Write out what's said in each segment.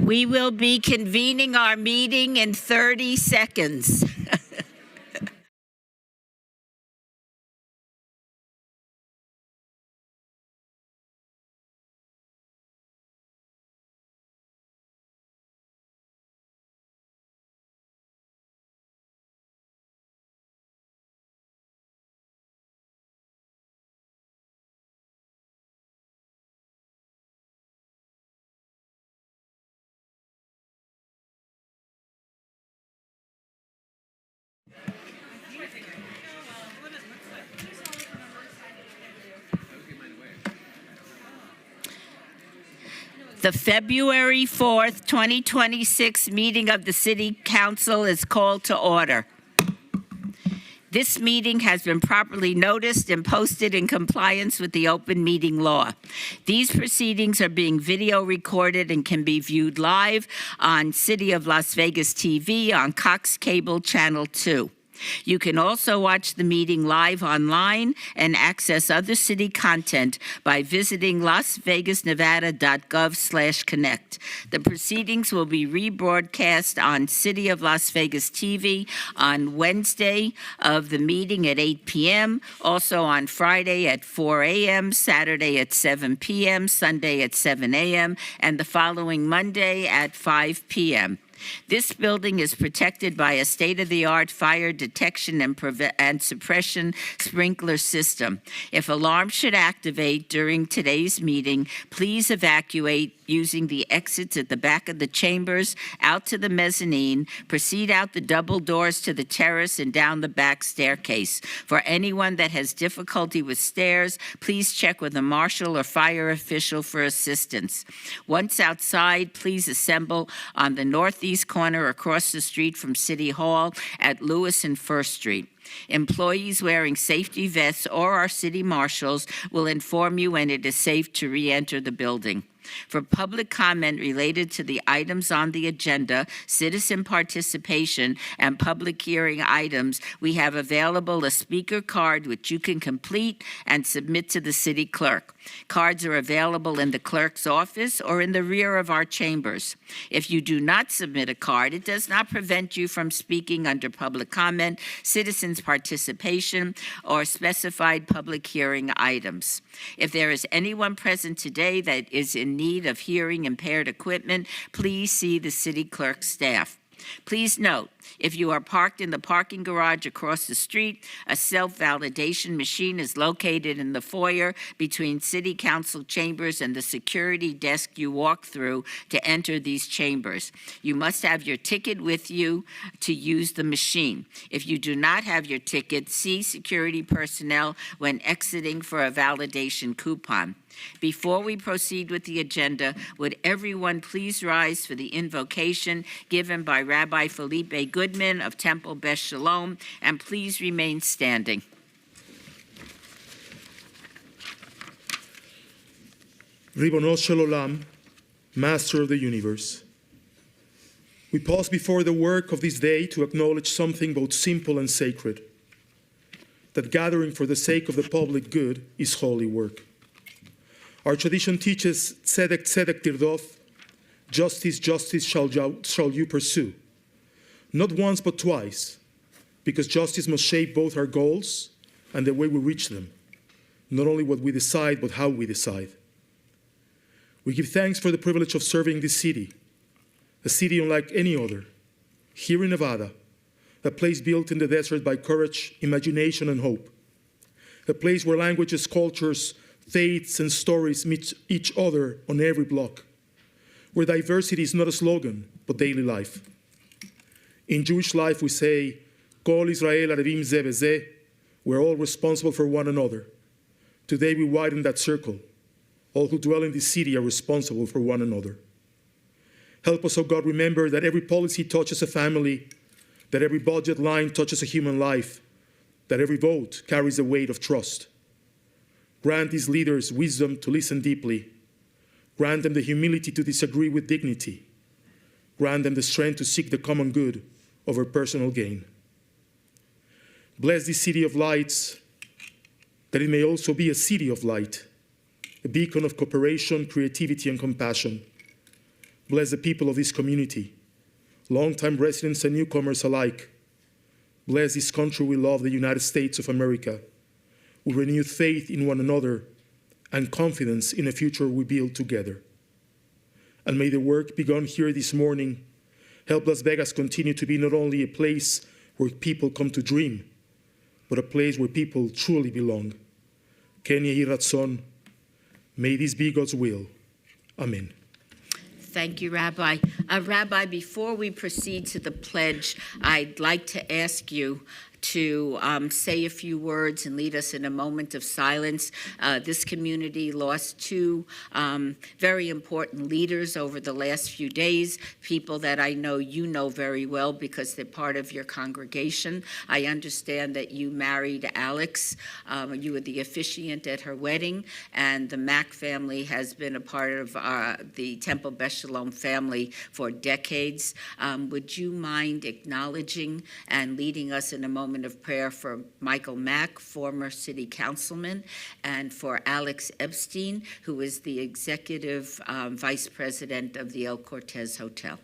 We will be convening our meeting in 30 seconds. The February 4th, 2026 meeting of the City Council is called to order. This meeting has been properly noticed and posted in compliance with the open meeting law. These proceedings are being video recorded and can be viewed live on City of Las Vegas TV on Cox Cable Channel 2. You can also watch the meeting live online and access other city content by visiting lasvegasnevada.gov/connect. The proceedings will be rebroadcast on City of Las Vegas TV on Wednesday of the meeting at 8 p.m., also on Friday at 4 a.m., Saturday at 7 p.m., Sunday at 7 a.m., and the following Monday at 5 p.m. This building is protected by a state-of-the-art fire detection and suppression sprinkler system. If alarms should activate during today's meeting, please evacuate using the exits at the back of the chambers, out to the mezzanine, proceed out the double doors to the terrace and down the back staircase. For anyone that has difficulty with stairs, please check with a marshal or fire official for assistance. Once outside, please assemble on the northeast corner across the street from City Hall at Lewis and First Street. Employees wearing safety vests or our city marshals will inform you when it is safe to re-enter the building. For public comment related to the items on the agenda, citizen participation, and public hearing items, we have available a speaker card which you can complete and submit to the city clerk. Cards are available in the clerk's office or in the rear of our chambers. If you do not submit a card, it does not prevent you from speaking under public comment, citizens participation, or specified public hearing items. If there is anyone present today that is in need of hearing impaired equipment, please see the city clerk staff. Please note, if you are parked in the parking garage across the street, a self-validation machine is located in the foyer between City Council chambers and the security desk you walk through to enter these chambers. You must have your ticket with you to use the machine. If you do not have your ticket, see security personnel when exiting for a validation coupon. Before we proceed with the agenda, would everyone please rise for the invocation given by Rabbi Felipe Goodman of Temple Beth Shalom, and please remain standing. Ribono Shel Olam, Master of the Universe. We pause before the work of this day to acknowledge something both simple and sacred, that gathering for the sake of the public good is holy work. Our tradition teaches tzedek, tzedek tirdof, justice, justice shall you pursue. Not once but twice, because justice must shape both our goals and the way we reach them. Not only what we decide, but how we decide. We give thanks for the privilege of serving this city, a city unlike any other, here in Nevada, a place built in the desert by courage, imagination, and hope, a place where languages, cultures, faiths and stories meet each other on every block, where diversity is not a slogan, but daily life. In Jewish life, we say, Kol Israel Arevim Zeh B'Zeh, we're all responsible for one another. Today, we widen that circle. All who dwell in this city are responsible for one another. Help us, O God, remember that every policy touches a family, that every budget line touches a human life, that every vote carries the weight of trust. Grant these leaders wisdom to listen deeply. Grant them the humility to disagree with dignity. Grant them the strength to seek the common good over personal gain. Bless this city of lights, that it may also be a city of light, a beacon of cooperation, creativity, and compassion. Bless the people of this community, longtime residents and newcomers alike. Bless this country we love, the United States of America, with renewed faith in one another and confidence in a future we build together. And may the work begun here this morning help Las Vegas continue to be not only a place where people come to dream, but a place where people truly belong. Kenya y razón, may this be God's will. Amen. Thank you, Rabbi. Rabbi, before we proceed to the pledge, I'd like to ask you to say a few words and lead us in a moment of silence. This community lost two very important leaders over the last few days, people that I know you know very well because they're part of your congregation. I understand that you married Alex. You were the officiant at her wedding, and the Mack family has been a part of the Temple Beth Shalom family for decades. Would you mind acknowledging and leading us in a moment of prayer for Michael Mack, former city councilman, and for Alex Epstein, who is the executive vice president of the El Cortez Hotel?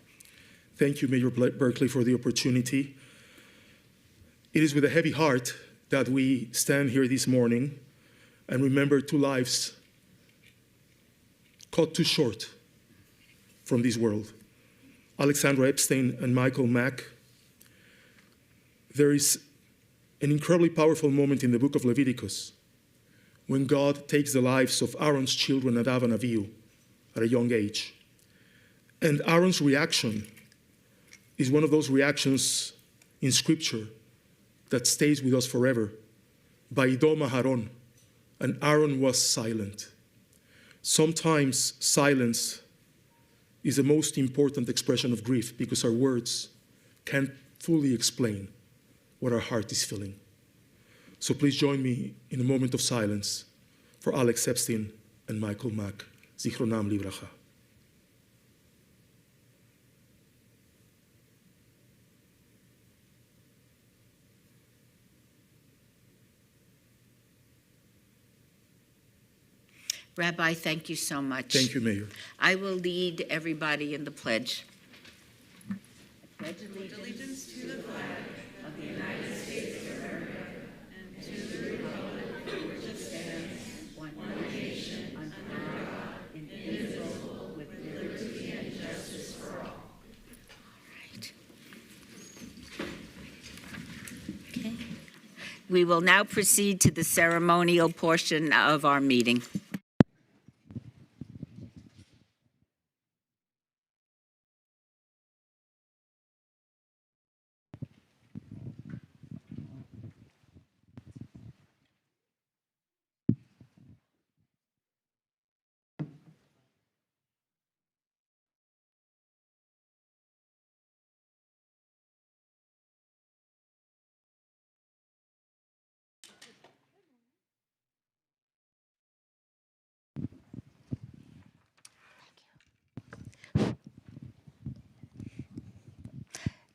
Thank you, Mayor Berkeley, for the opportunity. It is with a heavy heart that we stand here this morning and remember two lives cut too short from this world, Alexandra Epstein and Michael Mack. There is an incredibly powerful moment in the book of Leviticus when God takes the lives of Aaron's children, Nadav and Avihu, at a young age. And Aaron's reaction is one of those reactions in Scripture that stays with us forever. Vayidom Aharon, and Aaron was silent. Sometimes silence is the most important expression of grief because our words can't fully explain what our heart is feeling. So please join me in a moment of silence for Alex Epstein and Michael Mack. Zichronam Livracha. Rabbi, thank you so much. Thank you, Mayor. I will lead everybody in the pledge. I pledge allegiance to the flag of the United States of America and to the republic for which it stands, one nation, under God, indivisible, with liberty and justice for all. All right. Okay. We will now proceed to the ceremonial portion of our meeting.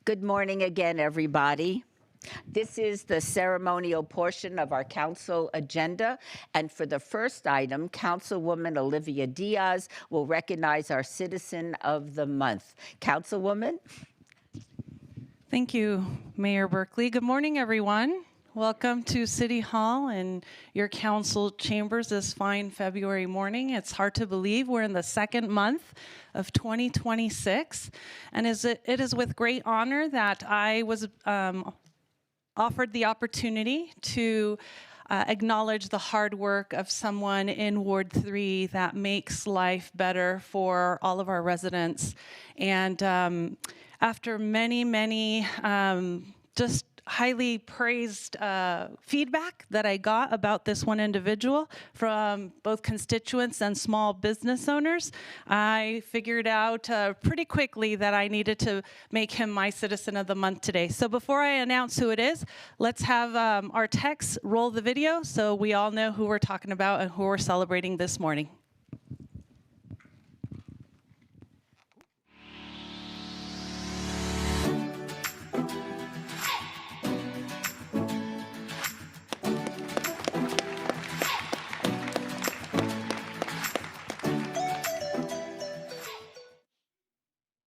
Good morning again, everybody. This is the ceremonial portion of our council agenda. And for the first item, Councilwoman Olivia Diaz will recognize our Citizen of the Month. Councilwoman? Thank you, Mayor Berkeley. Good morning, everyone. Welcome to City Hall and your council chambers this fine February morning. It's hard to believe we're in the second month of 2026, and it is with great honor that I was offered the opportunity to acknowledge the hard work of someone in Ward 3 that makes life better for all of our residents. And after many just highly praised feedback that I got about this one individual from both constituents and small business owners, I figured out pretty quickly that I needed to make him my Citizen of the Month today. So before I announce who it is, let's have our techs roll the video so we all know who we're talking about and who we're celebrating this morning.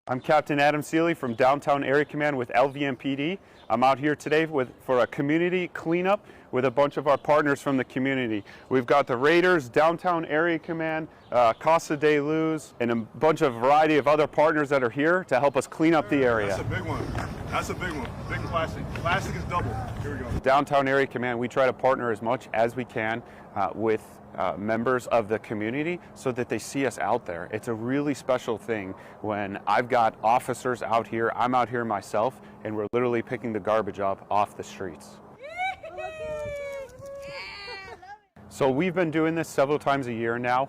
I'm Captain Adam Seeley from Downtown Area Command with LVMPD. I'm out here today for a community cleanup with a bunch of our partners from the community. We've got the Raiders, Downtown Area Command, Casa de Luz, and a bunch of variety of other partners that are here to help us clean up the area. That's a big one. That's a big one. Big and classic. Classic is double. Here we go. Downtown Area Command, we try to partner as much as we can with members of the community so that they see us out there. It's a really special thing when I've got officers out here, I'm out here myself, and we're literally picking the garbage up off the streets. So we've been doing this several times a year now.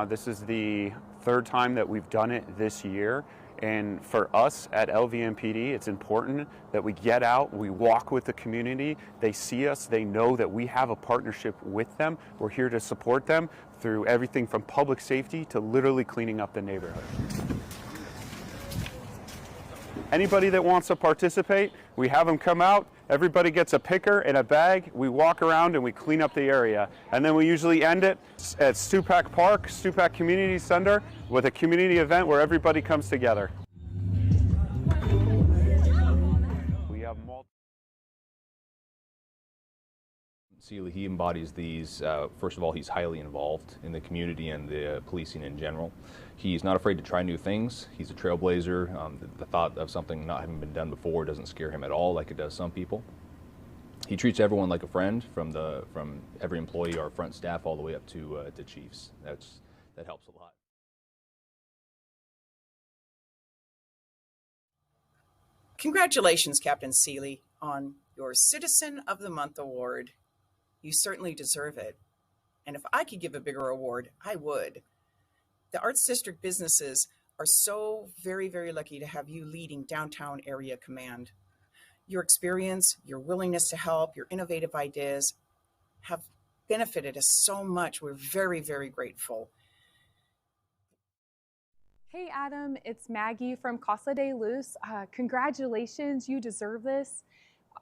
This is the third time that we've done it this year. And for us at LVMPD, it's important that we get out, we walk with the community, they see us, they know that we have a partnership with them. We're here to support them through everything from public safety to literally cleaning up the neighborhood. Anybody that wants to participate, we have them come out, everybody gets a picker and a bag, we walk around and we clean up the area. And then we usually end it at Stupak Park, Stupak Community Center, with a community event where everybody comes together. We have multiple. Seeley, he embodies these. First of all, he's highly involved in the community and the policing in general. He's not afraid to try new things. He's a trailblazer. The thought of something not having been done before doesn't scare him at all like it does some people. He treats everyone like a friend, from every employee or front staff all the way up to chiefs. That helps a lot. Congratulations, Captain Seeley, on your Citizen of the Month award. You certainly deserve it. And if I could give a bigger award, I would. The Arts District businesses are so very, very lucky to have you leading Downtown Area Command. Your experience, your willingness to help, your innovative ideas have benefited us so much. We're very, very grateful. Hey Adam, it's Maggie from Casa de Luz. Congratulations, you deserve this.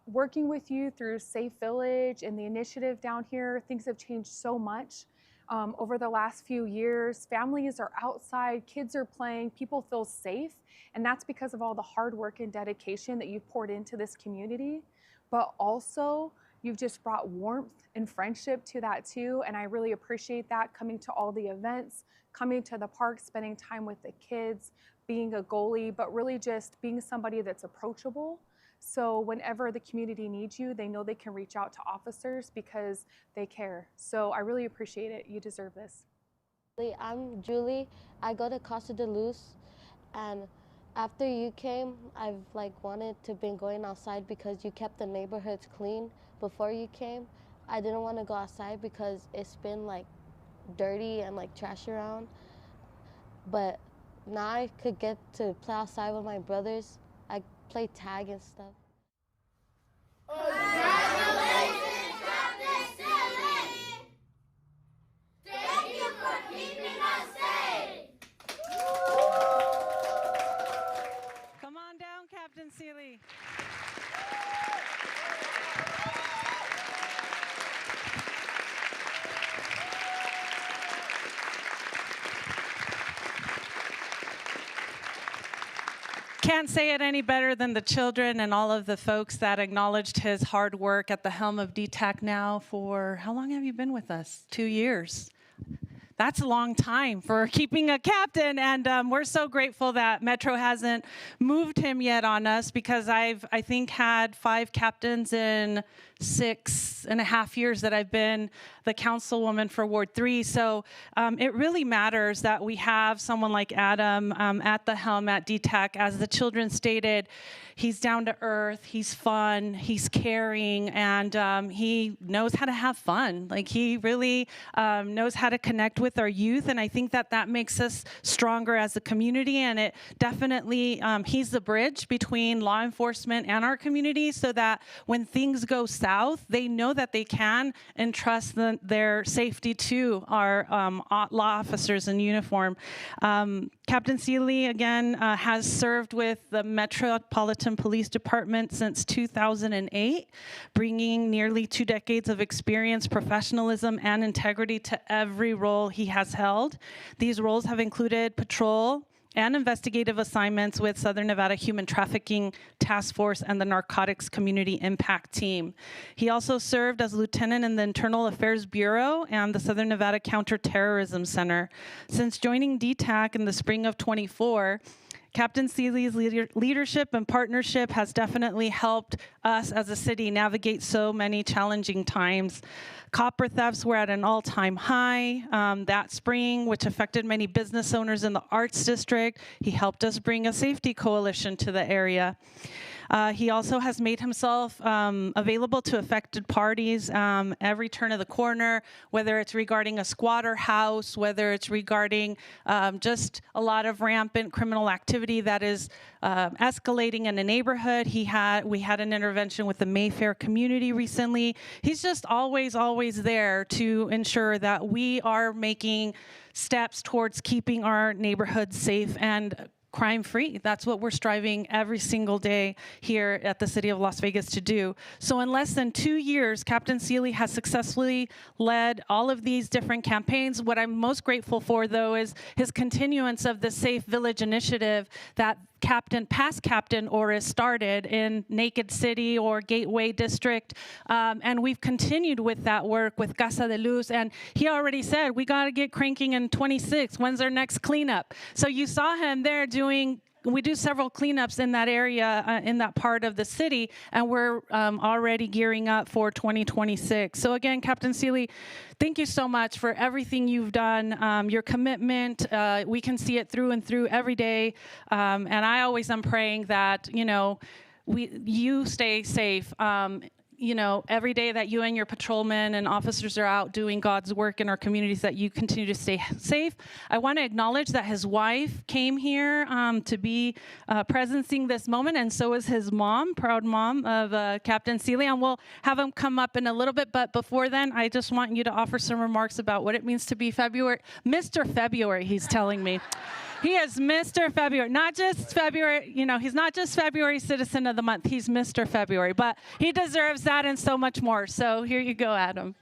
Working with you through Safe Village and the initiative down here, things have changed so much over the last few years. Families are outside, kids are playing, people feel safe, and that's because of all the hard work and dedication that you've poured into this community. But also, you've just brought warmth and friendship to that too, and I really appreciate that, coming to all the events, coming to the park, spending time with the kids, being a goalie, but really just being somebody that's approachable. So whenever the community needs you, they know they can reach out to officers because they care. So I really appreciate it. You deserve this. I'm Julie. I go to Casa de Luz, and after you came, I've wanted to been going outside because you kept the neighborhoods clean before you came. I didn't want to go outside because it's been dirty and trash around. But now I could get to play outside with my brothers. I play tag and stuff. Congratulations, Captain Seeley! Thank you for keeping us safe! Come on down, Captain Seeley. Can't say it any better than the children and all of the folks that acknowledged his hard work at the helm of DTAC now for, how long have you been with us? 2 years. That's a long time for keeping a captain, and we're so grateful that Metro hasn't moved him yet on us, because I think, had 5 captains in 6.5 years that I've been the councilwoman for Ward 3. So it really matters that we have someone like Adam at the helm at DTAC. As the children stated, he's down to earth, he's fun, he's caring, and he knows how to have fun. He really knows how to connect with our youth, and I think that makes us stronger as a community, and it definitely, he's the bridge between law enforcement and our community, so that when things go south, they know that they can entrust their safety to our law officers in uniform. Captain Seeley, again, has served with the Metropolitan Police Department since 2008, bringing nearly 2 decades of experience, professionalism, and integrity to every role he has held. These roles have included patrol, and investigative assignments with Southern Nevada Human Trafficking Task Force and the Narcotics Community Impact Team. He also served as lieutenant in the Internal Affairs Bureau and the Southern Nevada Counterterrorism Center. Since joining DTAC in the spring of 24, Captain Seeley's leadership and partnership has definitely helped us as a city navigate so many challenging times. Copper thefts were at an all-time high that spring, which affected many business owners in the Arts District. He helped us bring a safety coalition to the area. He also has made himself available to affected parties every turn of the corner, whether it's regarding a squatter house, whether it's regarding just a lot of rampant criminal activity that is escalating in a neighborhood. We had an intervention with the Mayfair community recently. He's just always there to ensure that we are making steps towards keeping our neighborhoods safe and crime-free. That's what we're striving every single day here at the City of Las Vegas to do. So in less than 2 years, Captain Seeley has successfully led all of these different campaigns. What I'm most grateful for, though, is his continuance of the Safe Village initiative that past Captain Orris started in Naked City or Gateway District, and we've continued with that work with Casa de Luz, and he already said, we got to get cranking in 26. When's our next cleanup? So you saw him there we do several cleanups in that area, in that part of the city, and we're already gearing up for 2026. So again, Captain Seeley, thank you so much for everything you've done, your commitment. We can see it through and through every day, and I always am praying that, you stay safe. Every day that you and your patrolmen and officers are out doing God's work in our communities, that you continue to stay safe. I want to acknowledge that his wife came here to be presencing this moment, and so is his mom, proud mom of Captain Seeley, and we'll have him come up in a little bit, but before then, I just want you to offer some remarks about what it means to be Mr. February, he's telling me. He is Mr. February, not just February, he's not just February Citizen of the Month, he's Mr. February, but he deserves that and so much more. So here you go, Adam.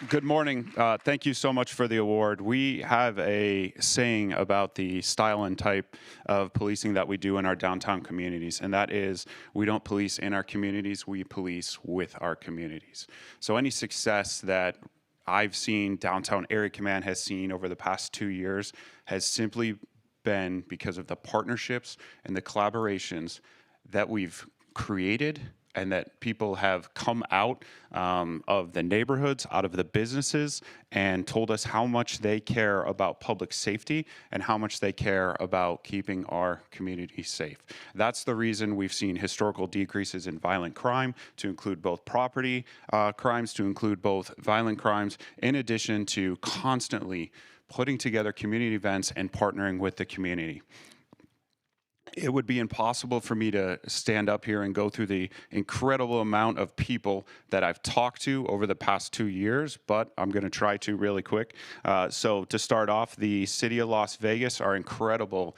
Good morning. Thank you so much for the award. We have a saying about the style and type of policing that we do in our downtown communities, and that is we don't police in our communities, we police with our communities. So any success that I've seen Downtown Area Command has seen over the past 2 years has simply been because of the partnerships and the collaborations that we've created and that people have come out of the neighborhoods, out of the businesses, and told us how much they care about public safety and how much they care about keeping our community safe. That's the reason we've seen historical decreases in violent crime, to include both property crimes, to include both violent crimes, in addition to constantly putting together community events and partnering with the community. It would be impossible for me to stand up here and go through the incredible amount of people that I've talked to over the past 2 years, but I'm going to try to really quick. So to start off, the City of Las Vegas, our incredible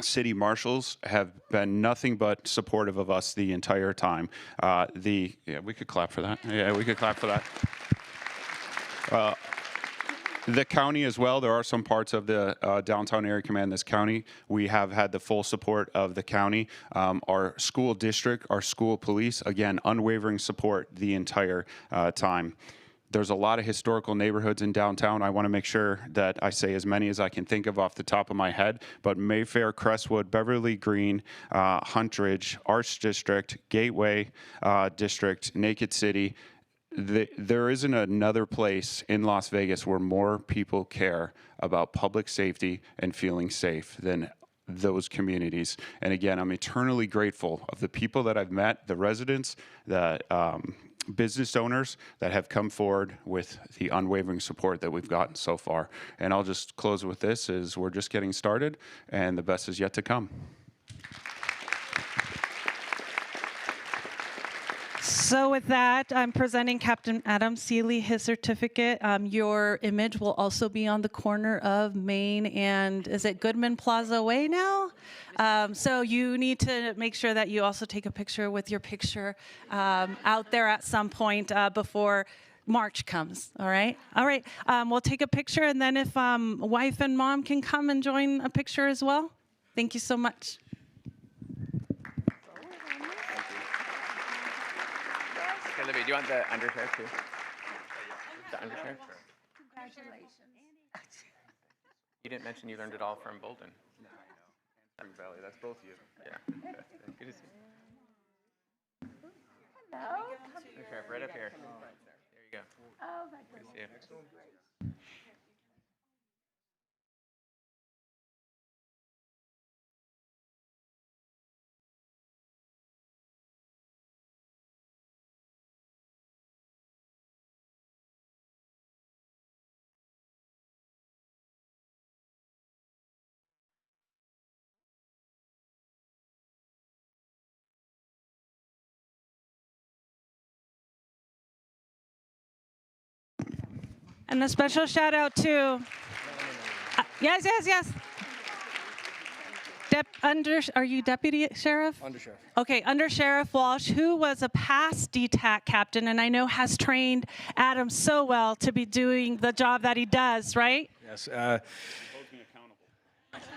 city marshals have been nothing but supportive of us the entire time. We could clap for that. Yeah, we could clap for that. The county as well, there are some parts of the Downtown Area Command, this county. We have had the full support of the county. Our school district, our school police, again, unwavering support the entire time. There's a lot of historical neighborhoods in downtown. I want to make sure that I say as many as I can think of off the top of my head, but Mayfair, Crestwood, Beverly Green, Huntridge, Arts District, Gateway District, Naked City. There isn't another place in Las Vegas where more people care about public safety and feeling safe than those communities. And again, I'm eternally grateful of the people that I've met, the residents, the business owners that have come forward with the unwavering support that we've gotten so far. And I'll just close with this, is we're just getting started and the best is yet to come. So with that, I'm presenting Captain Adam Seeley his certificate. Your image will also be on the corner of Main and, is it Goodman Plaza Way now? So you need to make sure that you also take a picture with your picture out there at some point before March comes, all right? All right, we'll take a picture, and then if wife and mom can come and join a picture as well. Thank you so much. CLV, do you want the undersheriff too? The undersheriff? Congratulations. You didn't mention you learned it all from Bolden. No, I know. And Spring Valley, that's both you. Yeah. Good to see you. Hello. Undersheriff, right up here. There you go. Oh, my Good goodness. to see you. And a special shout out to, yes. Are you deputy sheriff? Undersheriff. Okay, Under Sheriff Walsh, who was a past DTAC captain and I know has trained Adam so well to be doing the job that he does, right? Yes.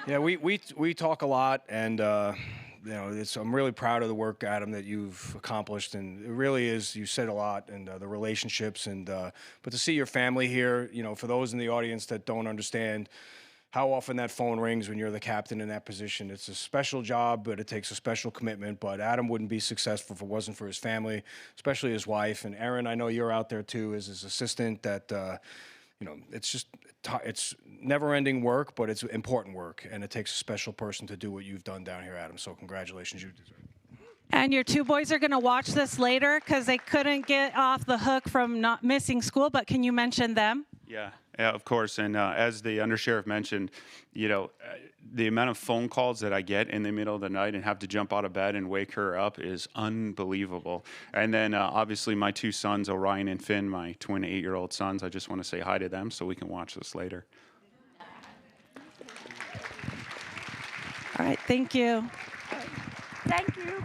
Yeah, we talk a lot, and I'm really proud of the work, Adam, that you've accomplished, and it really is. You said a lot, and the relationships, and but to see your family here, for those in the audience that don't understand how often that phone rings when you're the captain in that position. It's a special job, but it takes a special commitment. But Adam wouldn't be successful if it wasn't for his family, especially his wife. And Erin, I know you're out there too as his assistant. That it's never-ending work, but it's important work, and it takes a special person to do what you've done down here, Adam. So congratulations, you deserve it. And your two boys are going to watch this later because they couldn't get off the hook from not missing school, but can you mention them? Yeah, of course. And as the undersheriff mentioned, the amount of phone calls that I get in the middle of the night and have to jump out of bed and wake her up is unbelievable. And then obviously my two sons, Orion and Finn, my twin 8-year-old sons, I just want to say hi to them so we can watch this later. All right, thank you. Thank you.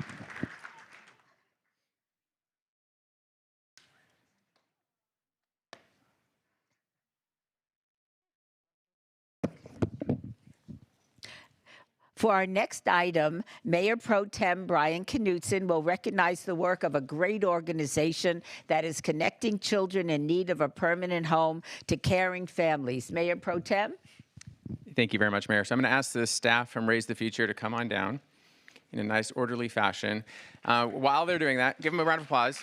For our next item, Mayor Pro Tem Brian Knutson will recognize the work of a great organization that is connecting children in need of a permanent home to caring families. Mayor Pro Tem? Thank you very much, Mayor. So I'm going to ask the staff from Raise the Future to come on down in a nice, orderly fashion. While they're doing that, give them a round of applause.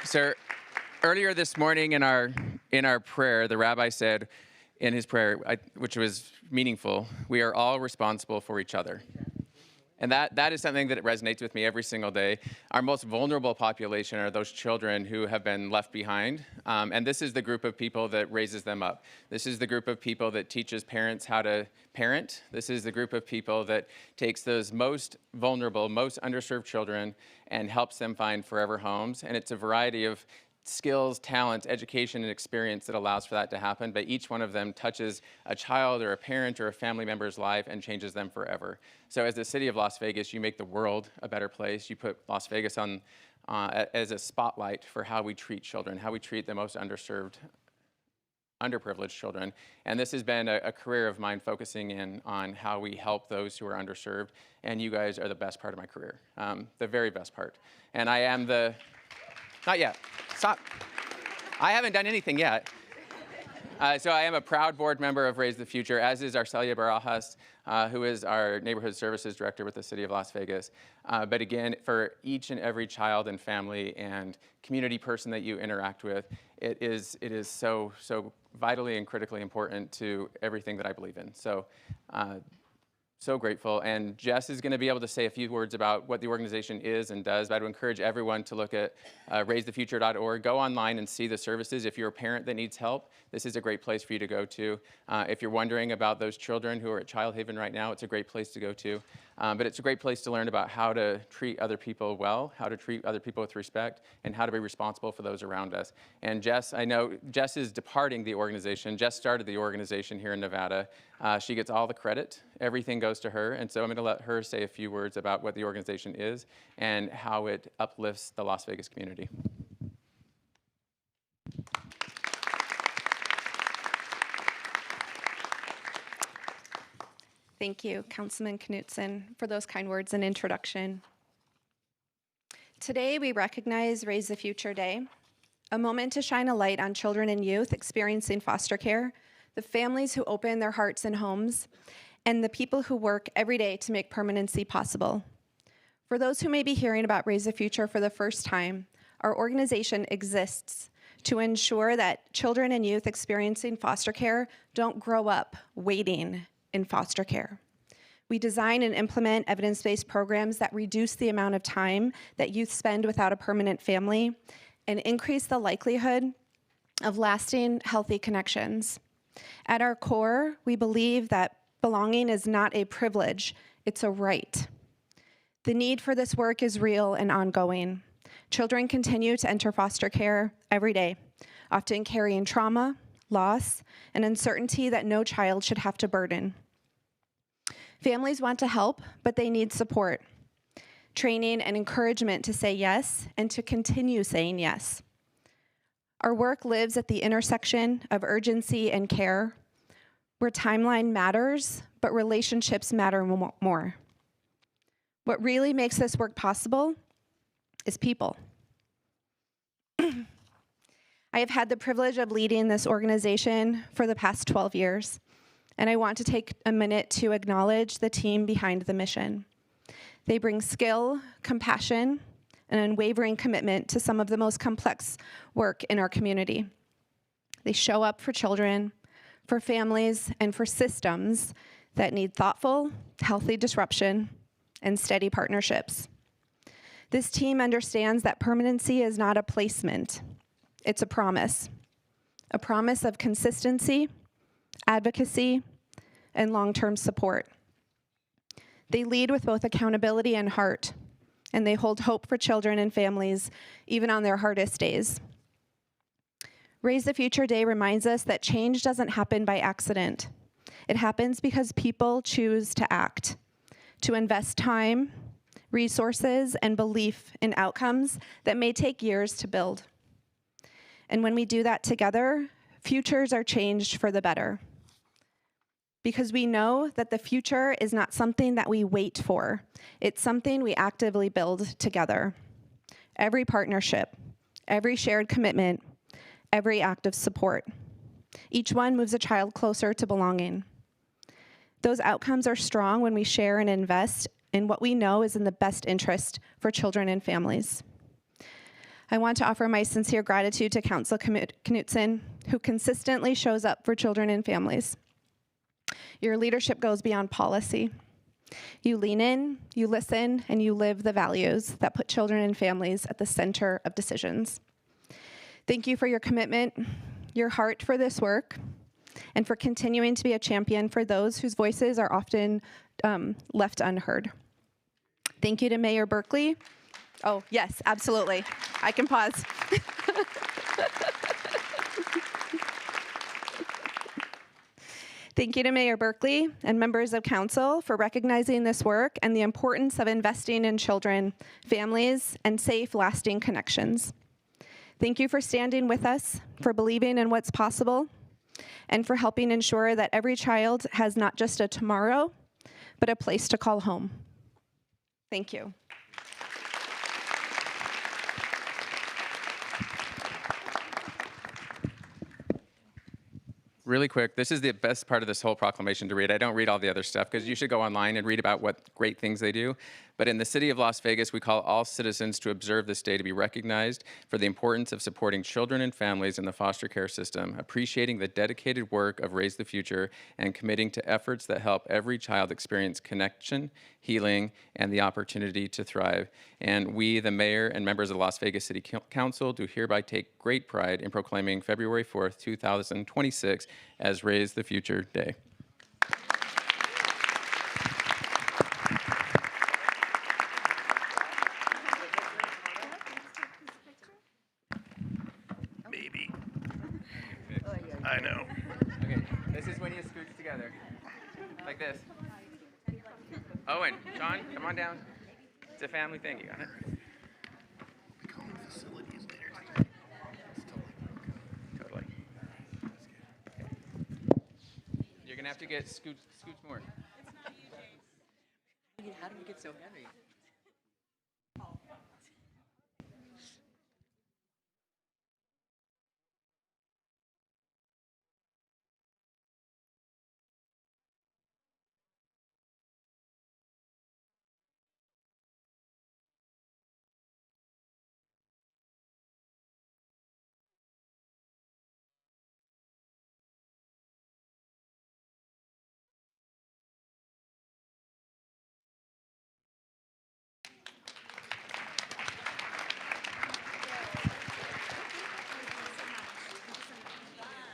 Sir, earlier this morning in our prayer, the rabbi said in his prayer, which was meaningful, we are all responsible for each other. And that is something that resonates with me every single day. Our most vulnerable population are those children who have been left behind. And this is the group of people that raises them up. This is the group of people that teaches parents how to parent. This is the group of people that takes those most vulnerable, most underserved children and helps them find forever homes. And it's a variety of skills, talent, education, and experience that allows for that to happen, but each one of them touches a child or a parent or a family member's life and changes them forever. So as the city of Las Vegas, you make the world a better place. You put Las Vegas on as a spotlight for how we treat children, how we treat the most underserved, underprivileged children. And this has been a career of mine, focusing in on how we help those who are underserved, and you guys are the best part of my career, the very best part. And I am the... Not yet. Stop. I haven't done anything yet. So I am a proud board member of Raise the Future, as is Arcelia Barajas, who is our Neighborhood Services Director with the City of Las Vegas. But again, for each and every child and family and community person that you interact with, it is so vitally and critically important to everything that I believe in. So grateful. And Jess is going to be able to say a few words about what the organization is and does, but I would encourage everyone to look at raisethefuture.org. Go online and see the services. If you're a parent that needs help, this is a great place for you to go to. If you're wondering about those children who are at Child Haven right now, it's a great place to go to. But it's a great place to learn about how to treat other people well, how to treat other people with respect, and how to be responsible for those around us. And Jess, I know Jess is departing the organization. Jess started the organization here in Nevada. She gets all the credit. Everything goes to her. And so I'm going to let her say a few words about what the organization is and how it uplifts the Las Vegas community. Thank you, Councilman Knutson, for those kind words and introduction. Today, we recognize Raise the Future Day, a moment to shine a light on children and youth experiencing foster care, the families who open their hearts and homes, and the people who work every day to make permanency possible. For those who may be hearing about Raise the Future for the first time, our organization exists to ensure that children and youth experiencing foster care don't grow up waiting in foster care. We design and implement evidence-based programs that reduce the amount of time that youth spend without a permanent family and increase the likelihood of lasting, healthy connections. At our core, we believe that belonging is not a privilege, it's a right. The need for this work is real and ongoing. Children continue to enter foster care every day, often carrying trauma, loss, and uncertainty that no child should have to burden. Families want to help, but they need support, training and encouragement to say yes and to continue saying yes. Our work lives at the intersection of urgency and care, where timeline matters, but relationships matter more. What really makes this work possible is people. I have had the privilege of leading this organization for the past 12 years, and I want to take a minute to acknowledge the team behind the mission. They bring skill, compassion, and unwavering commitment to some of the most complex work in our community. They show up for children, for families, and for systems that need thoughtful, healthy disruption and steady partnerships. This team understands that permanency is not a placement. It's a promise of consistency, advocacy, and long-term support. They lead with both accountability and heart, and they hold hope for children and families, even on their hardest days. Raise the Future Day reminds us that change doesn't happen by accident. It happens because people choose to act, to invest time, resources, and belief in outcomes that may take years to build. And when we do that together, futures are changed for the better. Because we know that the future is not something that we wait for. It's something we actively build together. Every partnership, every shared commitment, every act of support. Each one moves a child closer to belonging. Those outcomes are strong when we share and invest in what we know is in the best interest for children and families. I want to offer my sincere gratitude to Councilor Knutson, who consistently shows up for children and families. Your leadership goes beyond policy. You lean in, you listen, and you live the values that put children and families at the center of decisions. Thank you for your commitment, your heart for this work, and for continuing to be a champion for those whose voices are often left unheard. Thank you to Mayor Berkeley. Oh, yes, absolutely. I can pause. Thank you to Mayor Berkeley and members of council for recognizing this work and the importance of investing in children, families, and safe, lasting connections. Thank you for standing with us, for believing in what's possible, and for helping ensure that every child has not just a tomorrow, but a place to call home. Thank you. Really quick, this is the best part of this whole proclamation to read. I don't read all the other stuff because you should go online and read about what great things they do. But in the city of Las Vegas, we call all citizens to observe this day to be recognized for the importance of supporting children and families in the foster care system, appreciating the dedicated work of Raise the Future, and committing to efforts that help every child experience connection, healing, and the opportunity to thrive. And we, the mayor and members of the Las Vegas City Council, do hereby take great pride in proclaiming February 4th, 2026 as Raise the Future Day. I know. Okay, this is when you scooch together. Like this. Owen, Sean, come on down. It's a family thing, you got it? Totally. You're gonna have to get scooch more. How did it get so heavy?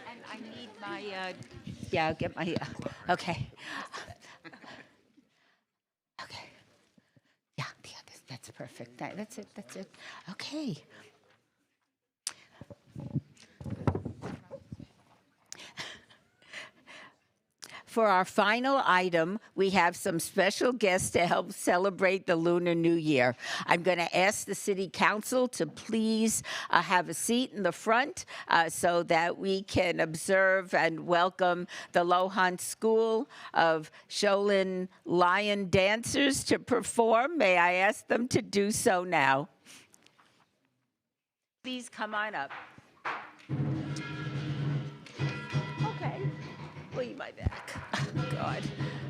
And I need my, yeah, I'll get my, okay. Okay. Yeah, that's perfect. That's it. Okay. For our final item, we have some special guests to help celebrate the Lunar New Year. I'm going to ask the City Council to please have a seat in the front so that we can observe and welcome the Lohan School of Shaolin Lion Dancers to perform. May I ask them to do so now? Please come on up. Okay. Lean my back. Oh, God.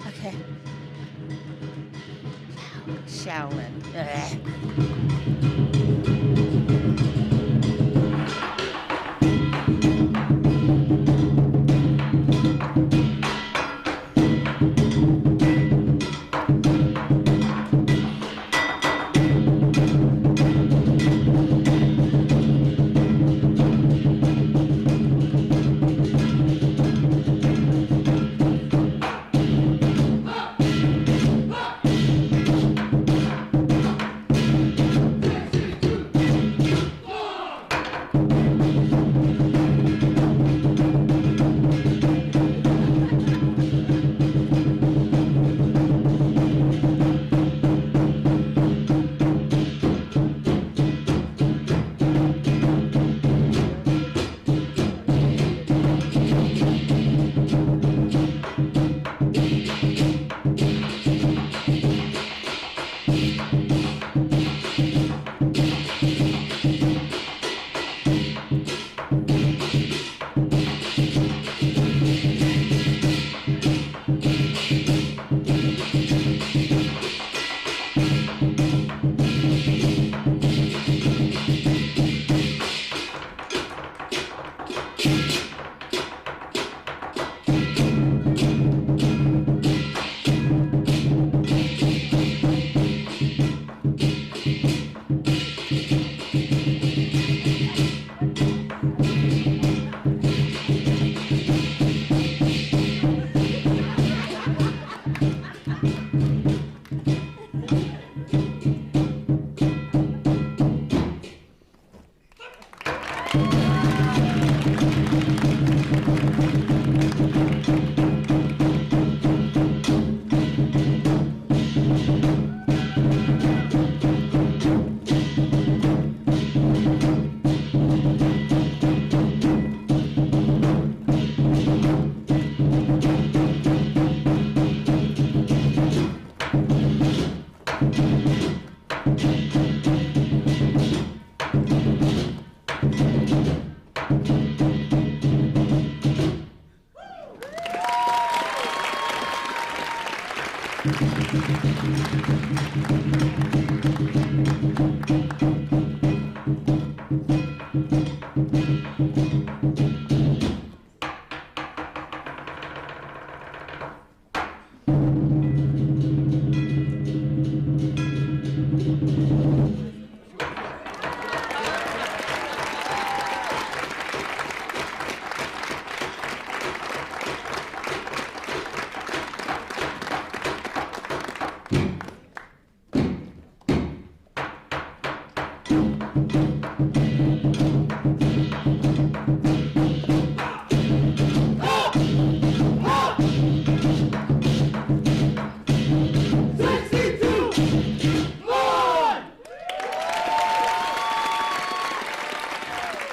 Okay. Shaolin.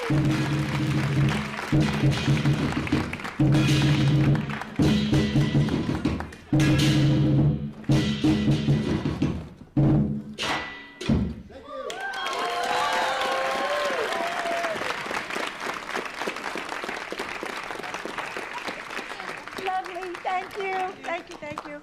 Lovely. Thank you. Thank you. Thank you.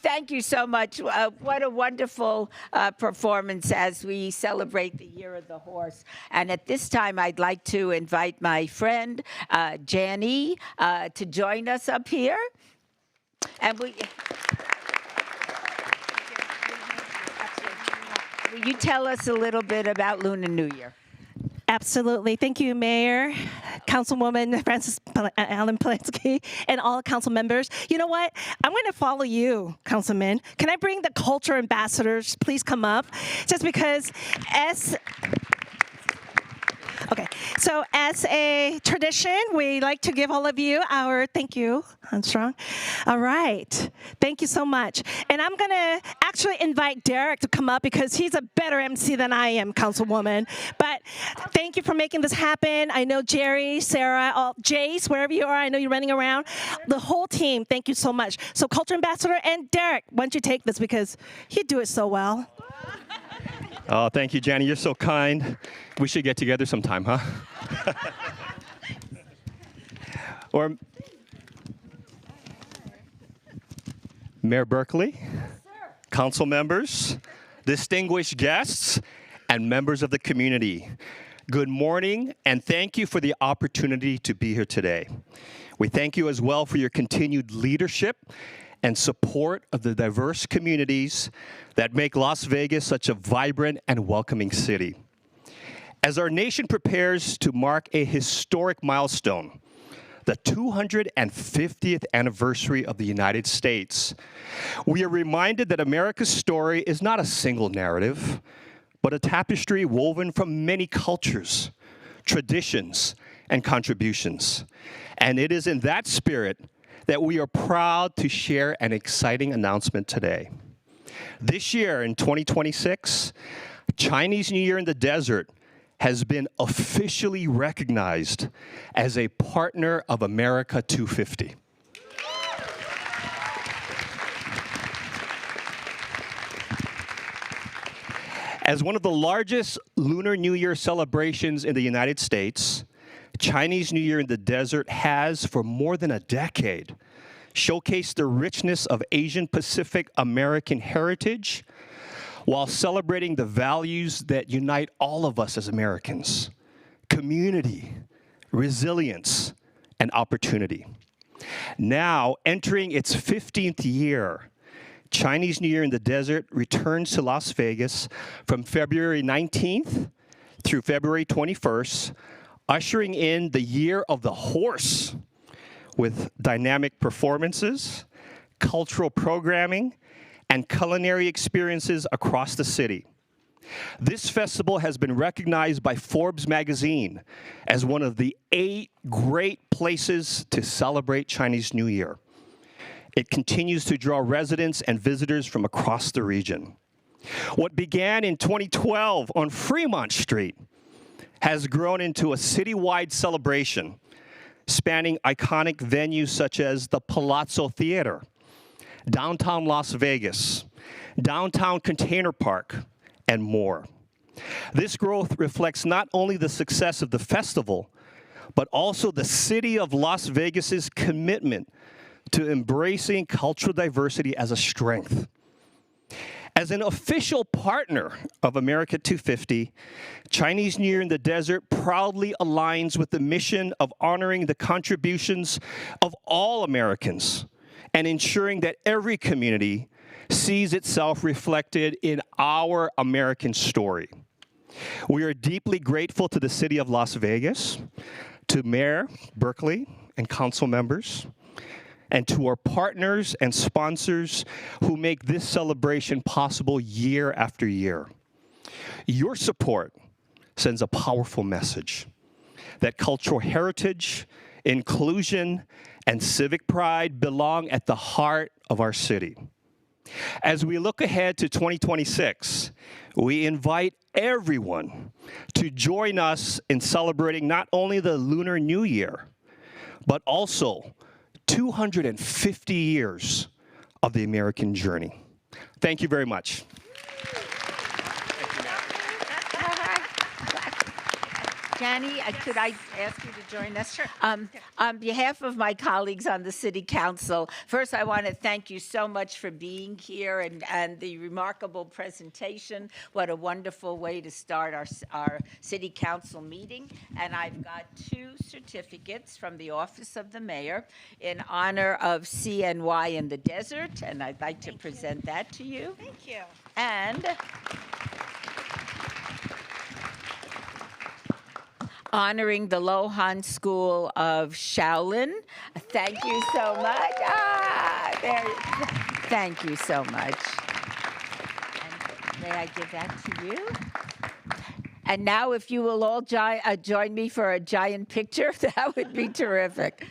Thank you so much. What a wonderful performance as we celebrate the Year of the Horse. And at this time, I'd like to invite my friend, Janie, to join us up here. And will you tell us a little bit about Lunar New Year? Absolutely. Thank you, Mayor, Councilwoman Francis Allen Polanski, and all council members. You know what? I'm going to follow you, Councilman. Can I bring the culture ambassadors? Please come up. Just because Okay, so as a tradition, we like to give all of you our thank you, Armstrong. All right, thank you so much. And I'm gonna actually invite Derek to come up because he's a better MC than I am, Councilwoman. But thank you for making this happen. I know Jerry, Sarah, Jace, wherever you are, I know you're running around. The whole team, thank you so much. So Culture Ambassador and Derek, why don't you take this because you do it so well. Oh, thank you, Janie. You're so kind. We should get together sometime, huh? Or Mayor Berkeley, council members, distinguished guests, and members of the community. Good morning, and thank you for the opportunity to be here today. We thank you as well for your continued leadership and support of the diverse communities that make Las Vegas such a vibrant and welcoming city. As our nation prepares to mark a historic milestone, the 250th anniversary of the United States, we are reminded that America's story is not a single narrative, but a tapestry woven from many cultures, traditions, and contributions. And it is in that spirit that we are proud to share an exciting announcement today. This year, in 2026, Chinese New Year in the Desert has been officially recognized as a partner of America 250. As one of the largest Lunar New Year celebrations in the United States, Chinese New Year in the Desert has, for more than a decade, showcased the richness of Asian Pacific American heritage while celebrating the values that unite all of us as Americans: community, resilience, and opportunity. Now, entering its 15th year, Chinese New Year in the Desert returns to Las Vegas from February 19th through February 21st, ushering in the Year of the Horse with dynamic performances, cultural programming, and culinary experiences across the city. This festival has been recognized by Forbes magazine as one of the 8 great places to celebrate Chinese New Year. It continues to draw residents and visitors from across the region. What began in 2012 on Fremont Street has grown into a citywide celebration spanning iconic venues such as the Palazzo Theater, downtown Las Vegas, downtown Container Park, and more. This growth reflects not only the success of the festival, but also the city of Las Vegas's commitment to embracing cultural diversity as a strength. As an official partner of America 250, Chinese New Year in the Desert proudly aligns with the mission of honoring the contributions of all Americans and ensuring that every community sees itself reflected in our American story. We are deeply grateful to the city of Las Vegas, to Mayor Berkeley and council members, and to our partners and sponsors who make this celebration possible year after year. Your support sends a powerful message that cultural heritage, inclusion, and civic pride belong at the heart of our city. As we look ahead to 2026, we invite everyone to join us in celebrating not only the Lunar New Year, but also 250 years of the American journey. Thank you very much. Jani, could I ask you to join us? Sure. On behalf of my colleagues on the City Council, first I want to thank you so much for being here and the remarkable presentation. What a wonderful way to start our City Council meeting. And I've got 2 certificates from the Office of the Mayor in honor of CNY in the Desert, and I'd like to present that to you. Thank you. And honoring the Lohan School of Shaolin. Thank you so much. Thank you so much. And may I give that to you? And now if you will all join me for a giant picture, that would be terrific.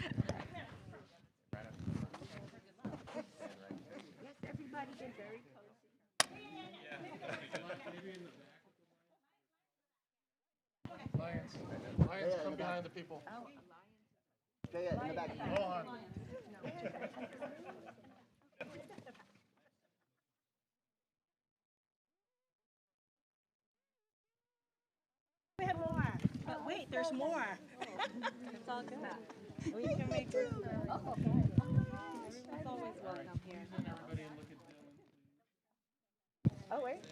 Lions, come behind the people. Stay in the back. Hold on. We have more, but wait, there's more. It's all good. We can make it. Everyone's always welcome here. Oh, wait.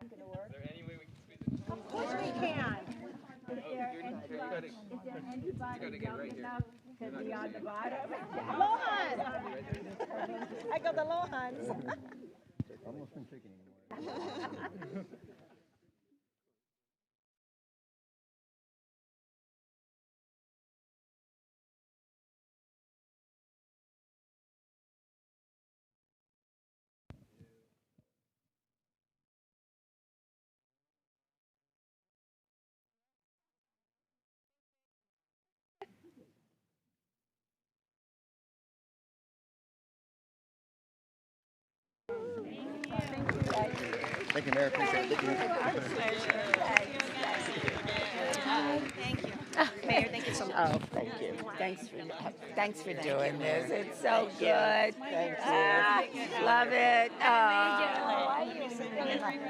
Not going to work. Is there any way we can squeeze it? Of course we can. Is there anybody young enough to be on the bottom? Lohan! I got the Lohans. Almost been shaking anymore. Thank you, Mayor. Appreciate it. Thank you. Mayor, thank you so much. Oh, thank you. Thanks for doing this. It's so good. Thank you. Love it.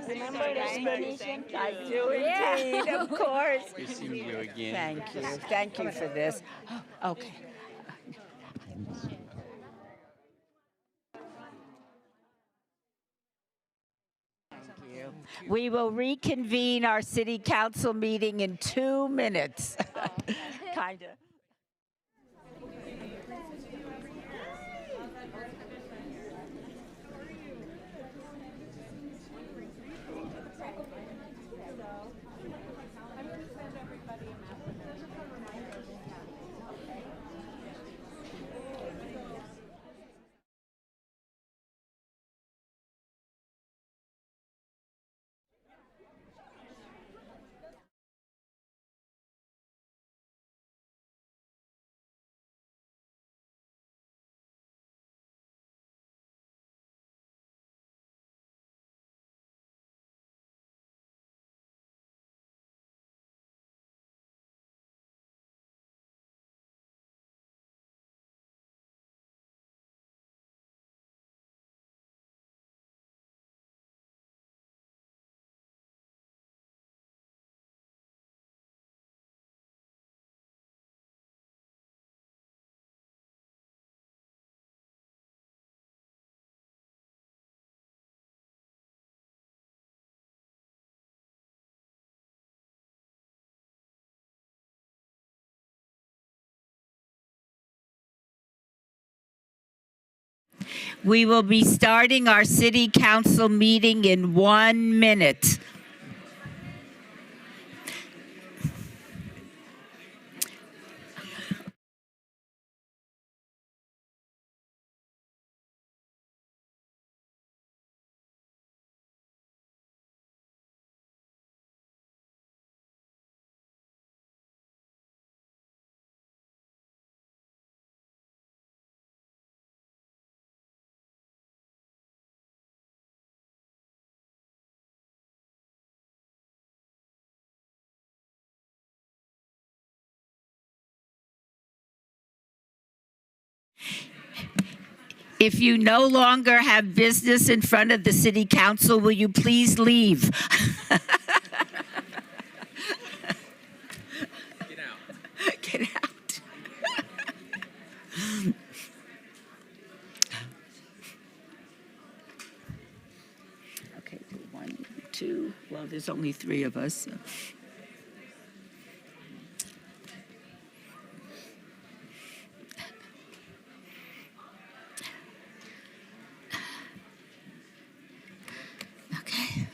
Remember the explanation? I do indeed, of course. Good seeing you again. Thank you. Thank you for this. Oh, okay. We will reconvene our City Council meeting in 2 minutes. Kind of. We will be starting our City Council meeting in 1 minute. If you no longer have business in front of the city council, will you please leave? Get out. Get out. Okay, 1, 2. Well, there's only 3 of us. So. Okay.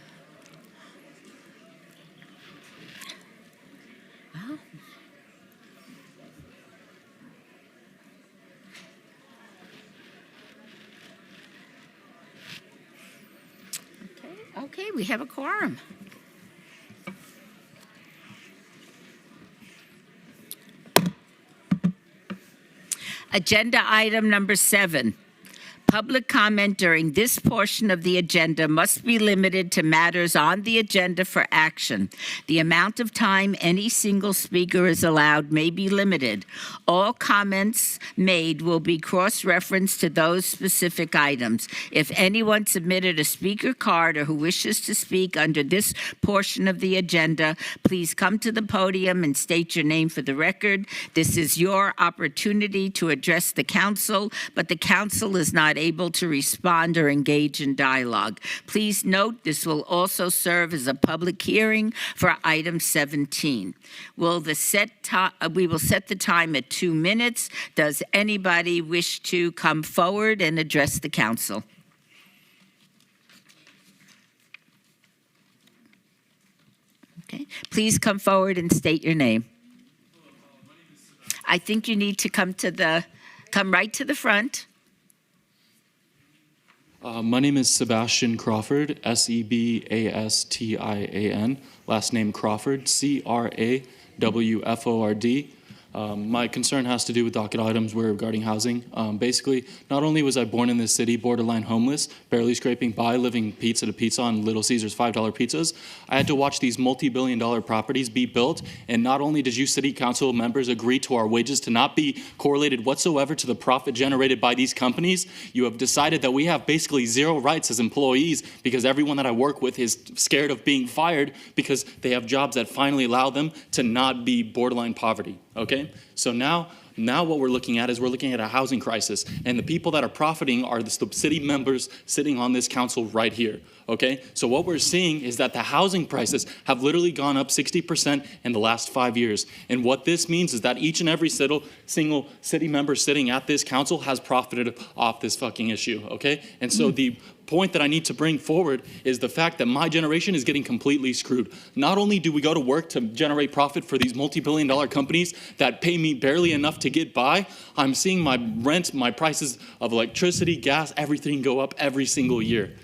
Well. Okay, we have a quorum. Agenda item number 7. Public comment during this portion of the agenda must be limited to matters on the agenda for action. The amount of time any single speaker is allowed may be limited. All comments made will be cross-referenced to those specific items. If anyone submitted a speaker card or who wishes to speak under this portion of the agenda, please come to the podium and state your name for the record. This is your opportunity to address the council, but the council is not able to respond or engage in dialogue. Please note this will also serve as a public hearing for item 17. We will set the time at 2 minutes. Does anybody wish to come forward and address the council? Okay, please come forward and state your name. I think you need to come right to the front. My name is Sebastian Crawford, Sebastian, last name Crawford, Crawford. My concern has to do with docket items regarding housing. Basically, not only was I born in this city, borderline homeless, barely scraping by, living pizza to pizza on Little Caesars $5 pizzas, I had to watch these multi-billion-dollar properties be built, and not only did you city council members agree to our wages to not be correlated whatsoever to the profit generated by these companies, you have decided that we have basically zero rights as employees because everyone that I work with is scared of being fired because they have jobs that finally allow them to not be borderline poverty. Okay, so now what we're looking at is we're looking at a housing crisis, and the people that are profiting are the city members sitting on this council right here. Okay, so what we're seeing is that the housing prices have literally gone up 60% in the last 5 years, and what this means is that each and every single city member sitting at this council has profited off this fucking issue. Okay, and so the point that I need to bring forward is the fact that my generation is getting completely screwed. Not only do we go to work to generate profit for these multi-billion-dollar companies that pay me barely enough to get by, I'm seeing my rent, my prices of electricity, gas, everything go up every single year.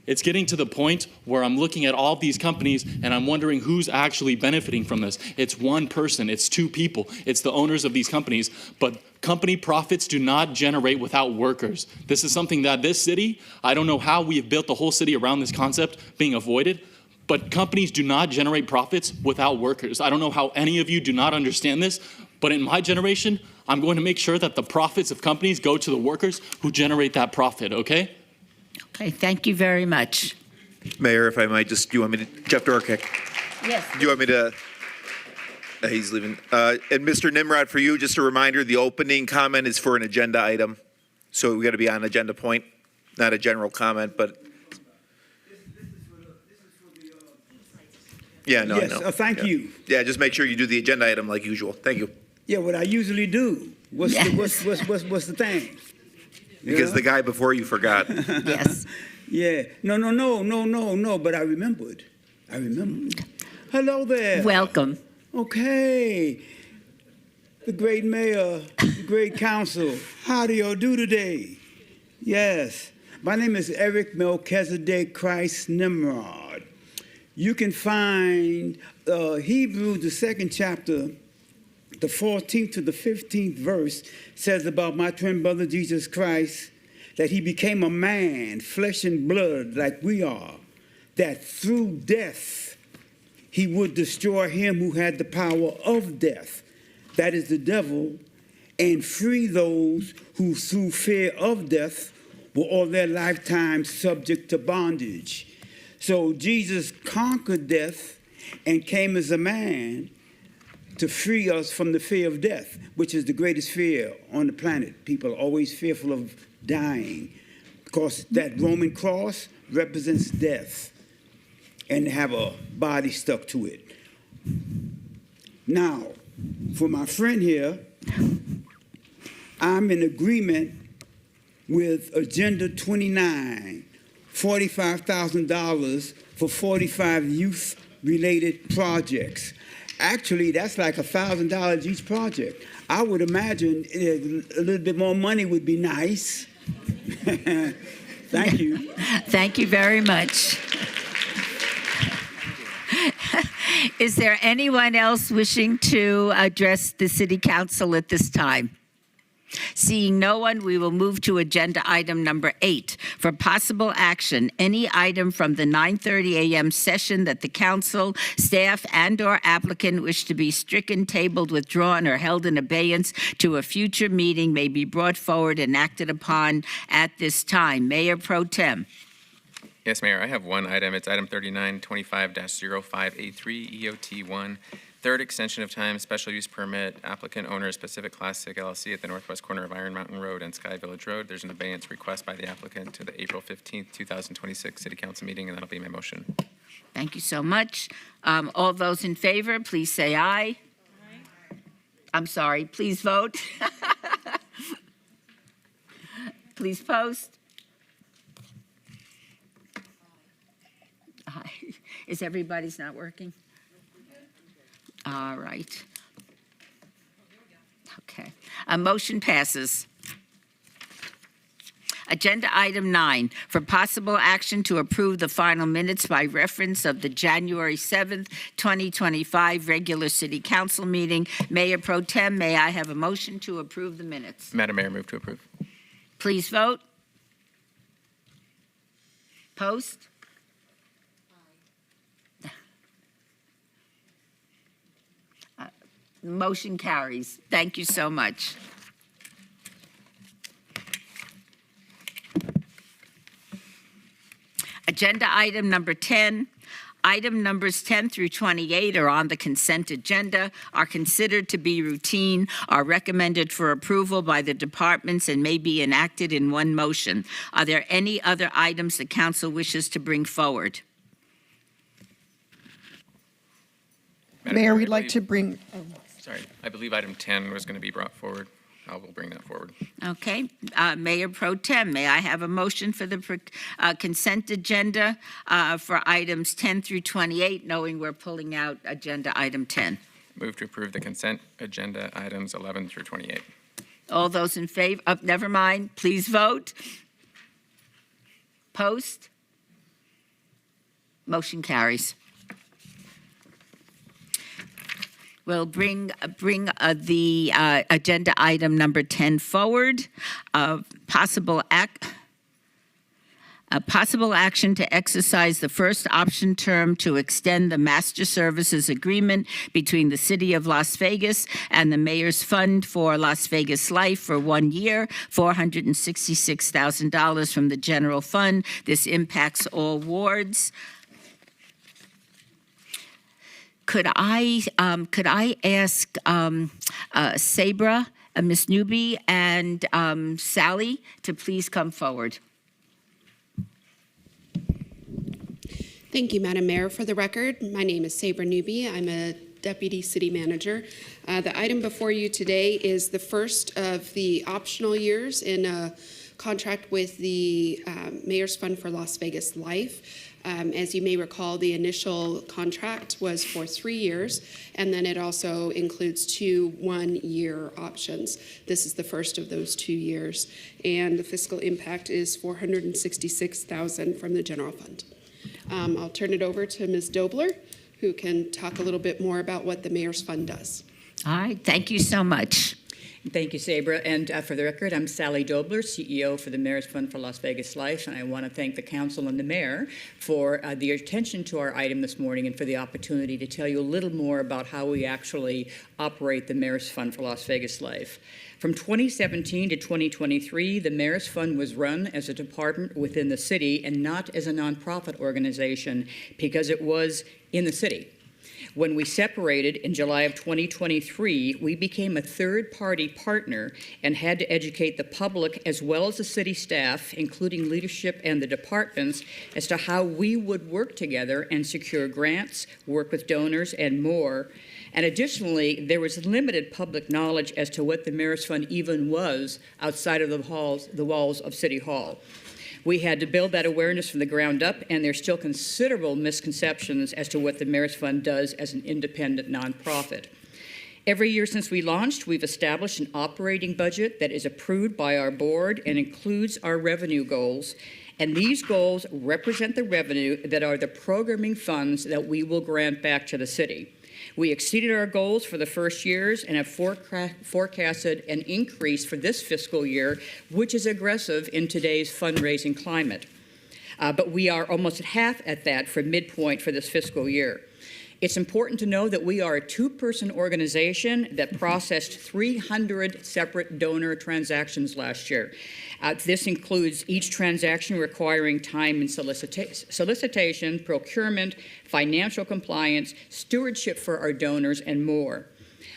It's getting to the point where I'm looking at all these companies and I'm wondering who's actually benefiting from this. It's one person, it's 2 people, it's the owners of these companies, but company profits do not generate without workers. This is something that this city, I don't know how we have built the whole city around this concept being avoided, but companies do not generate profits without workers. I don't know how any of you do not understand this, but in my generation, I'm going to make sure that the profits of companies go to the workers who generate that profit, okay? Okay, thank you very much. Mayor, if I might just, do you want me to, Jeff Dorkick? Yes. Do you want me to, he's leaving. And Mr. Nimrod, for you, just a reminder, the opening comment is for an agenda item. So we got to be on agenda point, not a general comment, but. Yeah, no, yes, I know. Thank you. Yeah, just make sure you do the agenda item like usual. Thank you. Yeah, what I usually do. What's the thing? Because the guy before you forgot. Yes. Yeah. No. But I remembered. Hello there. Welcome. Okay. The great mayor, the great council. How do y'all do today? Yes. My name is Eric Melchizedek Christ Nimrod. You can find Hebrews, the 2nd chapter, the 14th to the 15th verse says about my twin brother Jesus Christ, that he became a man, flesh and blood like we are, that through death he would destroy him who had the power of death, that is the devil, and free those who through fear of death were all their lifetime subject to bondage. So Jesus conquered death and came as a man to free us from the fear of death, which is the greatest fear on the planet. People are always fearful of dying because that Roman cross represents death and have a body stuck to it. Now, for my friend here, I'm in agreement with Agenda 29, $45,000 for 45 youth-related projects. Actually, that's like $1,000 each project. I would imagine a little bit more money would be nice. Thank you. Thank you very much. Is there anyone else wishing to address the City Council at this time? Seeing no one, we will move to agenda item number 8. For possible action, any item from the 9:30 a.m. session that the council, staff, and/or applicant wish to be stricken, tabled, withdrawn, or held in abeyance to a future meeting may be brought forward and acted upon at this time. Mayor Pro Tem. Yes, Mayor, I have one item. It's item 3925-0583, EOT1. Third extension of time, special use permit, applicant owner Pacific Classic LLC at the northwest corner of Iron Mountain Road and Sky Village Road. There's an abeyance request by the applicant to the April 15th, 2026 City Council meeting, and that'll be my motion. Thank you so much. All those in favor, please say aye. I'm sorry, please vote. Please post. Aye. Is everybody's not working? All right. Okay. A motion passes. Agenda item 9, for possible action to approve the final minutes by reference of the January 7th, 2025 regular City Council meeting. Mayor Pro Tem, may I have a motion to approve the minutes? Madam Mayor, move to approve. Please vote. Post. Motion carries. Thank you so much. Agenda item number 10. Item numbers 10 through 28 are on the consent agenda, are considered to be routine, are recommended for approval by the departments, and may be enacted in one motion. Are there any other items the council wishes to bring forward? Mayor, we'd like to bring... Sorry, I believe item 10 was going to be brought forward. I will bring that forward. Okay. Mayor Pro Tem, may I have a motion for the consent agenda for items 10 through 28, knowing we're pulling out agenda item 10? Move to approve the consent agenda items 11 through 28. All those in favor? Never mind. Please vote. Post. Motion carries. We'll bring the agenda item number 10 forward. Possible action to exercise the first option term to extend the master services agreement between the City of Las Vegas and the Mayor's Fund for Las Vegas Life for 1 year, $466,000 from the general fund. This impacts all wards. Could I ask Sabra, Ms. Newby, and Sally to please come forward? Thank you, Madam Mayor. For the record, my name is Sabra Newby. I'm a Deputy City Manager. The item before you today is the first of the optional years in a contract with the Mayor's Fund for Las Vegas Life. As you may recall, the initial contract was for 3 years, and then it also includes 2 one-year options. This is the first of those 2 years, and the fiscal impact is $466,000 from the general fund. I'll turn it over to Ms. Dobler, who can talk a little bit more about what the Mayor's Fund does. All right, thank you so much. Thank you, Sabra. And for the record, I'm Sally Dobler, CEO for the Mayor's Fund for Las Vegas Life, and I want to thank the council and the mayor for the attention to our item this morning and for the opportunity to tell you a little more about how we actually operate the Mayor's Fund for Las Vegas Life. From 2017 to 2023, the Mayor's Fund was run as a department within the city and not as a nonprofit organization because it was in the city. When we separated in July of 2023, we became a third-party partner and had to educate the public as well as the city staff, including leadership and the departments, as to how we would work together and secure grants, work with donors, and more. And additionally, there was limited public knowledge as to what the Mayor's Fund even was outside of the walls of City Hall. We had to build that awareness from the ground up, and there's still considerable misconceptions as to what the Mayor's Fund does as an independent nonprofit. Every year since we launched, we've established an operating budget that is approved by our board and includes our revenue goals. And these goals represent the revenue that are the programming funds that we will grant back to the city. We exceeded our goals for the first years and have forecasted an increase for this fiscal year, which is aggressive in today's fundraising climate. But we are almost at half at that for midpoint for this fiscal year. It's important to know that we are a two-person organization that processed 300 separate donor transactions last year. This includes each transaction requiring time and solicitation, procurement, financial compliance, stewardship for our donors, and more.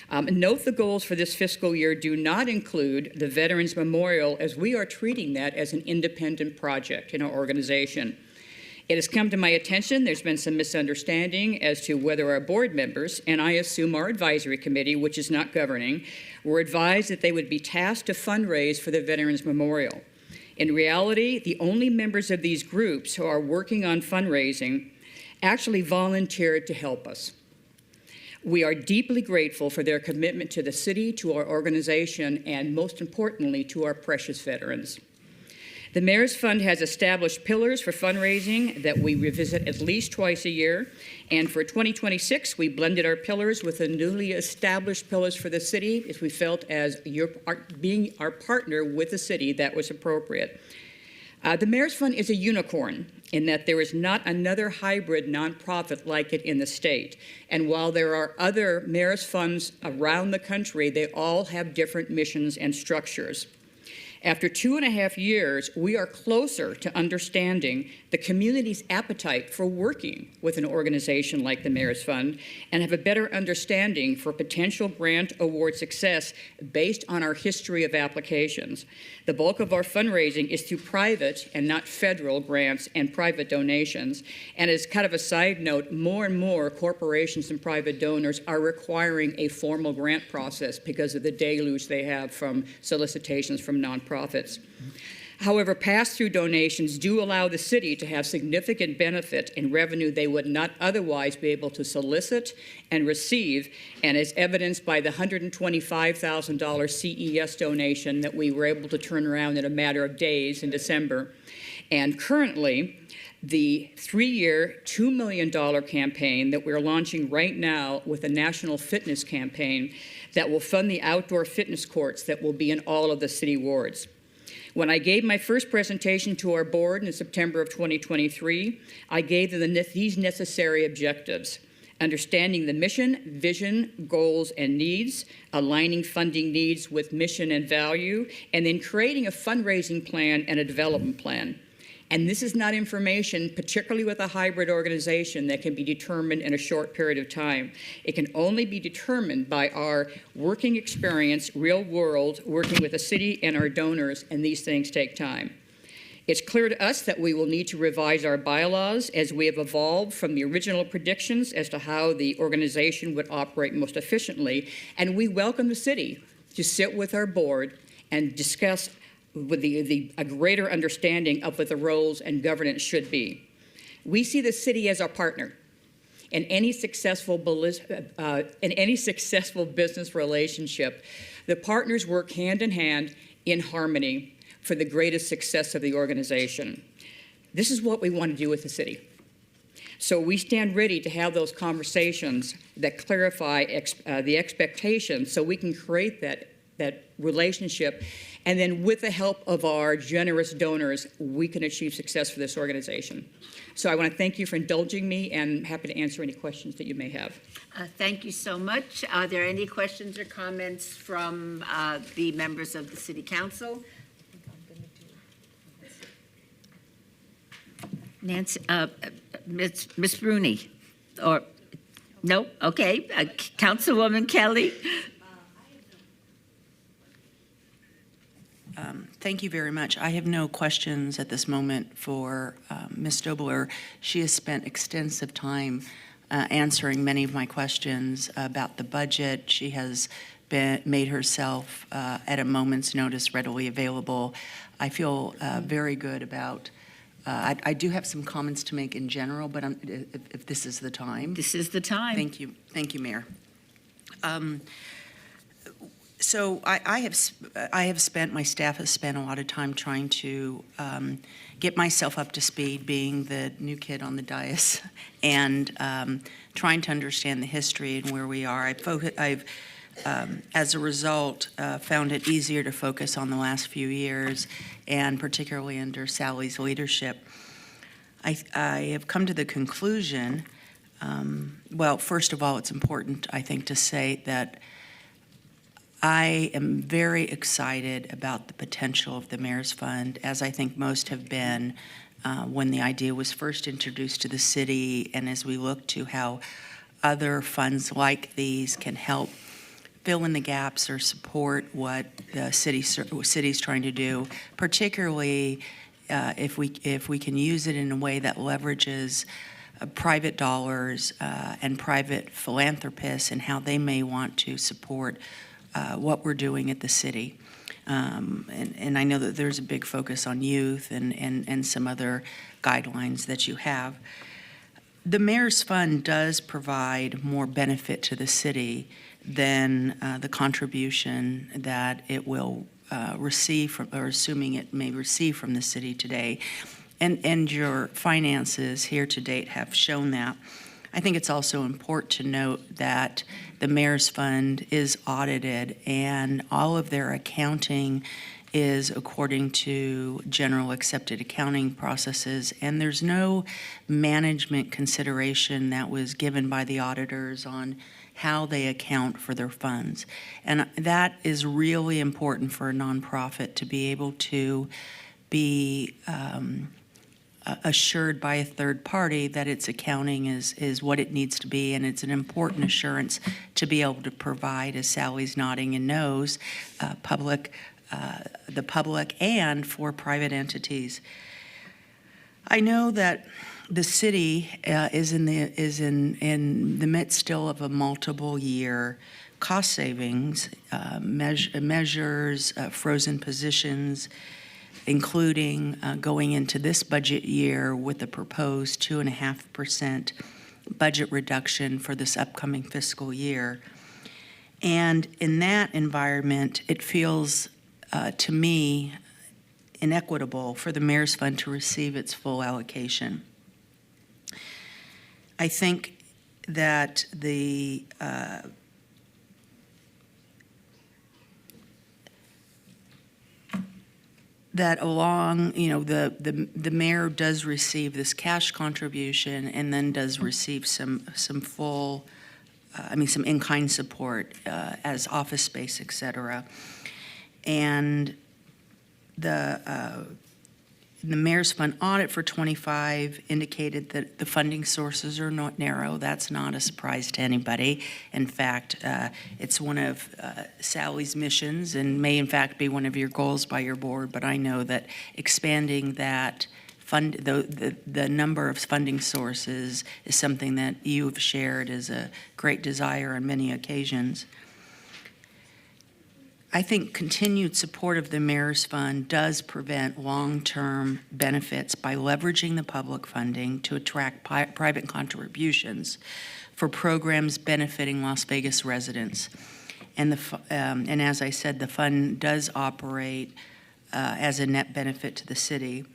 Note the goals for this fiscal year do not include the Veterans Memorial, as we are treating that as an independent project in our organization. It has come to my attention there's been some misunderstanding as to whether our board members, and I assume our advisory committee, which is not governing, were advised that they would be tasked to fundraise for the Veterans Memorial. In reality, the only members of these groups who are working on fundraising actually volunteered to help us. We are deeply grateful for their commitment to the city, to our organization, and most importantly, to our precious veterans. The Mayor's Fund has established pillars for fundraising that we revisit at least twice a year. And for 2026, we blended our pillars with the newly established pillars for the city, as we felt as being our partner with the city that was appropriate. The Mayor's Fund is a unicorn in that there is not another hybrid nonprofit like it in the state. And while there are other Mayor's Funds around the country, they all have different missions and structures. After 2.5 years, we are closer to understanding the community's appetite for working with an organization like the Mayor's Fund and have a better understanding for potential grant award success based on our history of applications. The bulk of our fundraising is through private and not federal grants and private donations. And as kind of a side note, more and more corporations and private donors are requiring a formal grant process because of the deluge they have from solicitations from nonprofits. However, pass-through donations do allow the city to have significant benefit in revenue they would not otherwise be able to solicit and receive, and as evidenced by the $125,000 CES donation that we were able to turn around in a matter of days in December. And currently, the 3-year, $2 million campaign that we're launching right now with a national fitness campaign that will fund the outdoor fitness courts that will be in all of the city wards. When I gave my first presentation to our board in September of 2023, I gave them these necessary objectives: understanding the mission, vision, goals, and needs, aligning funding needs with mission and value, and then creating a fundraising plan and a development plan. And this is not information, particularly with a hybrid organization, that can be determined in a short period of time. It can only be determined by our working experience, real world, working with the city and our donors, and these things take time. It's clear to us that we will need to revise our bylaws as we have evolved from the original predictions as to how the organization would operate most efficiently, and we welcome the city to sit with our board and discuss with a greater understanding of what the roles and governance should be. We see the city as our partner in any successful business relationship. The partners work hand in hand in harmony for the greatest success of the organization. This is what we want to do with the city. So we stand ready to have those conversations that clarify the expectations so we can create that relationship And then with the help of our generous donors, we can achieve success for this organization. So I want to thank you for indulging me, and happy to answer any questions that you may have. Thank you so much. Are there any questions or comments from the members of the City Council? Nancy, Ms. Bruni, or no? Okay, Councilwoman Kelly. Thank you very much. I have no questions at this moment for Ms. Dobler. She has spent extensive time answering many of my questions about the budget. She has made herself at a moment's notice readily available. I feel very good about I do have some comments to make in general, but if this is the time. This is the time. Thank you. Thank you, Mayor. So I have spent, my staff has spent a lot of time trying to get myself up to speed, being the new kid on the dais, and trying to understand the history and where we are. I've as a result, found it easier to focus on the last few years, and particularly under Sally's leadership. I have come to the conclusion, well, first of all, it's important, I think, to say that I am very excited about the potential of the Mayor's Fund, as I think most have been when the idea was first introduced to the city, and as we look to how other funds like these can help fill in the gaps or support what the city's trying to do, particularly if we can use it in a way that leverages private dollars and private philanthropists and how they may want to support what we're doing at the city. And I know that there's a big focus on youth and some other guidelines that you have. The Mayor's Fund does provide more benefit to the city than the contribution that it will receive from, or assuming it may receive from the city today. And your finances here to date have shown that. I think it's also important to note that the Mayor's Fund is audited, and all of their accounting is according to general accepted accounting processes, and there's no management consideration that was given by the auditors on how they account for their funds. And that is really important for a nonprofit to be able to be assured by a third party that its accounting is what it needs to be, and it's an important assurance to be able to provide, as Sally's nodding and knows, the public and for private entities. I know that the city is in the midst still of a multiple year cost savings measures, frozen positions, including going into this budget year with a proposed 2.5% budget reduction for this upcoming fiscal year. And in that environment, it feels to me inequitable for the Mayor's Fund to receive its full allocation. I think that that along, the mayor does receive this cash contribution and then does receive some full, some in-kind support as office space, et cetera. And the Mayor's Fund audit for 25 indicated that the funding sources are not narrow. That's not a surprise to anybody. In fact, it's one of Sally's missions and may in fact be one of your goals by your board, but I know that expanding that the number of funding sources is something that you have shared as a great desire on many occasions. I think continued support of the Mayor's Fund does prevent long-term benefits by leveraging the public funding to attract private contributions for programs benefiting Las Vegas residents. And as I said, the fund does operate as a net benefit to the city.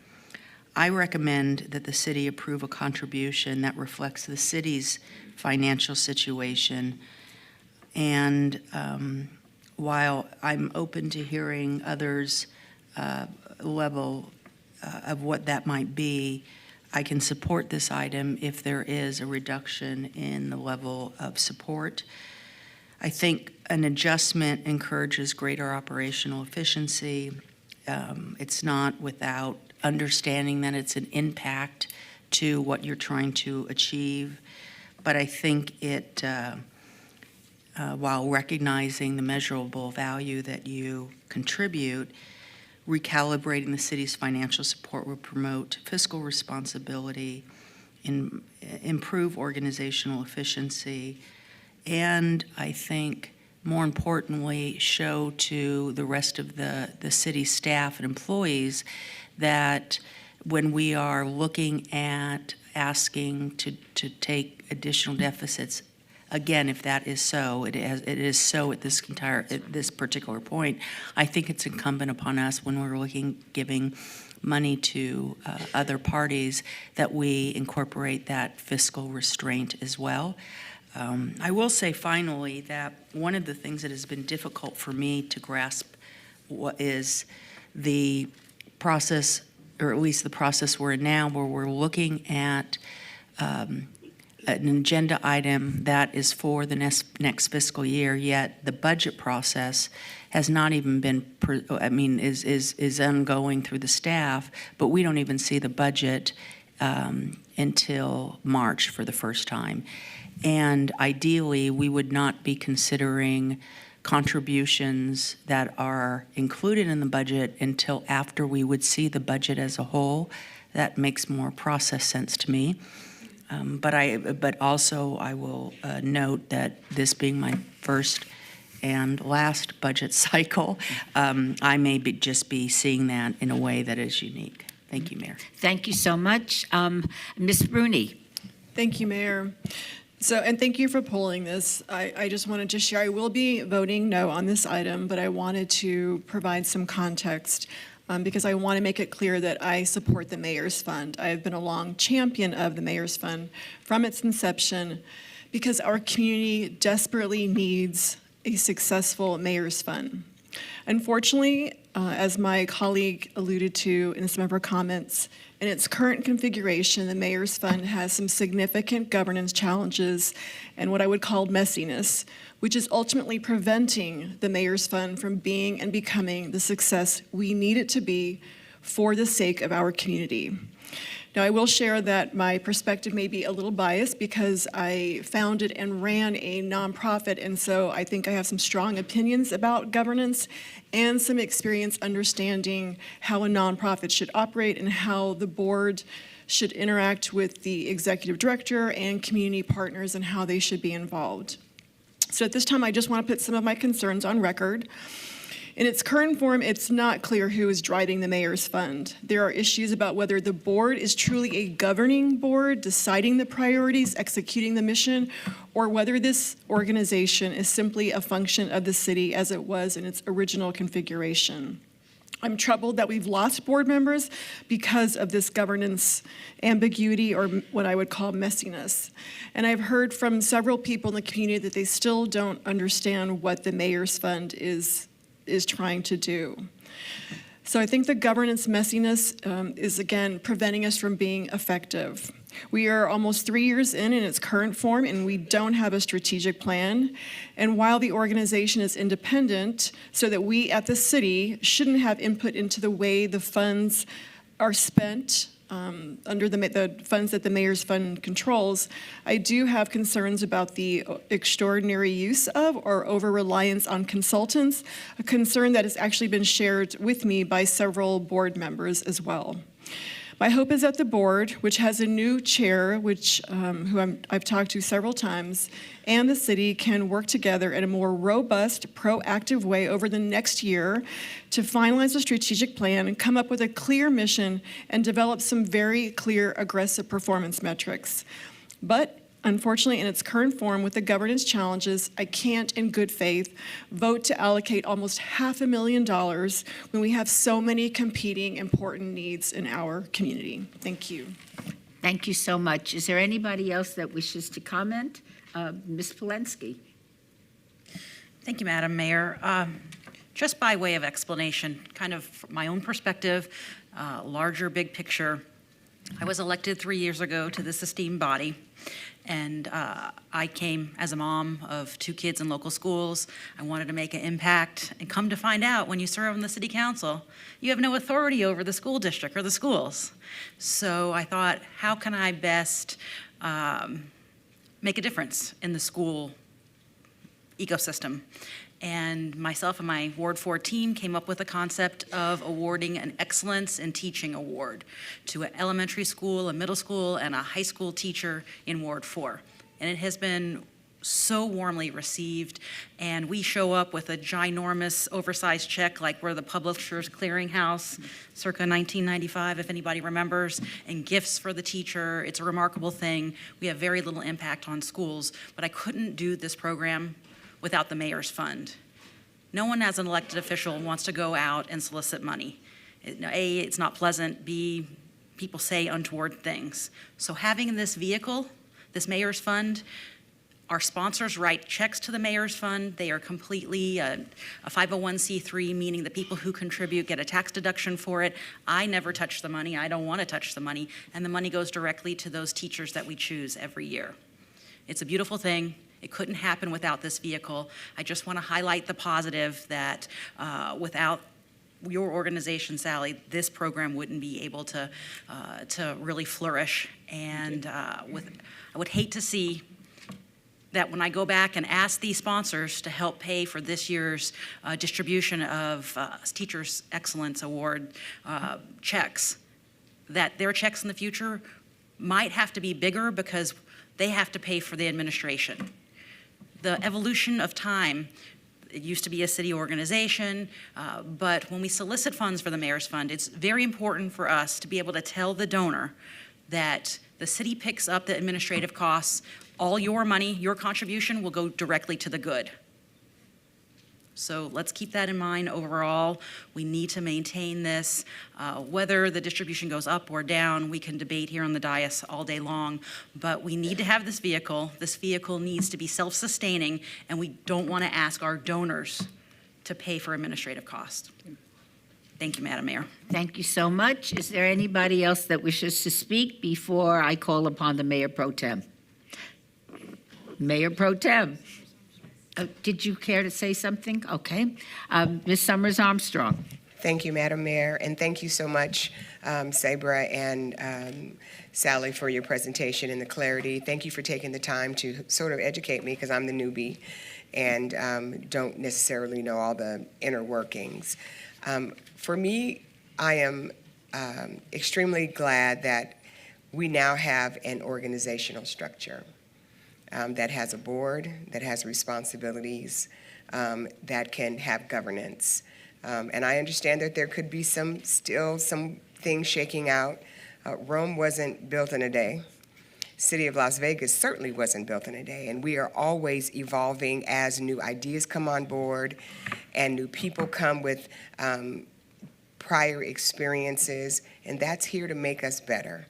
I recommend that the city approve a contribution that reflects the city's financial situation and while I'm open to hearing others' level of what that might be, I can support this item if there is a reduction in the level of support. I think an adjustment encourages greater operational efficiency. It's not without understanding that it's an impact to what you're trying to achieve, but I think it, while recognizing the measurable value that you contribute, recalibrating the city's financial support will promote fiscal responsibility, improve organizational efficiency, and I think more importantly, show to the rest of the city staff and employees that when we are looking at asking to take additional deficits, again, if that is so, it is so at this particular point, I think it's incumbent upon us when we're giving money to other parties that we incorporate that fiscal restraint as well. I will say finally that one of the things that has been difficult for me to grasp what is the process, or at least the process we're in now, where we're looking at an agenda item that is for the next fiscal year, yet the budget process has not even been, is ongoing through the staff, but we don't even see the budget until March for the first time. And ideally, we would not be considering contributions that are included in the budget until after we would see the budget as a whole. That makes more process sense to me. But also I will note that this being my first and last budget cycle, I may just be seeing that in a way that is unique. Thank you, Mayor. Thank you so much. Ms. Bruni. Thank you, Mayor. And thank you for pulling this. I just wanted to share, I will be voting no on this item, but I wanted to provide some context because I want to make it clear that I support the Mayor's Fund. I have been a long champion of the Mayor's Fund from its inception because our community desperately needs a successful Mayor's Fund. Unfortunately, as my colleague alluded to in some of her comments, in its current configuration, the Mayor's Fund has some significant governance challenges and what I would call messiness, which is ultimately preventing the Mayor's Fund from being and becoming the success we need it to be for the sake of our community. Now, I will share that my perspective may be a little biased because I founded and ran a nonprofit, and so I think I have some strong opinions about governance and some experience understanding how a nonprofit should operate and how the board should interact with the executive director and community partners and how they should be involved. So at this time, I just want to put some of my concerns on record. In its current form, it's not clear who is driving the Mayor's Fund. There are issues about whether the board is truly a governing board, deciding the priorities, executing the mission, or whether this organization is simply a function of the city as it was in its original configuration. I'm troubled that we've lost board members because of this governance ambiguity, or what I would call messiness. And I've heard from several people in the community that they still don't understand what the Mayor's Fund is trying to do. So I think the governance messiness is, again, preventing us from being effective. We are almost 3 years in its current form, and we don't have a strategic plan. And while the organization is independent, so that we at the city shouldn't have input into the way the funds are spent under the funds that the Mayor's Fund controls, I do have concerns about the extraordinary use of or over-reliance on consultants, a concern that has actually been shared with me by several board members as well. My hope is that the board, which has a new chair, who I've talked to several times, and the city can work together in a more robust, proactive way over the next year to finalize a strategic plan and come up with a clear mission and develop some very clear, aggressive performance metrics. But unfortunately, in its current form, with the governance challenges, I can't, in good faith, vote to allocate almost $500,000 when we have so many competing important needs in our community. Thank you. Thank you so much. Is there anybody else that wishes to comment? Ms. Polensky. Thank you, Madam Mayor. Just by way of explanation, kind of from my own perspective, larger, big picture, I was elected 3 years ago to this esteemed body, and I came as a mom of 2 kids in local schools. I wanted to make an impact, and come to find out, when you serve on the city council, you have no authority over the school district or the schools. So I thought, how can I best make a difference in the school ecosystem? And myself and my Ward 4 team came up with a concept of awarding an Excellence in Teaching Award to an elementary school, a middle school, and a high school teacher in Ward 4. And it has been so warmly received, and we show up with a ginormous oversized check like we're the Publishers Clearinghouse circa 1995, if anybody remembers, and gifts for the teacher. It's a remarkable thing. We have very little impact on schools, but I couldn't do this program without the mayor's fund. No one as an elected official wants to go out and solicit money. A, it's not pleasant. B, people say untoward things. So having this vehicle, this mayor's fund, our sponsors write checks to the mayor's fund. They are completely a 501c3, meaning the people who contribute get a tax deduction for it. I never touch the money. I don't want to touch the money. And the money goes directly to those teachers that we choose every year. It's a beautiful thing. It couldn't happen without this vehicle. I just want to highlight the positive that without your organization, Sally, this program wouldn't be able to really flourish. And I would hate to see that when I go back and ask these sponsors to help pay for this year's distribution of Teachers Excellence Award checks, that their checks in the future might have to be bigger because they have to pay for the administration. The evolution of time, it used to be a city organization, but when we solicit funds for the mayor's fund, it's very important for us to be able to tell the donor that the city picks up the administrative costs. All your money, your contribution will go directly to the good. So let's keep that in mind overall. We need to maintain this. Whether the distribution goes up or down, we can debate here on the dais all day long, but we need to have this vehicle. This vehicle needs to be self-sustaining, and we don't want to ask our donors to pay for administrative costs. Thank you, Madam Mayor. Thank you so much. Is there anybody else that wishes to speak before I call upon the Mayor Pro Tem? Mayor Pro Tem. Did you care to say something? Okay. Ms. Summers Armstrong. Thank you, Madam Mayor, and thank you so much, Sabra and Sally, for your presentation and the clarity. Thank you for taking the time to sort of educate me, because I'm the newbie and don't necessarily know all the inner workings. For me, I am extremely glad that we now have an organizational structure that has a board, that has responsibilities, that can have governance. And I understand that there could be still some things shaking out. Rome wasn't built in a day. City of Las Vegas certainly wasn't built in a day, and we are always evolving as new ideas come on board and new people come with prior experiences, and that's here to make us better.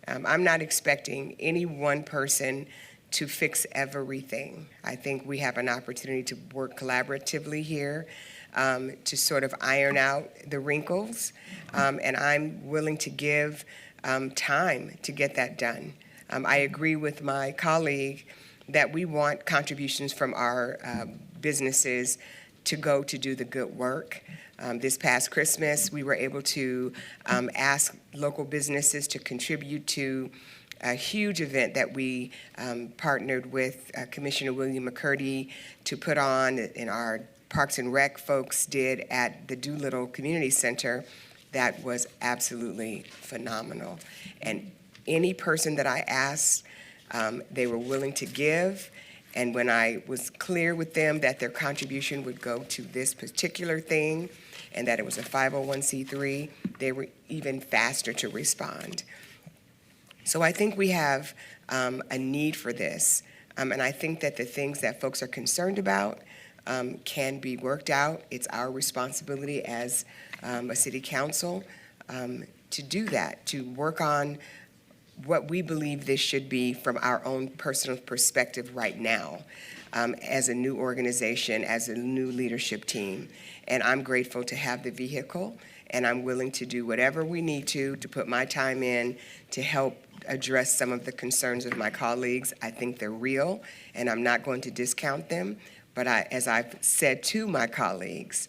I'm not expecting any one person to fix everything. I think we have an opportunity to work collaboratively here to sort of iron out the wrinkles, and I'm willing to give time to get that done. I agree with my colleague that we want contributions from our businesses to go to do the good work. This past Christmas, we were able to ask local businesses to contribute to a huge event that we partnered with Commissioner William McCurdy to put on, and our Parks and Rec folks did at the Doolittle Community Center. That was absolutely phenomenal. And any person that I asked, they were willing to give. And when I was clear with them that their contribution would go to this particular thing and that it was a 501c3, they were even faster to respond. So I think we have a need for this. And I think that the things that folks are concerned about can be worked out. It's our responsibility as a city council to do that, to work on what we believe this should be from our own personal perspective right now. as a new organization, as a new leadership team. And I'm grateful to have the vehicle, and I'm willing to do whatever we need to put my time in to help address some of the concerns of my colleagues. I think they're real, and I'm not going to discount them. But as I've said to my colleagues,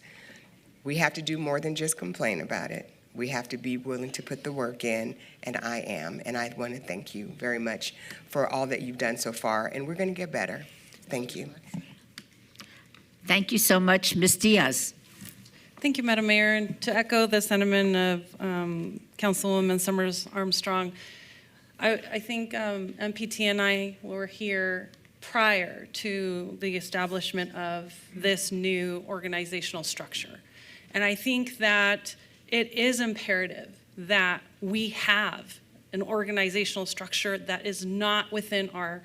we have to do more than just complain about it. We have to be willing to put the work in, and I am. And I want to thank you very much for all that you've done so far, and we're going to get better. Thank you. Thank you so much. Ms. Diaz. Thank you, Madam Mayor. And to echo the sentiment of Councilwoman Summers Armstrong, I think MPT and I were here prior to the establishment of this new organizational structure. And I think that it is imperative that we have an organizational structure that is not within our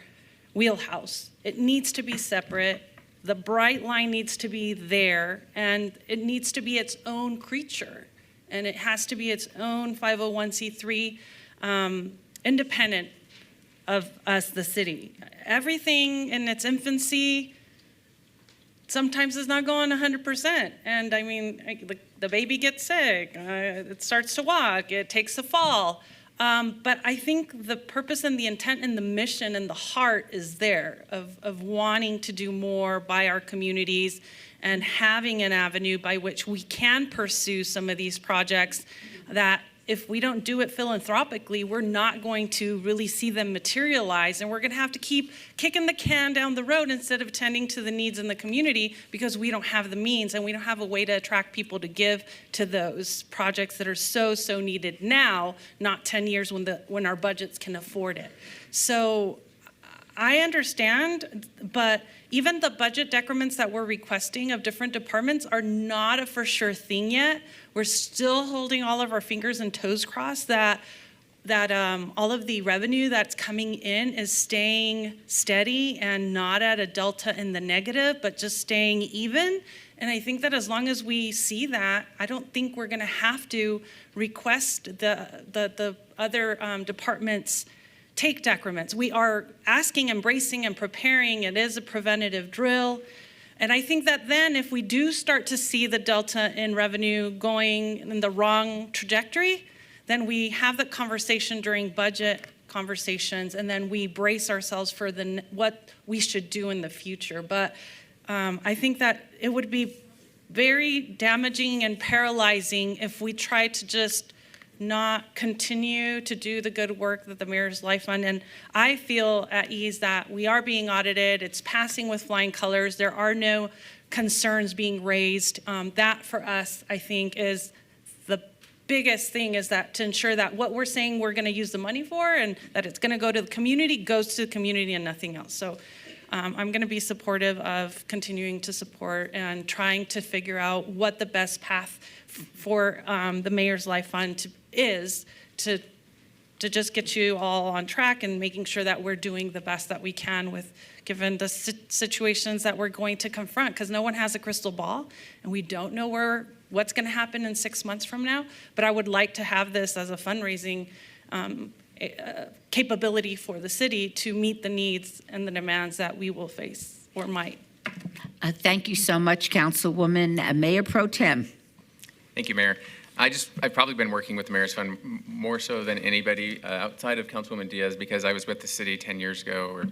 wheelhouse. It needs to be separate. The bright line needs to be there, and it needs to be its own creature. And it has to be its own 501c3, independent of us, the city. Everything in its infancy sometimes is not going 100%. And I mean, the baby gets sick, it starts to walk, it takes a fall. But I think the purpose and the intent and the mission and the heart is there of wanting to do more by our communities and having an avenue by which we can pursue some of these projects that if we don't do it philanthropically, we're not going to really see them materialize, and we're going to have to keep kicking the can down the road instead of tending to the needs in the community because we don't have the means and we don't have a way to attract people to give to those projects that are so needed now, not 10 years when our budgets can afford it. So I understand, but even the budget decrements that we're requesting of different departments are not a for sure thing yet. We're still holding all of our fingers and toes crossed that all of the revenue that's coming in is staying steady and not at a delta in the negative, but just staying even. And I think that as long as we see that, I don't think we're going to have to request the other departments take decrements. We are asking, embracing, and preparing. It is a preventative drill. And I think that then if we do start to see the delta in revenue going in the wrong trajectory, then we have the conversation during budget conversations, and then we brace ourselves for what we should do in the future. But I think that it would be very damaging and paralyzing if we try to just not continue to do the good work that the Mayor's Life Fund, and I feel at ease that we are being audited, it's passing with flying colors, there are no concerns being raised. That for us, I think, is the biggest thing, is that to ensure that what we're saying we're gonna use the money for and that it's gonna go to the community goes to the community and nothing else. So I'm gonna be supportive of continuing to support and trying to figure out what the best path for the Mayor's Life Fund is to just get you all on track and making sure that we're doing the best that we can with given the situations that we're going to confront, because no one has a crystal ball and we don't know what's going to happen in 6 months from now. But I would like to have this as a fundraising capability for the city to meet the needs and the demands that we will face or might. Thank you so much, Councilwoman. Mayor Pro Tem. Thank you, Mayor. I've probably been working with the Mayor's Fund more so than anybody outside of Councilwoman Diaz, because I was with the city 10 years ago, or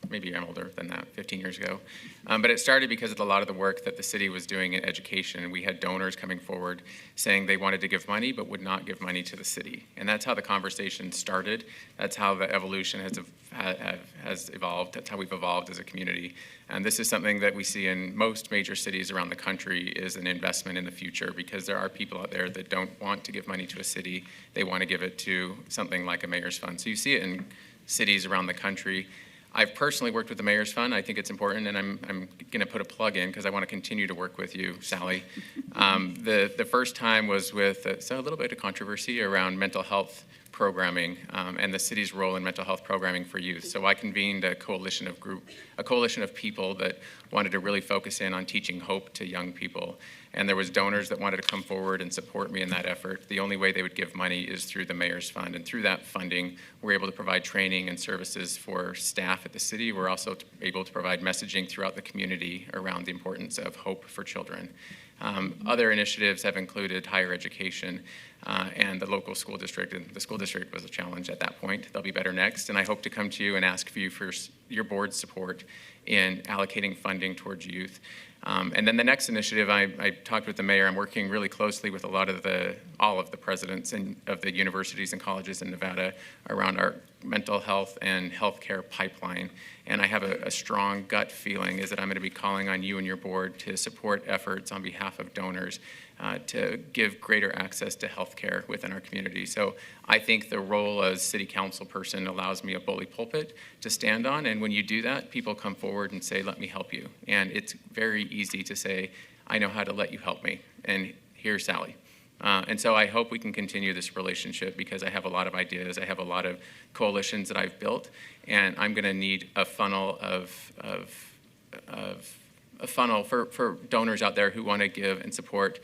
maybe I'm older than that, 15 years ago. But it started because of a lot of the work that the city was doing in education. We had donors coming forward saying they wanted to give money but would not give money to the city. And that's how the conversation started. That's how the evolution has evolved. That's how we've evolved as a community. And this is something that we see in most major cities around the country, is an investment in the future, because there are people out there that don't want to give money to a city. They want to give it to something like a Mayor's Fund. So you see it in cities around the country. I've personally worked with the Mayor's Fund. I think it's important, and I'm going to put a plug in because I want to continue to work with you, Sally. The first time was with a little bit of controversy around mental health programming and the city's role in mental health programming for youth. So I convened a coalition of people that wanted to really focus in on teaching hope to young people. and there was donors that wanted to come forward and support me in that effort, the only way they would give money is through the mayor's fund. And through that funding, we're able to provide training and services for staff at the city. We're also able to provide messaging throughout the community around the importance of hope for children. Other initiatives have included higher education and the local school district. And the school district was a challenge at that point. They'll be better next. And I hope to come to you and ask for you for your board's support in allocating funding towards youth. And then the next initiative, I talked with the mayor. I'm working really closely with all of the presidents of the universities and colleges in Nevada around our mental health and healthcare pipeline. And I have a strong gut feeling is that I'm going to be calling on you and your board to support efforts on behalf of donors to give greater access to healthcare within our community. So I think the role as city council person allows me a bully pulpit to stand on. And when you do that, people come forward and say, let me help you. And it's very easy to say, I know how to let you help me. And here's Sally. And so I hope we can continue this relationship because I have a lot of ideas. I have a lot of coalitions that I've built, and I'm going to need a funnel for donors out there who want to give and support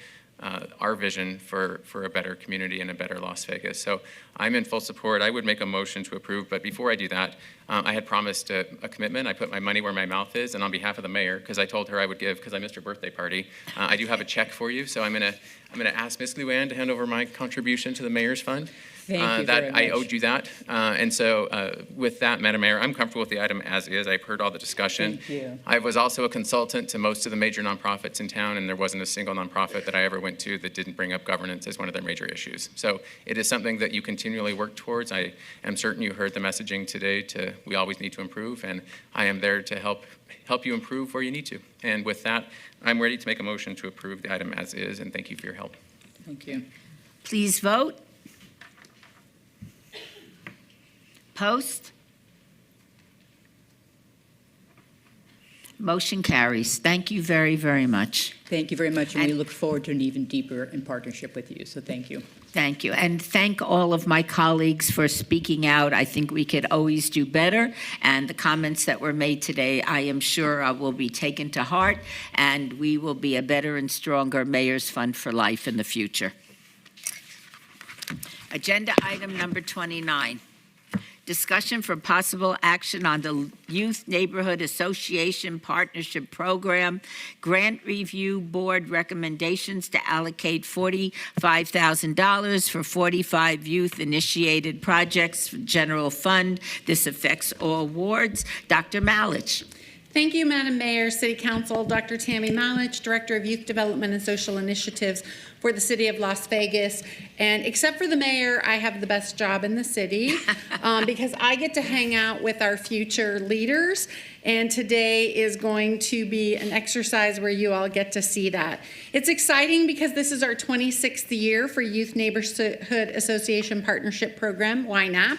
our vision for a better community and a better Las Vegas. So I'm in full support. I would make a motion to approve, but before I do that, I had promised a commitment. I put my money where my mouth is, and on behalf of the mayor, because I told her I would give, because I missed her birthday party, I do have a check for you. So I'm gonna ask Ms. Luann to hand over my contribution to the mayor's fund. Thank you that very much. I owed you that. And so with that, Madam Mayor, I'm comfortable with the item as is. I've heard all the discussion. Thank you. I was also a consultant to most of the major nonprofits in town, and there wasn't a single nonprofit that I ever went to that didn't bring up governance as one of their major issues. So it is something that you continually work towards. I am certain you heard the messaging today we always need to improve, and I am there to help you improve where you need to. And with that, I'm ready to make a motion to approve the item as is, and thank you for your help. Thank you. Please vote. Post. Motion carries. Thank you very, very much. Thank you very much, and we look forward to an even deeper in partnership with you, so thank you. Thank you. And thank all of my colleagues for speaking out. I think we could always do better. And the comments that were made today, I am sure will be taken to heart, and we will be a better and stronger Mayor's Fund for Life in the future. Agenda item number 29. Discussion for possible action on the Youth Neighborhood Association Partnership Program Grant Review Board recommendations to allocate $45,000 for 45 youth-initiated projects for general fund. This affects all wards. Dr. Malich. Thank you, Madam Mayor, City Council. Dr. Tammy Malich, Director of Youth Development and Social Initiatives for the City of Las Vegas. And except for the mayor, I have the best job in the city because I get to hang out with our future leaders. And today is going to be an exercise where you all get to see that. It's exciting because this is our 26th year for Youth Neighborhood Association Partnership Program, YNAP.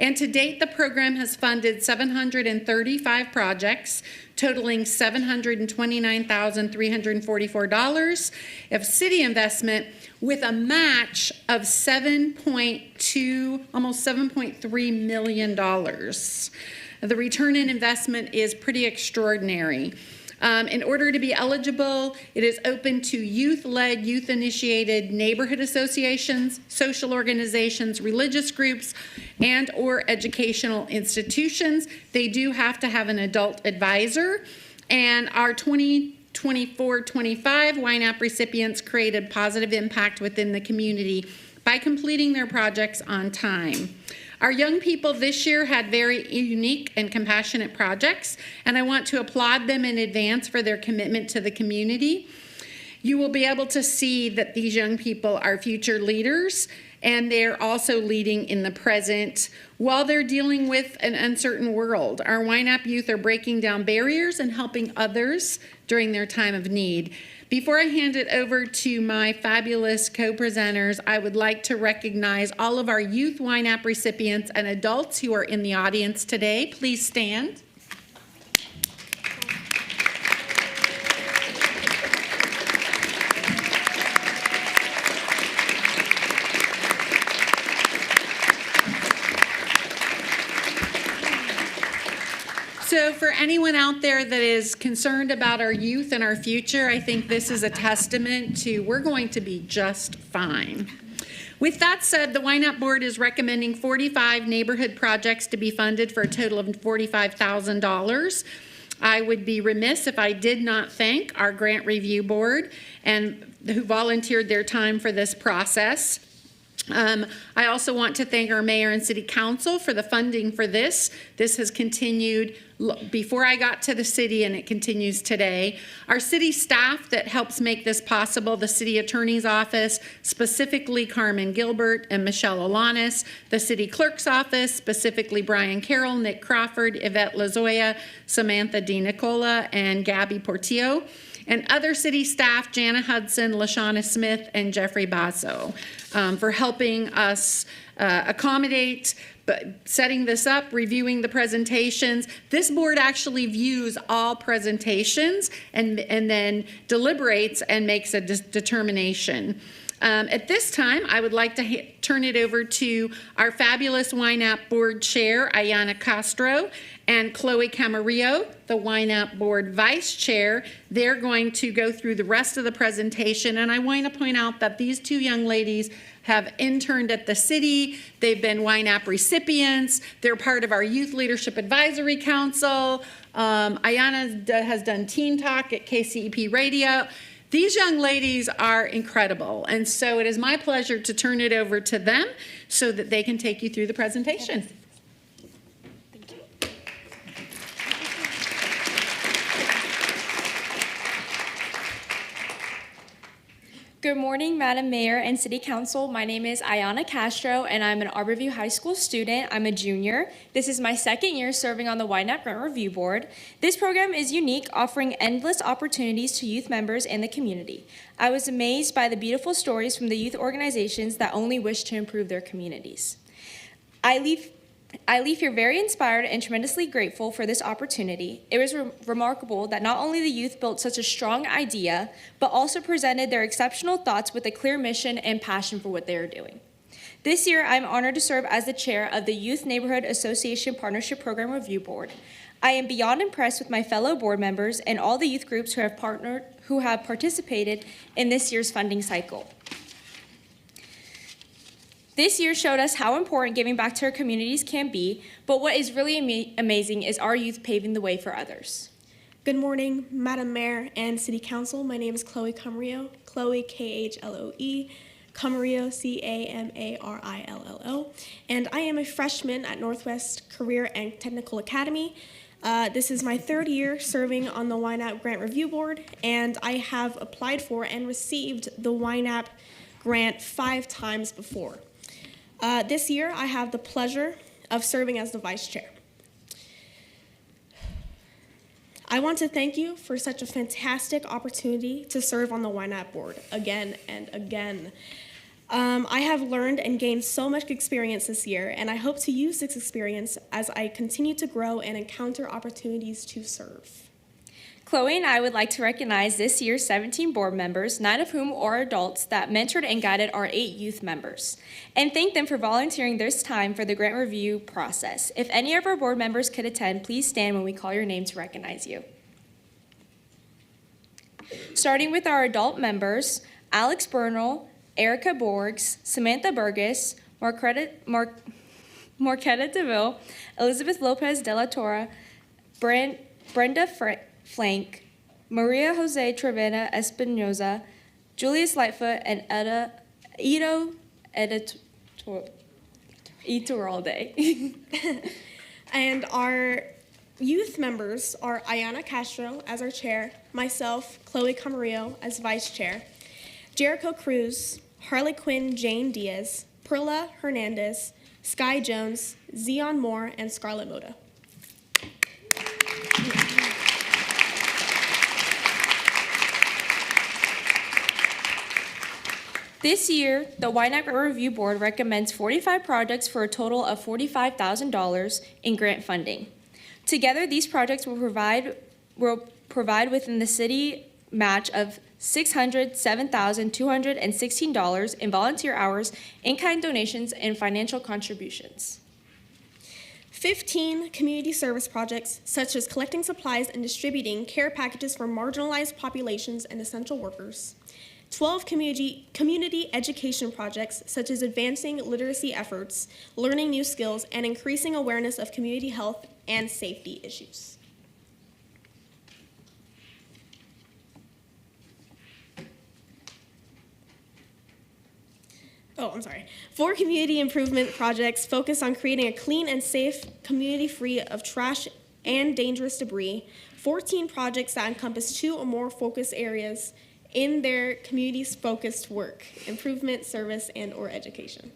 And to date, the program has funded 735 projects, totaling $729,344 of city investment, with a match of almost $7.3 million. The return in investment is pretty extraordinary. In order to be eligible, it is open to youth-led, youth-initiated neighborhood associations, social organizations, religious groups, and or educational institutions. They do have to have an adult advisor. And our 2024-25 YNAP recipients created positive impact within the community by completing their projects on time. Our young people this year had very unique and compassionate projects, and I want to applaud them in advance for their commitment to the community. You will be able to see that these young people are future leaders, and they're also leading in the present while they're dealing with an uncertain world. Our YNAP youth are breaking down barriers and helping others during their time of need. Before I hand it over to my fabulous co-presenters, I would like to recognize all of our youth YNAP recipients and adults who are in the audience today. Please stand. So for anyone out there that is concerned about our youth and our future, I think this is a testament to we're going to be just fine. With that said, the YNAP board is recommending 45 neighborhood projects to be funded for a total of $45,000. I would be remiss if I did not thank our grant review board and who volunteered their time for this process. I also want to thank our mayor and city council for the funding for this. This has continued before I got to the city, and it continues today. Our city staff that helps make this possible, the city attorney's office, specifically Carmen Gilbert and Michelle Alanis, the city clerk's office, specifically Brian Carroll, Nick Crawford, Yvette Lazoya, Samantha DiNicola, and Gabby Portillo, and other city staff, Jana Hudson, LaShawna Smith, and Jeffrey Basso, for helping us accommodate, setting this up, reviewing the presentations. This board actually views all presentations and then deliberates and makes a determination. At this time, I would like to turn it over to our fabulous YNAP board chair, Ayana Castro, and Chloe Camarillo, the YNAP board vice chair. They're going to go through the rest of the presentation, and I want to point out that these two young ladies have interned at the city. They've been YNAP recipients. They're part of our Youth Leadership Advisory Council. Ayana has done Teen Talk at KCEP Radio. These young ladies are incredible, and so it is my pleasure to turn it over to them so that they can take you through the presentation. Good morning, Madam Mayor and City Council. My name is Ayana Castro, and I'm an Arborview High School student. I'm a junior. This is my second year serving on the YNAP Grant Review Board. This program is unique, offering endless opportunities to youth members and the community. I was amazed by the beautiful stories from the youth organizations that only wish to improve their communities. I leave here very inspired and tremendously grateful for this opportunity. It was remarkable that not only the youth built such a strong idea, but also presented their exceptional thoughts with a clear mission and passion for what they are doing. This year, I'm honored to serve as the chair of the Youth Neighborhood Association Partnership Program Review Board. I am beyond impressed with my fellow board members and all the youth groups who have participated in this year's funding cycle. This year showed us how important giving back to our communities can be, but what is really amazing is our youth paving the way for others. Good morning, Madam Mayor and City Council. My name is Chloe Camarillo, Chloe, Khloe, Camarillo, Camarillo, and I am a freshman at Northwest Career and Technical Academy. This is my third year serving on the YNAP Grant Review Board, and I have applied for and received the YNAP grant 5 times before. This year, I have the pleasure of serving as the vice chair. I want to thank you for such a fantastic opportunity to serve on the YNAP board again and again. I have learned and gained so much experience this year, and I hope to use this experience as I continue to grow and encounter opportunities to serve. Chloe and I would like to recognize this year's 17 board members, 9 of whom are adults that mentored and guided our 8 youth members, and thank them for volunteering this time for the grant review process. If any of our board members could attend, please stand when we call your name to recognize you. Starting with our adult members, Alex Bernal, Erica Borgs, Samantha Burgess, Marquetta DeVille, Elizabeth Lopez de la Torre, Brenda Flank, Maria Jose Trevena Espinoza, Julius Lightfoot, and Ito Iturralde. And our youth members are Ayana Castro as our chair, myself, Chloe Camarillo as vice chair, Jericho Cruz, Harley Quinn Jane Diaz, Perla Hernandez, Sky Jones, Zion Moore, and Scarlett Moda. This year, the YNAP Grant Review Board recommends 45 projects for a total of $45,000 in grant funding. Together, these projects will provide within the city match of $607,216 in volunteer hours, in-kind donations, and financial contributions. 15 community service projects, such as collecting supplies and distributing care packages for marginalized populations and essential workers. 12 community education projects, such as advancing literacy efforts, learning new skills, and increasing awareness of community health and safety issues. Oh, I'm sorry. 4 community improvement projects focus on creating a clean and safe community free of trash and dangerous debris. 14 projects that encompass 2 or more focus areas in their community's focused work, improvement, service, and or education.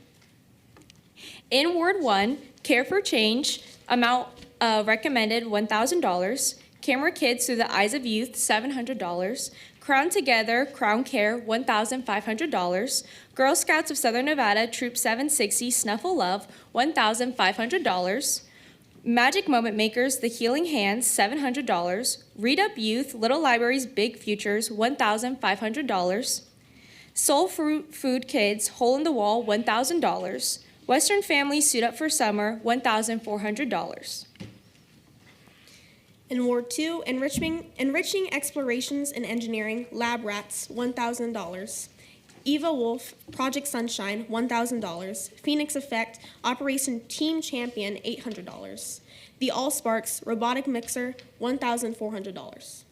In Ward 1, Care for Change, amount recommended $1,000. Camera Kids Through the Eyes of Youth, $700. Crown Together, Crown Care, $1,500. Girl Scouts of Southern Nevada, Troop 760, Snuffle Love, $1,500. Magic Moment Makers, The Healing Hands, $700. Read Up Youth, Little Libraries, Big Futures, $1,500. Soul Fruit Food Kids, Hole in the Wall, $1,000. Western Families Suit Up for Summer, $1,400. In Ward 2, Enriching Explorations in Engineering, Lab Rats, $1,000. Eva Wolf, Project Sunshine, $1,000. Phoenix Effect, Operation Team Champion, $800. The All Sparks, Robotic Mixer, $1,400.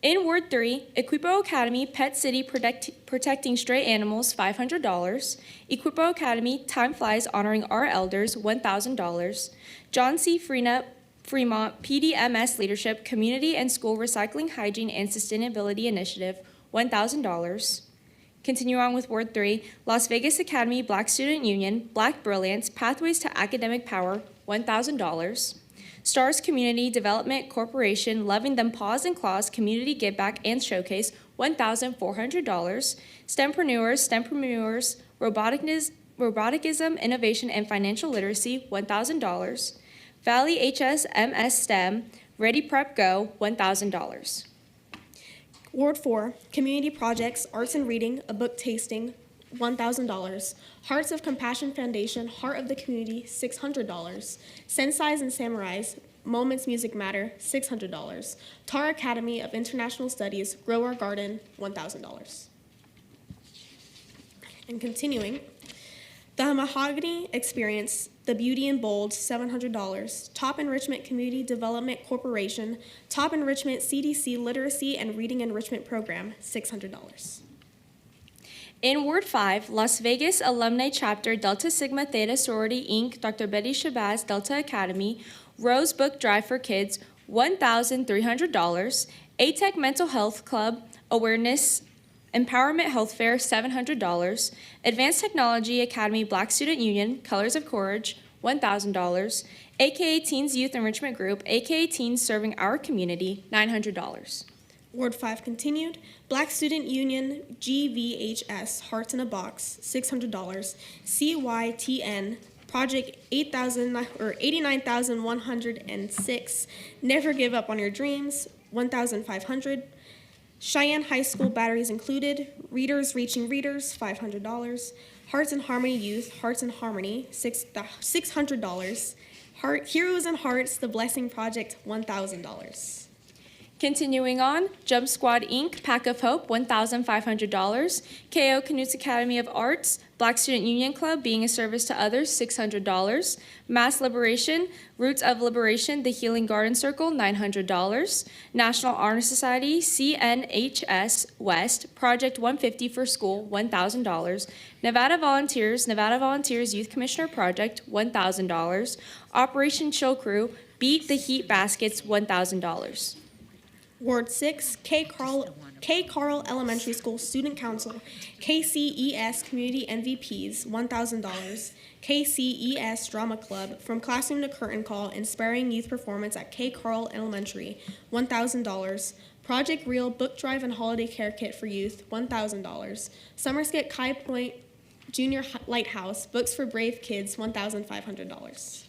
In Ward 3, Equipo Academy, Pet City Protecting Stray Animals, $500. Equipo Academy, Time Flies Honoring Our Elders, $1,000. John C. Fremont, PDMS Leadership, Community and School Recycling, Hygiene, and Sustainability Initiative, $1,000. Continue on with Ward 3, Las Vegas Academy, Black Student Union, Black Brilliance, Pathways to Academic Power, $1,000. Stars Community Development Corporation, Loving Them Paws and Claws, Community Give Back and Showcase, $1,400. STEMpreneurs, Roboticism, Innovation, and Financial Literacy, $1,000. Valley HS MS STEM, Ready Prep Go, $1,000. Ward 4, Community Projects, Arts and Reading, A Book Tasting, $1,000. Hearts of Compassion Foundation, Heart of the Community, $600. Sensei's and Samurais, Moments Music Matter, $600. Tar Academy of International Studies, Grow Our Garden, $1,000. And continuing, the Mahogany Experience, The Beauty in Bold, $700. Top Enrichment Community Development Corporation, Top Enrichment CDC Literacy and Reading Enrichment Program, $600. In Ward 5, Las Vegas Alumni Chapter, Delta Sigma Theta Sorority, Inc., Dr. Betty Shabazz, Delta Academy, Rose Book Drive for Kids, $1,300. ATEC Mental Health Club, Awareness Empowerment Health Fair, $700. Advanced Technology Academy Black Student Union, Colors of Courage, $1,000. AKA Teens Youth Enrichment Group, AKA Teens Serving Our Community, $900. Ward 5 continued. Black Student Union GVHS, Hearts in a Box, $600. CYTN Project 89,106. Never Give Up on Your Dreams, $1,500. Cheyenne High School Batteries Included, Readers Reaching Readers, $500. Hearts in Harmony Youth, Hearts in Harmony, $600. Heroes and Hearts, The Blessing Project, $1,000. Continuing on, Jump Squad Inc., Pack of Hope, $1,500. KO Canuts Academy of Arts, Black Student Union Club, Being a Service to Others, $600. Mass Liberation, Roots of Liberation, The Healing Garden Circle, $900. National Honor Society, CNHS West, Project 150 for School, $1,000. Nevada Volunteers Youth Commissioner Project, $1,000. Operation Chill Crew, Beat the Heat Baskets, $1,000. Ward 6, K. Carl Elementary School Student Council, KCES Community MVPs, $1,000. KCES Drama Club, From Classroom to Curtain Call, Inspiring Youth Performance at K. Carl Elementary, $1,000. Project Real Book Drive and Holiday Care Kit for Youth, $1,000. Summerskit Kai Point Junior Lighthouse, Books for Brave Kids, $1,500.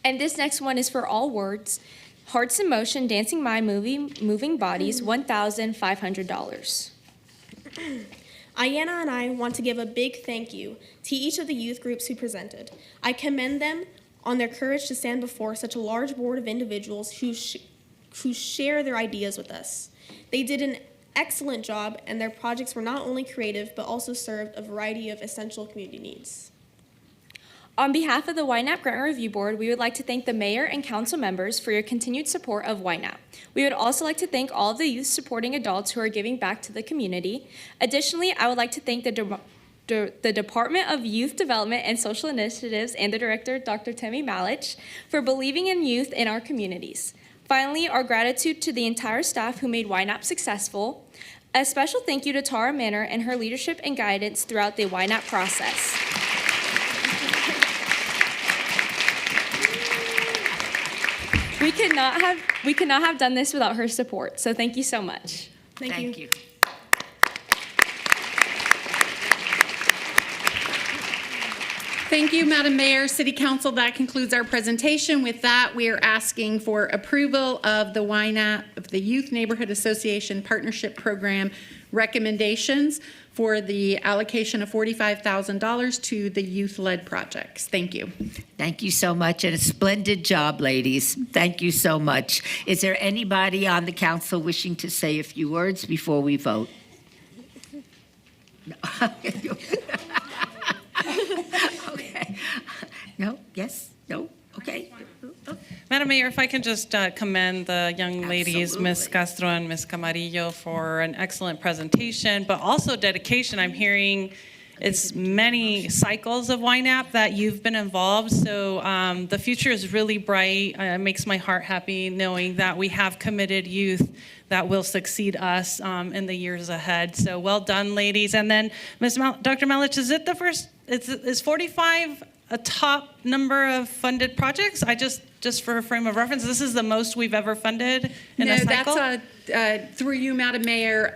And this next one is for all wards. Hearts in Motion, Dancing Mind, Moving Bodies, $1,500. Ayanna and I want to give a big thank you to each of the youth groups who presented. I commend them on their courage to stand before such a large board of individuals who share their ideas with us. They did an excellent job, and their projects were not only creative, but also served a variety of essential community needs. On behalf of the YNAP Grant Review Board, we would like to thank the mayor and council members for your continued support of YNAP. We would also like to thank all of the youth supporting adults who are giving back to the community. Additionally, I would like to thank the Department of Youth Development and Social Initiatives and the director, Dr. Temi Malich, for believing in youth in our communities. Finally, our gratitude to the entire staff who made YNAP successful. A special thank you to Tara Manor and her leadership and guidance throughout the YNAP process. We could not have done this without her support, so thank you so much. Thank you. Thank you, Madam Mayor, City Council. That concludes our presentation. With that, we are asking for approval of the YNAP, of the Youth Neighborhood Association Partnership Program recommendations for the allocation of $45,000 to the youth-led projects. Thank you. Thank you so much, and a splendid job, ladies. Thank you so much. Is there anybody on the council wishing to say a few words before we vote? No. Okay. No? Yes? No? Okay. Madam Mayor, if I can just commend the young ladies, Ms. Castro and Ms. Camarillo, for an excellent presentation, but also dedication. I'm hearing it's many cycles of YNAP that you've been involved, so the future is really bright. It makes my heart happy knowing that we have committed youth that will succeed us in the years ahead. So well done, ladies. And then, Dr. Malich, is it the first, is 45 a top number of funded projects? Just for a frame of reference, this is the most we've ever funded in a cycle? No, that's through you, Madam Mayor.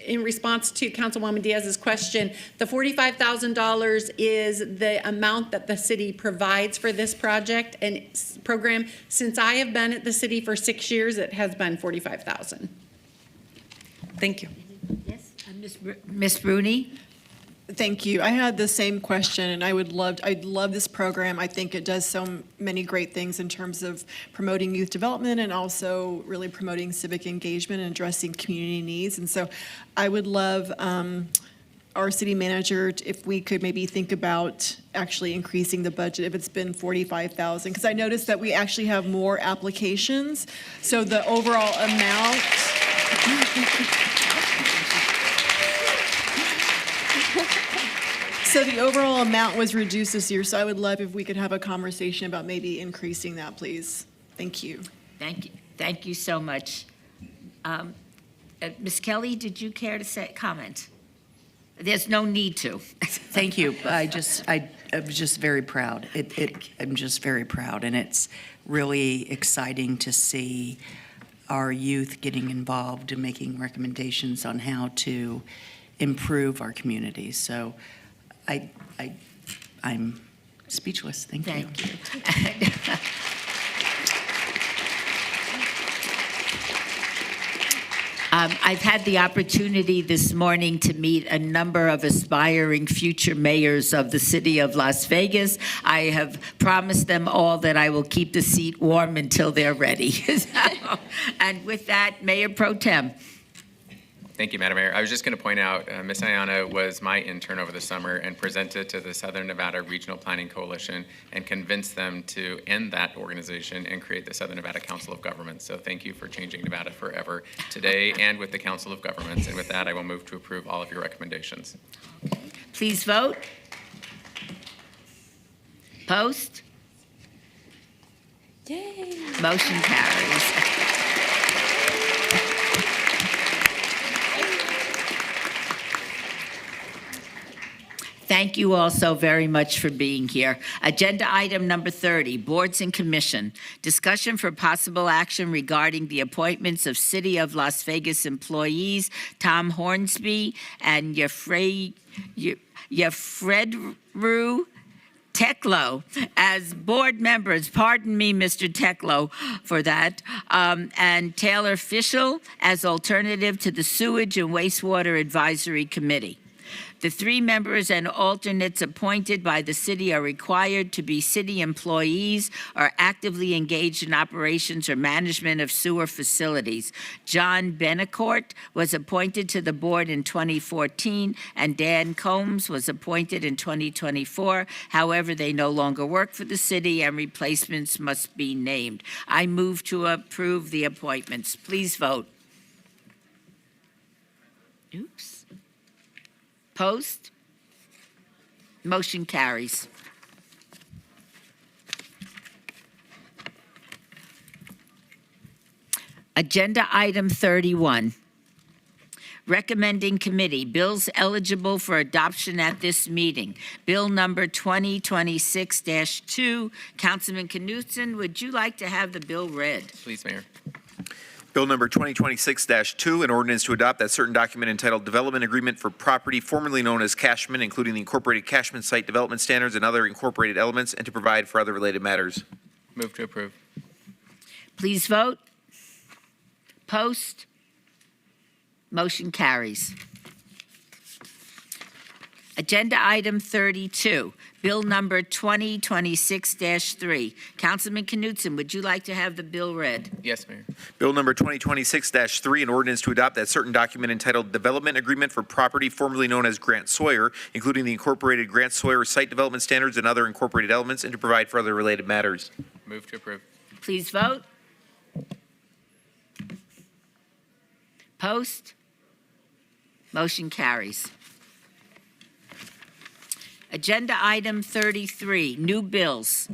In response to Councilwoman Diaz's question, the $45,000 is the amount that the city provides for this project and program. Since I have been at the city for 6 years, it has been $45,000. Thank you. Yes, Ms. Bruni? Thank you. I had the same question, and I'd love this program. I think it does so many great things in terms of promoting youth development and also really promoting civic engagement and addressing community needs. And so I would love our city manager, if we could maybe think about actually increasing the budget if it's been $45,000, because I noticed that we actually have more applications. So the overall amount. So the overall amount was reduced this year, so I would love if we could have a conversation about maybe increasing that, please. Thank you. Thank you. Thank you so much. Ms. Kelly, did you care to comment? There's no need to. Thank you. I'm just very proud. I'm just very proud, and it's really exciting to see our youth getting involved and making recommendations on how to improve our communities. So I'm speechless. Thank you. I've had the opportunity this morning to meet a number of aspiring future mayors of the city of Las Vegas. I have promised them all that I will keep the seat warm until they're ready. And with that, Mayor Pro Tem. Thank you, Madam Mayor. I was just going to point out, Ms. Ayana was my intern over the summer and presented to the Southern Nevada Regional Planning Coalition and convinced them to end that organization and create the Southern Nevada Council of Governments. So thank you for changing Nevada forever today and with the Council of Governments. And with that, I will move to approve all of your recommendations. Please vote. Post. Yay. Motion carries. Thank you all so very much for being here. Agenda item number 30, Boards and Commission. Discussion for possible action regarding the appointments of City of Las Vegas employees Tom Hornsby and Yafredru Teklo as board members. Pardon me, Mr. Teklo, for that. And Taylor Fischel as alternative to the Sewage and Wastewater Advisory Committee. The 3 members and alternates appointed by the city are required to be city employees or actively engaged in operations or management of sewer facilities. John Benecourt was appointed to the board in 2014, and Dan Combs was appointed in 2024. However, they no longer work for the city, and replacements must be named. I move to approve the appointments. Please vote. Oops. Post. Motion carries. Agenda item 31. Recommending committee, bills eligible for adoption at this meeting. Bill number 2026-2. Councilman Knutson, would you like to have the bill read? Please, Mayor. Bill number 2026-2, an ordinance to adopt that certain document entitled Development Agreement for Property formerly known as Cashman, including the incorporated Cashman Site Development Standards and other incorporated elements, and to provide for other related matters. Move to approve. Please vote. Post. Motion carries. Agenda item 32, bill number 2026-3. Councilman Knutson, would you like to have the bill read? Yes, Mayor. Bill number 2026-3, an ordinance to adopt that certain document entitled Development Agreement for Property formerly known as Grant Sawyer, including the incorporated Grant Sawyer Site Development Standards and other incorporated elements, and to provide for other related matters. Move to approve. Please vote. Post. Motion carries. Agenda item 33, new bills.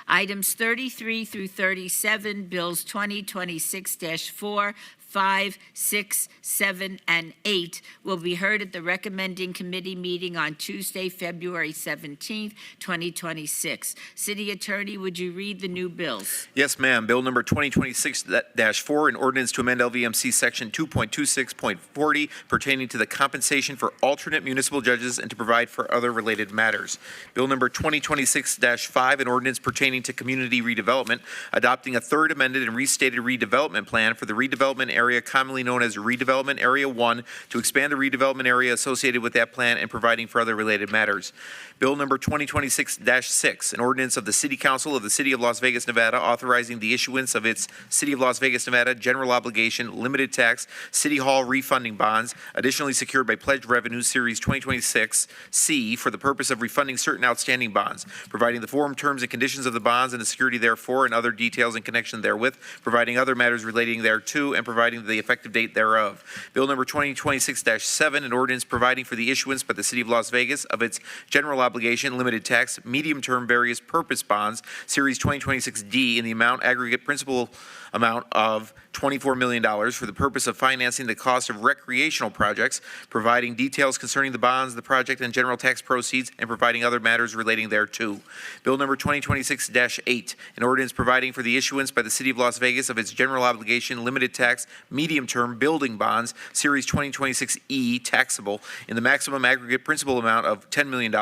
Items 33 through 37, bills 2026-4, 5, 6, 7, and 8 will be heard at the recommending committee meeting on Tuesday, February 17th, 2026. City Attorney, would you read the new bills? Yes, ma'am. Bill number 2026-4, an ordinance to amend LVMC Section 2.26.40 pertaining to the compensation for alternate municipal judges and to provide for other related matters. Bill number 2026-5, an ordinance pertaining to community redevelopment, adopting a third amended and restated redevelopment plan for the redevelopment area commonly known as Redevelopment Area 1 to expand the redevelopment area associated with that plan and providing for other related matters. Bill number 2026-6, an ordinance of the City Council of the City of Las Vegas, Nevada, authorizing the issuance of its City of Las Vegas, Nevada general obligation, limited tax, City Hall refunding bonds, additionally secured by pledged revenue Series 2026C for the purpose of refunding certain outstanding bonds, providing the form, terms, and conditions of the bonds and the security therefor and other details in connection therewith, providing other matters relating thereto, and providing the effective date thereof. Bill number 2026-7, an ordinance providing for the issuance by the City of Las Vegas of its general obligation, limited tax, medium-term various purpose bonds, Series 2026D, in the aggregate principal amount of $24 million for the purpose of financing the cost of recreational projects, providing details concerning the bonds, the project, and general tax proceeds, and providing other matters relating thereto. Bill number 2026-8, an ordinance providing for the issuance by the City of Las Vegas of its general obligation, limited tax, medium-term building bonds, Series 2026E, taxable, in the maximum aggregate principal amount of $10 million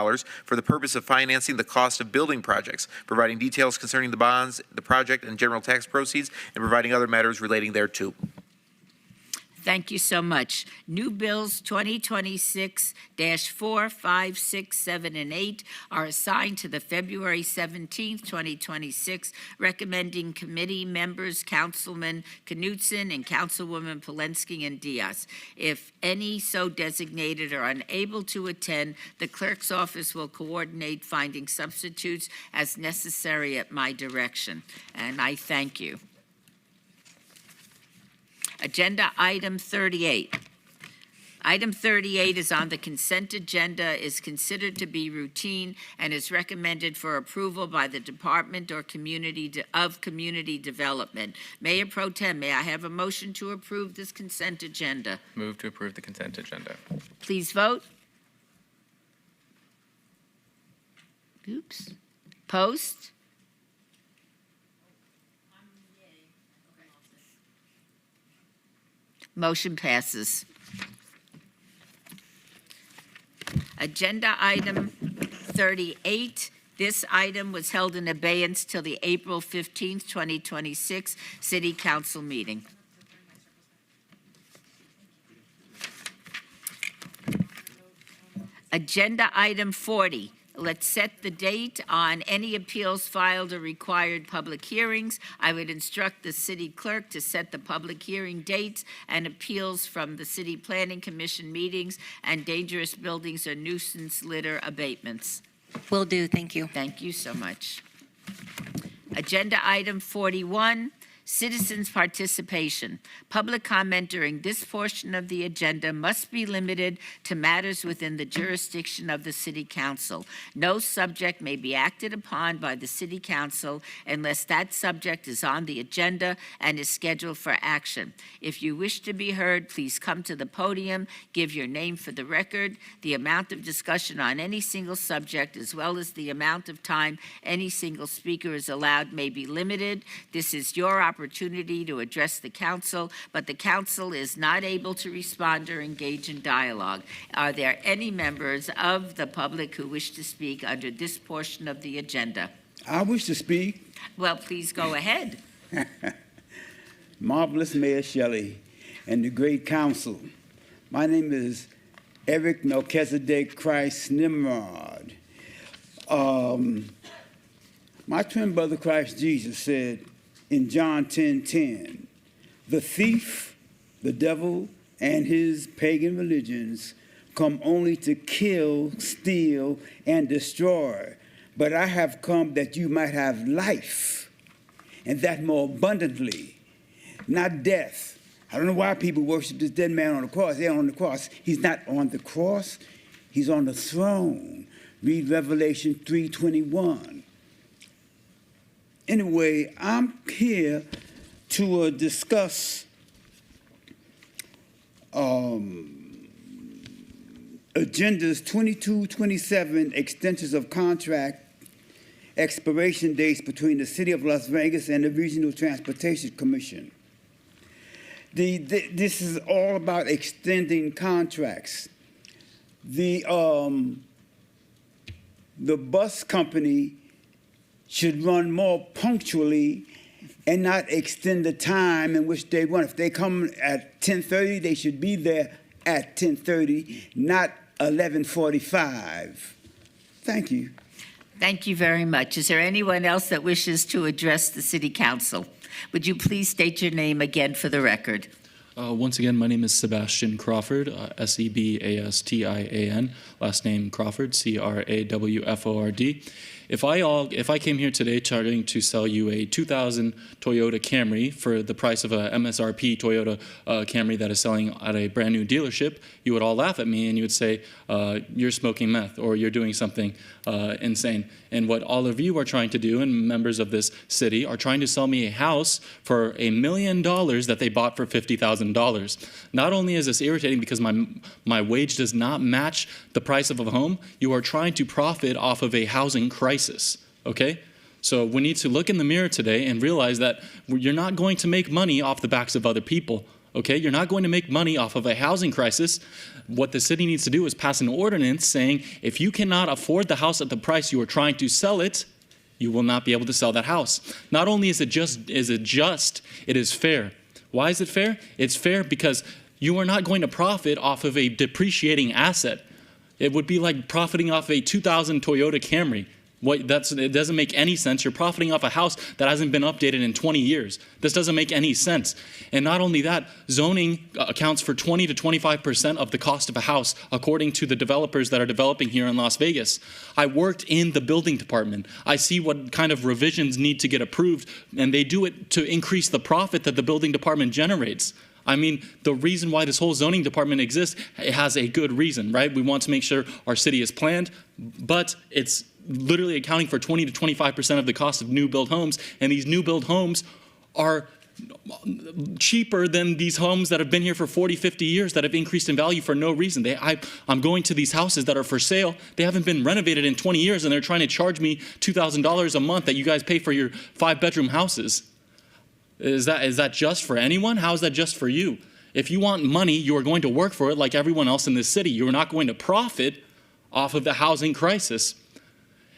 for the purpose of financing the cost of building projects, providing details concerning the bonds, the project, and general tax proceeds, and providing other matters relating thereto. Thank you so much. New bills 2026-4, 5, 6, 7, and 8 are assigned to the February 17th, 2026 recommending committee members, Councilman Knutson and Councilwoman Polensky and Diaz. If any so designated are unable to attend, the clerk's office will coordinate finding substitutes as necessary at my direction. And I thank you. Agenda item 38. Item 38 is on the consent agenda, is considered to be routine, and is recommended for approval by the Department of Community Development. Mayor Pro Tem, may I have a motion to approve this consent agenda? Move to approve the consent agenda. Please vote. Oops. Post. Motion passes. Agenda item 38. This item was held in abeyance till the April 15th, 2026 City Council meeting. Agenda item 40. Let's set the date on any appeals filed or required public hearings. I would instruct the city clerk to set the public hearing dates and appeals from the City Planning Commission meetings and dangerous buildings or nuisance litter abatements. Will do, thank you. Thank you so much. Agenda item 41, citizens' participation. Public comment during this portion of the agenda must be limited to matters within the jurisdiction of the City Council. No subject may be acted upon by the City Council unless that subject is on the agenda and is scheduled for action. If you wish to be heard, please come to the podium, give your name for the record. The amount of discussion on any single subject, as well as the amount of time any single speaker is allowed, may be limited. This is your opportunity to address the council, but the council is not able to respond or engage in dialogue. Are there any members of the public who wish to speak under this portion of the agenda? I wish to speak. Well, please go ahead. Marvelous Mayor Shelley and the great council. My name is Eric Melchizedek Christ Nimrod. My twin brother Christ Jesus said in John 10:10, the thief, the devil, and his pagan religions come only to kill, steal, and destroy. But I have come that you might have life, and that more abundantly, not death. I don't know why people worship this dead man on the cross. They're on the cross. He's not on the cross. He's on the throne. Read Revelation 3:21. Anyway, I'm here to discuss agendas 22, 27, extensions of contract expiration dates between the City of Las Vegas and the Regional Transportation Commission. This is all about extending contracts. The bus company should run more punctually and not extend the time in which they run. If they come at 10:30, they should be there at 10:30, not 11:45. Thank you. Thank you very much. Is there anyone else that wishes to address the City Council? Would you please state your name again for the record? Once again, my name is Sebastian Crawford, Sebastian, last name Crawford, Crawford. If I came here today trying to sell you a 2000 Toyota Camry for the price of a MSRP Toyota Camry that is selling at a brand new dealership, you would all laugh at me and you would say, you're smoking meth or you're doing something insane. And what all of you are trying to do, and members of this city, are trying to sell me a house for $1 million that they bought for $50,000. Not only is this irritating because my wage does not match the price of a home, you are trying to profit off of a housing crisis, okay? So we need to look in the mirror today and realize that you're not going to make money off the backs of other people. Okay, you're not going to make money off of a housing crisis. What the city needs to do is pass an ordinance saying if you cannot afford the house at the price you are trying to sell it, you will not be able to sell that house. Not only is it just, it is fair. Why is it fair? It's fair because you are not going to profit off of a depreciating asset. It would be like profiting off a 2000 Toyota Camry. It doesn't make any sense. You're profiting off a house that hasn't been updated in 20 years. This doesn't make any sense. And not only that, zoning accounts for 20 to 25% of the cost of a house, according to the developers that are developing here in Las Vegas. I worked in the building department. I see what kind of revisions need to get approved, and they do it to increase the profit that the building department generates. I mean, the reason why this whole zoning department exists, it has a good reason, right? We want to make sure our city is planned, but it's literally accounting for 20 to 25% of the cost of new build homes, and these new build homes are cheaper than these homes that have been here for 40, 50 years that have increased in value for no reason. I'm going to these houses that are for sale. They haven't been renovated in 20 years, and they're trying to charge me $2,000 a month that you guys pay for your 5-bedroom houses. Is that just for anyone? How is that just for you? If you want money, you are going to work for it like everyone else in this city. You are not going to profit off of the housing crisis.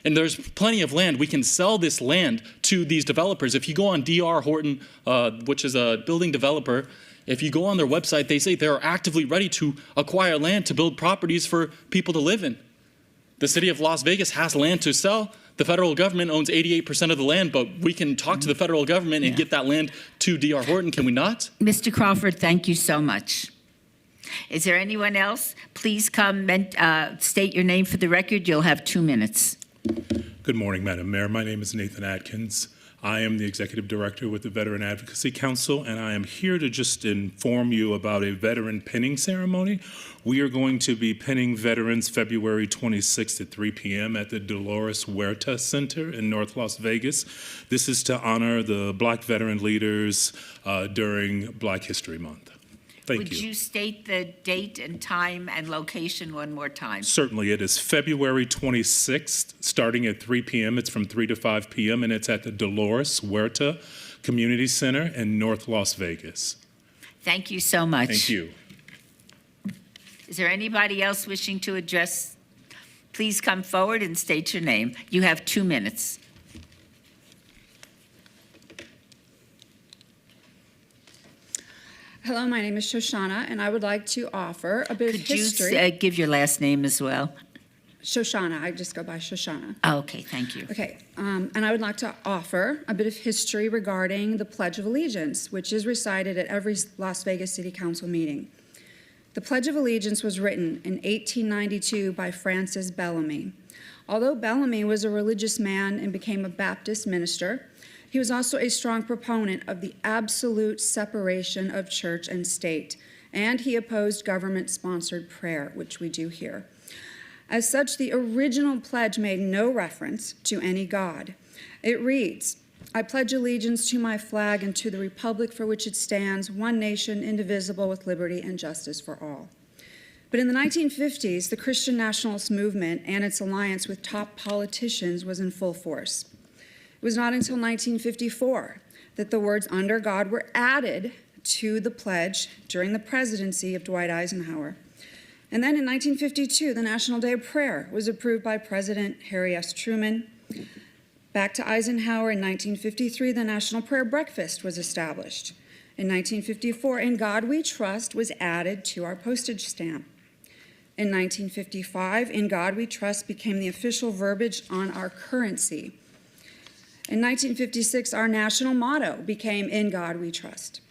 And there's plenty of land. We can sell this land to these developers. If you go on D.R. Horton, which is a building developer, if you go on their website, they say they're actively ready to acquire land to build properties for people to live in. The city of Las Vegas has land to sell. The federal government owns 88% of the land, but we can talk to the federal government and get that land to D.R. Horton, can we not? Mr. Crawford, thank you so much. Is there anyone else? Please come and state your name for the record. You'll have 2 minutes. Good morning, Madam Mayor. My name is Nathan Atkins. I am the Executive Director with the Veteran Advocacy Council, and I am here to just inform you about a veteran pinning ceremony. We are going to be pinning veterans February 26th at 3 p.m. at the Dolores Huerta Center in North Las Vegas. This is to honor the Black veteran leaders during Black History Month. Thank Would you state the date and time and location one more time? Certainly. It is February 26th, starting at 3 p.m. It's from 3 to 5 p.m., and it's at the Dolores Huerta Community Center in North Las Vegas. Thank you so much. Thank you. Is there anybody else wishing to address? Please come forward and state your name. You have 2 minutes. Hello, my name is Shoshana, and I would like to offer a bit of history. Could you give your last name as well? Shoshana, I just go by Shoshana. Oh, okay, thank you. Okay, and I would like to offer a bit of history regarding the Pledge of Allegiance, which is recited at every Las Vegas City Council meeting. The Pledge of Allegiance was written in 1892 by Francis Bellamy. Although Bellamy was a religious man and became a Baptist minister, he was also a strong proponent of the absolute separation of church and state, and he opposed government-sponsored prayer, which we do here. As such, the original pledge made no reference to any god. It reads, "I pledge allegiance to my flag and to the republic for which it stands, one nation, indivisible, with liberty and justice for all." But in the 1950s, the Christian nationalist movement and its alliance with top politicians was in full force. It was not until 1954 that the words "under God" were added to the pledge during the presidency of Dwight Eisenhower. And then in 1952, the National Day of Prayer was approved by President Harry S. Truman. Back to Eisenhower in 1953, the National Prayer Breakfast was established. In 1954, "In God We Trust" was added to our postage stamp. In 1955, "In God We Trust" became the official verbiage on our currency. In 1956, our national motto became "In God We Trust."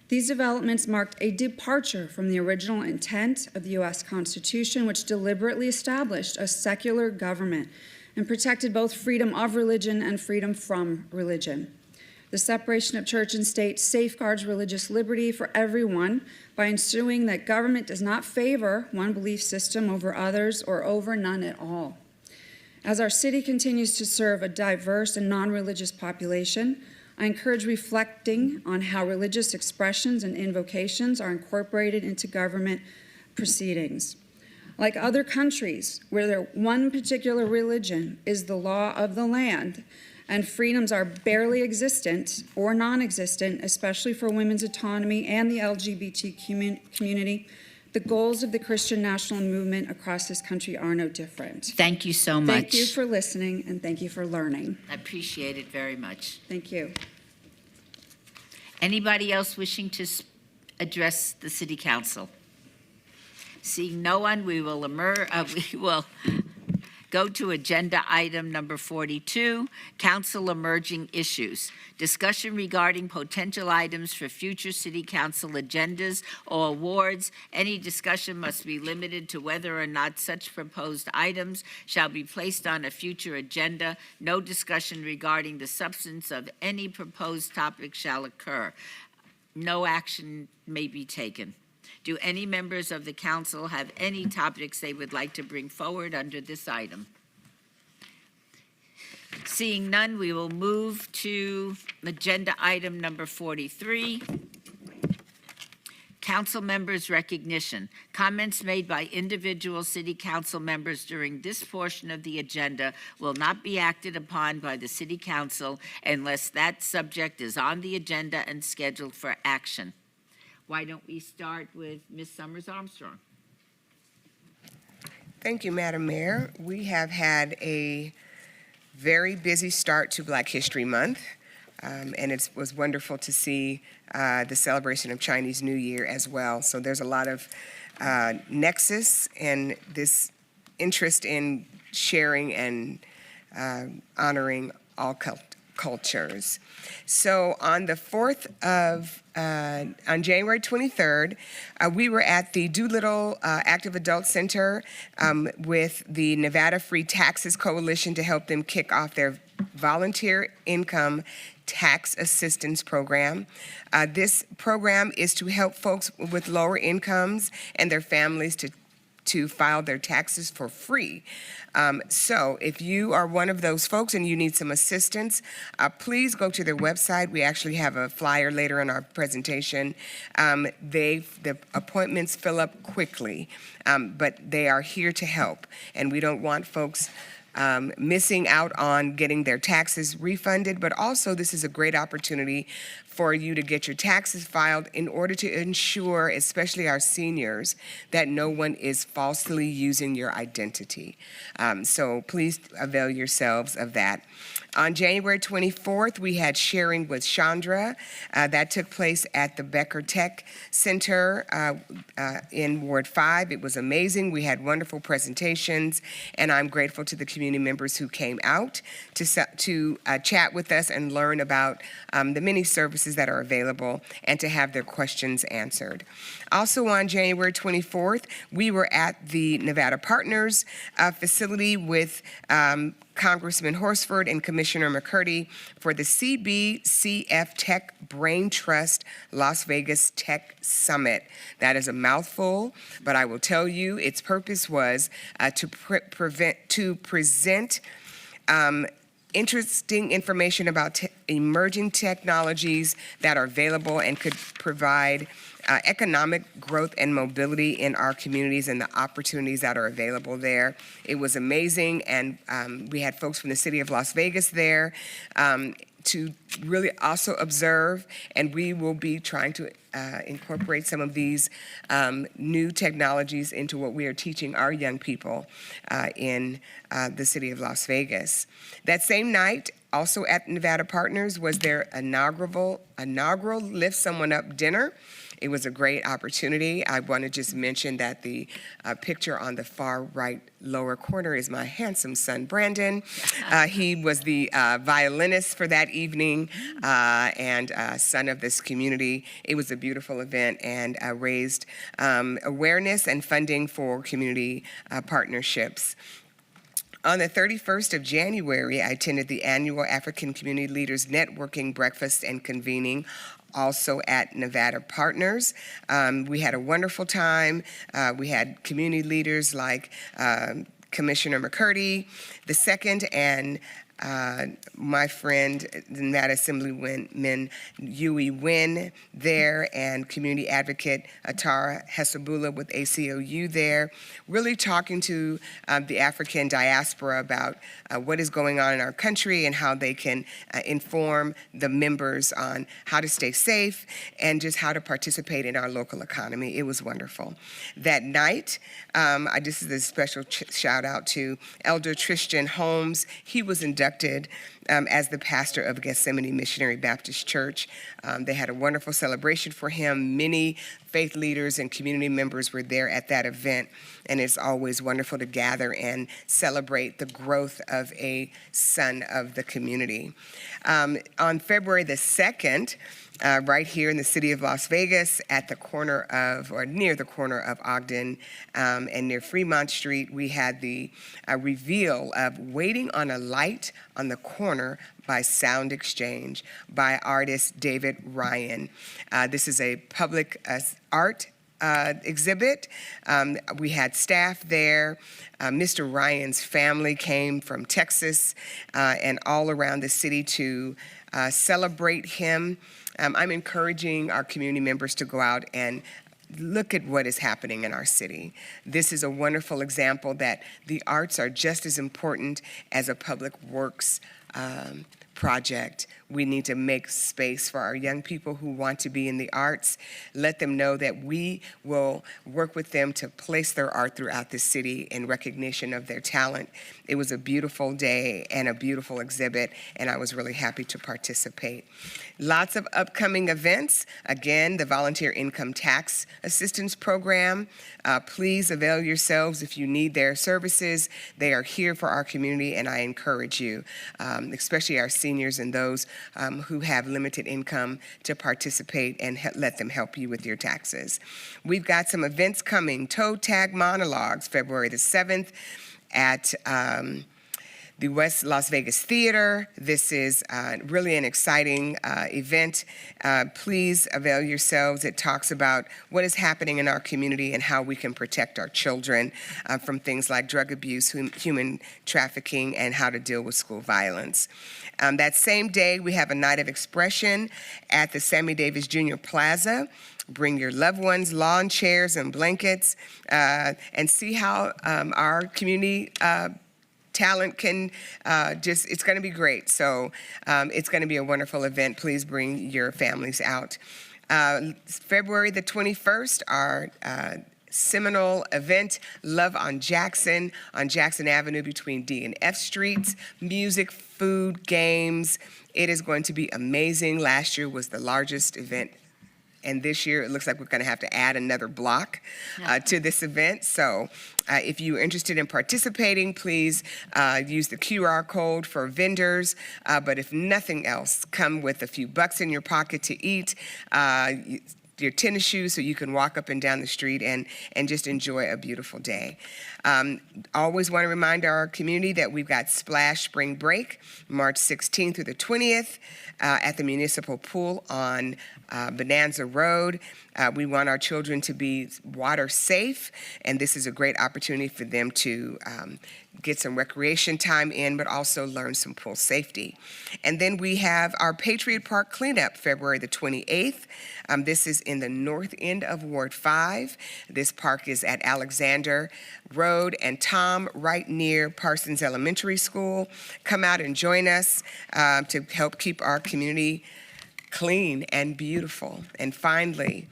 These developments marked a departure from the original intent of the U.S. Constitution, which deliberately established a secular government and protected both freedom of religion and freedom from religion. The separation of church and state safeguards religious liberty for everyone by ensuring that government does not favor one belief system over others or over none at all. As our city continues to serve a diverse and non-religious population, I encourage reflecting on how religious expressions and invocations are incorporated into government proceedings. Like other countries where one particular religion is the law of the land and freedoms are barely existent or non-existent, especially for women's autonomy and the LGBT community, the goals of the Christian national movement across this country are no different. Thank you so much. Thank you for listening, and thank you for learning. I appreciate it very much. Thank you. Anybody else wishing to address the City Council? Seeing no one, we will go to agenda item number 42, Council Emerging Issues. Discussion regarding potential items for future City Council agendas or awards. Any discussion must be limited to whether or not such proposed items shall be placed on a future agenda. No discussion regarding the substance of any proposed topic shall occur. No action may be taken. Do any members of the council have any topics they would like to bring forward under this item? Seeing none, we will move to agenda item number 43. Council members' recognition. Comments made by individual city council members during this portion of the agenda will not be acted upon by the city council unless that subject is on the agenda and scheduled for action. Why don't we start with Ms. Summers Armstrong? Thank you, Madam Mayor. We have had a very busy start to Black History Month, and it was wonderful to see the celebration of Chinese New Year as well. So there's a lot of nexus in this interest in sharing and honoring all cultures. So on the 4th of, on January 23rd, we were at the Doolittle Active Adult Center with the Nevada Free Taxes Coalition to help them kick off their volunteer income tax assistance program. This program is to help folks with lower incomes and their families to file their taxes for free. So if you are one of those folks and you need some assistance, please go to their website. We actually have a flyer later in our presentation. The appointments fill up quickly, but they are here to help, and we don't want folks missing out on getting their taxes refunded, but also this is a great opportunity for you to get your taxes filed in order to ensure, especially our seniors, that no one is falsely using your identity. So please avail yourselves of that. On January 24th, we had Sharing with Chandra. That took place at the Becker Tech Center in Ward 5. It was amazing. We had wonderful presentations, and I'm grateful to the community members who came out to chat with us and learn about the many services that are available and to have their questions answered. Also on January 24th, we were at the Nevada Partners facility with Congressman Horsford and Commissioner McCurdy for the CBCF Tech Brain Trust Las Vegas Tech Summit. That is a mouthful, but I will tell you its purpose was to present interesting information about emerging technologies that are available and could provide economic growth and mobility in our communities and the opportunities that are available there. It was amazing, and we had folks from the city of Las Vegas there to really also observe, and we will be trying to incorporate some of these new technologies into what we are teaching our young people in the city of Las Vegas. That same night, also at Nevada Partners, was their inaugural Lift Someone Up dinner. It was a great opportunity. I want to just mention that the picture on the far right lower corner is my handsome son, Brandon. He was the violinist for that evening and son of this community. It was a beautiful event and raised awareness and funding for community partnerships. On the 31st of January, I attended the annual African Community Leaders Networking Breakfast and Convening, also at Nevada Partners. We had a wonderful time. We had community leaders like Commissioner McCurdy II and my friend, the Nevada Assemblyman Yui Wynn there, and community advocate Atara Hesabula with ACLU there, really talking to the African diaspora about what is going on in our country and how they can inform the members on how to stay safe and just how to participate in our local economy. It was wonderful. That night, this is a special shout out to Elder Tristan Holmes. He was inducted as the pastor of Gethsemane Missionary Baptist Church. They had a wonderful celebration for him. Many faith leaders and community members were there at that event, and it's always wonderful to gather and celebrate the growth of a son of the community. On February the 2nd, right here in the city of Las Vegas at the corner of, or near the corner of Ogden and near Fremont Street, we had the reveal of Waiting on a Light on the Corner by Sound Exchange by artist David Ryan. This is a public art exhibit. We had staff there. Mr. Ryan's family came from Texas and all around the city to celebrate him. I'm encouraging our community members to go out and look at what is happening in our city. This is a wonderful example that the arts are just as important as a public works project. We need to make space for our young people who want to be in the arts. Let them know that we will work with them to place their art throughout the city in recognition of their talent. It was a beautiful day and a beautiful exhibit, and I was really happy to participate. Lots of upcoming events. Again, the Volunteer Income Tax Assistance Program. Please avail yourselves if you need their services. They are here for our community, and I encourage you, especially our seniors and those who have limited income, to participate and let them help you with your taxes. We've got some events coming. Toe Tag Monologues, February the 7th at the West Las Vegas Theater. This is really an exciting event. Please avail yourselves. It talks about what is happening in our community and how we can protect our children from things like drug abuse, human trafficking, and how to deal with school violence. That same day, we have a night of expression at the Sammy Davis Jr. Plaza. Bring your loved ones, lawn chairs, and blankets, and see how our community talent can it's going to be great. So it's going to be a wonderful event. Please bring your families out. February the 21st, our seminal event, Love on Jackson Avenue between D and F Streets. Music, food, games. It is going to be amazing. Last year was the largest event, and this year it looks like we're going to have to add another block to this event. So if you're interested in participating, please use the QR code for vendors. But if nothing else, come with a few bucks in your pocket to eat, your tennis shoes so you can walk up and down the street and just enjoy a beautiful day. Always want to remind our community that we've got Splash Spring Break, March 16th through the 20th at the Municipal Pool on Bonanza Road. We want our children to be water safe, and this is a great opportunity for them to get some recreation time in, but also learn some pool safety. And then we have our Patriot Park cleanup, February the 28th. This is in the north end of Ward 5. This park is at Alexander Road and Tom, right near Parsons Elementary School. Come out and join us to help keep our community clean and beautiful. And finally,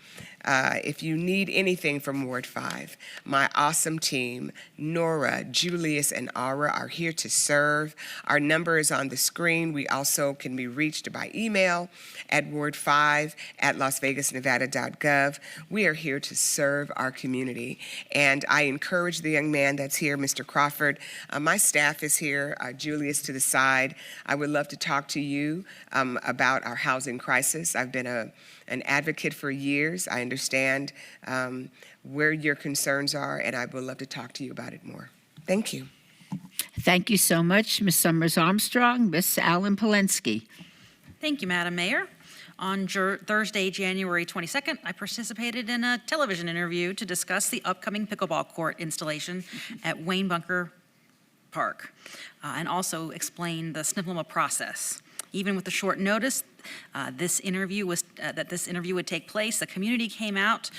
if you need anything from Ward 5, my awesome team, Nora, Julius, and Aura, are here to serve. Our number is on the screen. We also can be reached by email at ward5@lasvegasnevada.gov. We are here to serve our community. And I encourage the young man that's here, Mr. Crawford. My staff is here, Julius to the side. I would love to talk to you about our housing crisis. I've been an advocate for years. I understand where your concerns are, and I would love to talk to you about it more. Thank you. Thank you so much, Ms. Summers Armstrong. Ms. Allen Polensky. Thank you, Madam Mayor. On Thursday, January 22nd, I participated in a television interview to discuss the upcoming pickleball court installation at Wayne Bunker Park, and also explain the SNPLMA process. Even with the short notice this interview would take place, the community came out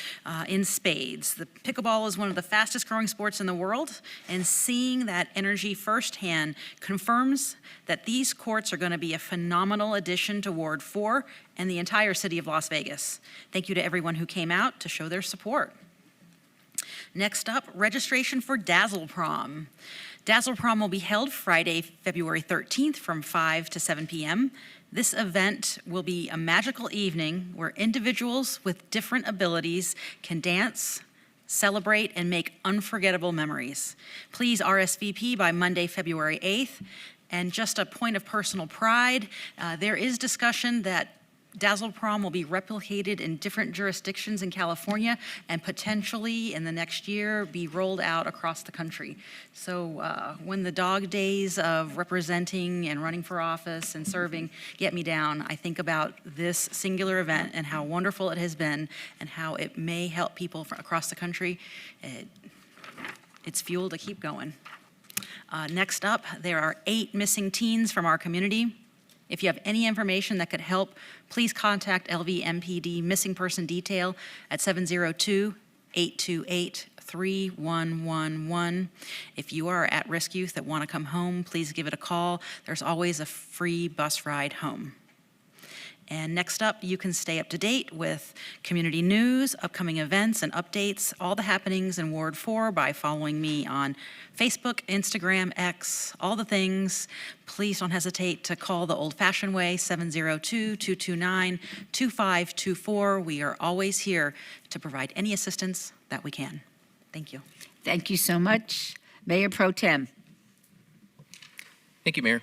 in spades. The pickleball is one of the fastest growing sports in the world, and seeing that energy firsthand confirms that these courts are going to be a phenomenal addition to Ward 4 and the entire city of Las Vegas. Thank you to everyone who came out to show their support. Next up, registration for Dazzle Prom. Dazzle Prom will be held Friday, February 13th from 5 to 7 p.m. This event will be a magical evening where individuals with different abilities can dance, celebrate, and make unforgettable memories. Please RSVP by Monday, February 8th. And just a point of personal pride, there is discussion that Dazzle Prom will be replicated in different jurisdictions in California and potentially in the next year be rolled out across the country. So when the dog days of representing and running for office and serving get me down, I think about this singular event and how wonderful it has been and how it may help people across the country. It's fuel to keep going. Next up, there are 8 missing teens from our community. If you have any information that could help, please contact LVMPD Missing Person Detail at 702-828-3111. If you are at-risk youth that want to come home, please give it a call. There's always a free bus ride home. And next up, you can stay up to date with community news, upcoming events, and updates, all the happenings in Ward 4 by following me on Facebook, Instagram, X, all the things. Please don't hesitate to call the old-fashioned way, 702-229-2524. We are always here to provide any assistance that we can. Thank you. Thank you so much. Mayor Pro Tem. Thank you, Mayor.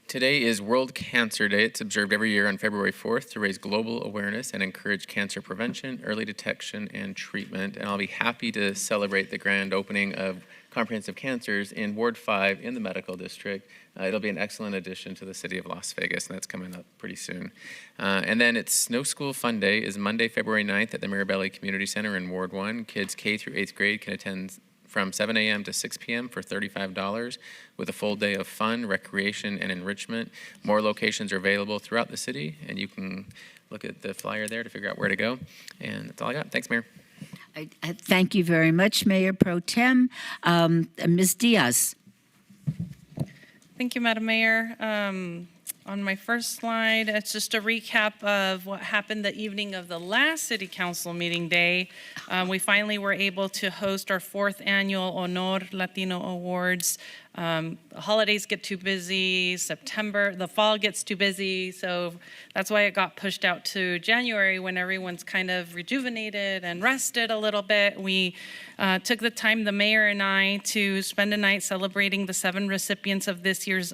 Today is World Cancer Day. It's observed every year on February 4th to raise global awareness and encourage cancer prevention, early detection, and treatment. And I'll be happy to celebrate the grand opening of Comprehensive Cancers in Ward 5 in the Medical District. It'll be an excellent addition to the city of Las Vegas, and that's coming up pretty soon. And then it's No School Fun Day is Monday, February 9th at the Mirabelli Community Center in Ward 1. Kids K through 8th grade can attend from 7 a.m. to 6 p.m. for $35 with a full day of fun, recreation, and enrichment. More locations are available throughout the city, and you can look at the flyer there to figure out where to go. And that's all I got. Thanks, Mayor. I thank you very much, Mayor Pro Tem. Ms. Diaz. Thank you, Madam Mayor. On my first slide, it's just a recap of what happened the evening of the last City Council meeting day. We finally were able to host our 4th annual Honor Latino Awards. The holidays get too busy, the fall gets too busy, so that's why it got pushed out to January when everyone's kind of rejuvenated and rested a little bit. We took the time, the mayor and I, to spend a night celebrating the 7 recipients of this year's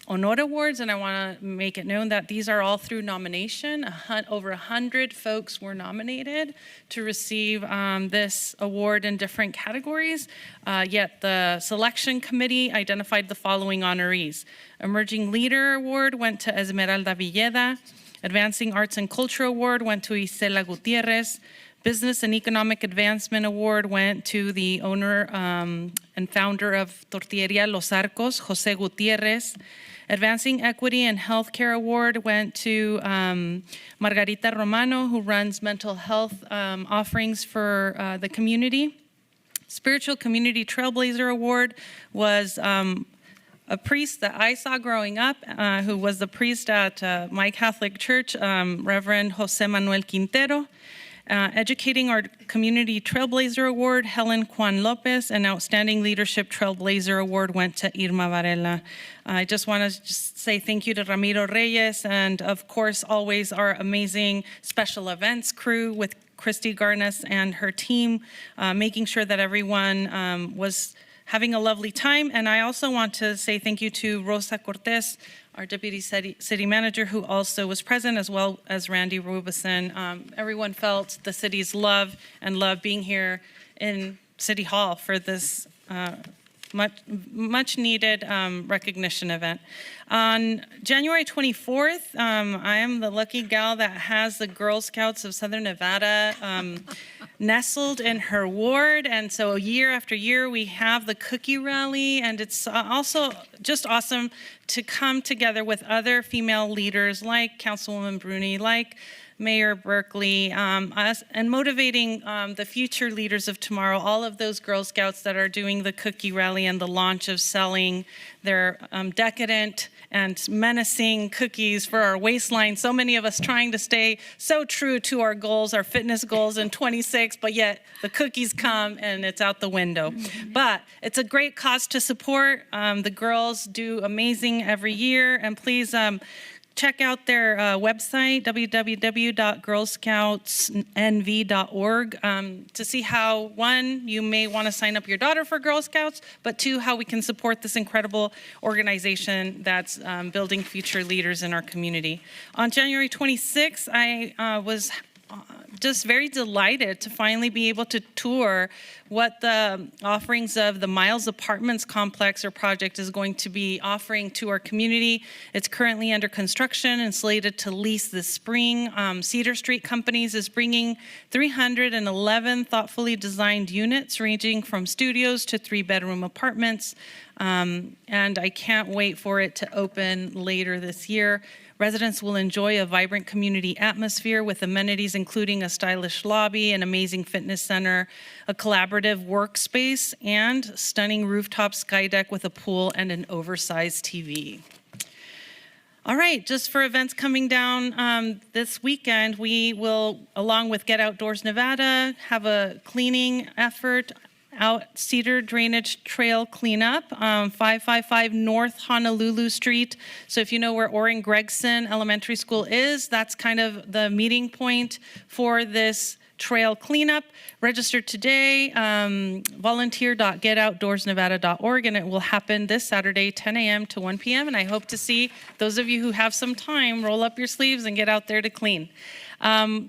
Honor Awards, and I want to make it known that these are all through nomination. Over 100 folks were nominated to receive this award in different categories, yet the selection committee identified the following honorees. Emerging Leader Award went to Esmeralda Villeda. Advancing Arts and Culture Award went to Isela Gutierrez. Business and Economic Advancement Award went to the owner and founder of Tortilleria Los Arcos, Jose Gutierrez. Advancing Equity and Healthcare Award went to Margarita Romano, who runs mental health offerings for the community. Spiritual Community Trailblazer Award was a priest that I saw growing up, who was the priest at my Catholic church, Reverend Jose Manuel Quintero. Educating Our Community Trailblazer Award, Helen Juan Lopez, and Outstanding Leadership Trailblazer Award went to Irma Varela. I just want to say thank you to Ramiro Reyes and, of course, always our amazing special events crew with Christy Garnes and her team, making sure that everyone was having a lovely time. And I also want to say thank you to Rosa Cortez, our Deputy City Manager, who also was present, as well as Randy Rubison. Everyone felt the city's love and love being here in City Hall for this much needed recognition event. On January 24th, I am the lucky gal that has the Girl Scouts of Southern Nevada nestled in her ward, and so year after year we have the cookie rally, and it's also just awesome to come together with other female leaders like Councilwoman Bruni, like Mayor Berkeley, us, and motivating the future leaders of tomorrow, all of those Girl Scouts that are doing the cookie rally and the launch of selling their decadent and menacing cookies for our waistline. So many of us trying to stay so true to our goals, our fitness goals in 26, but yet the cookies come and it's out the window. But it's a great cause to support. The girls do amazing every year, and please check out their website, www.girlscoutsnv.org, to see how, one, you may want to sign up your daughter for Girl Scouts, but two, how we can support this incredible organization that's building future leaders in our community. On January 26th, I was just very delighted to finally be able to tour what the offerings of the Miles Apartments complex or project is going to be offering to our community. It's currently under construction and slated to lease this spring. Cedar Street Companies is bringing 311 thoughtfully designed units ranging from studios to 3-bedroom apartments. And I can't wait for it to open later this year. Residents will enjoy a vibrant community atmosphere with amenities including a stylish lobby, an amazing fitness center, a collaborative workspace, and stunning rooftop sky deck with a pool and an oversized TV. All right, just for events coming down this weekend, we will, along with Get Outdoors Nevada, have a cleaning effort out Cedar Drainage Trail cleanup, 555 North Honolulu Street. So if you know where Orrin Gregson Elementary School is, that's kind of the meeting point for this trail cleanup. Register today, volunteer.getoutdoorsnevada.org, and it will happen this Saturday, 10 a.m. to 1 p.m. And I hope to see those of you who have some time roll up your sleeves and get out there to clean.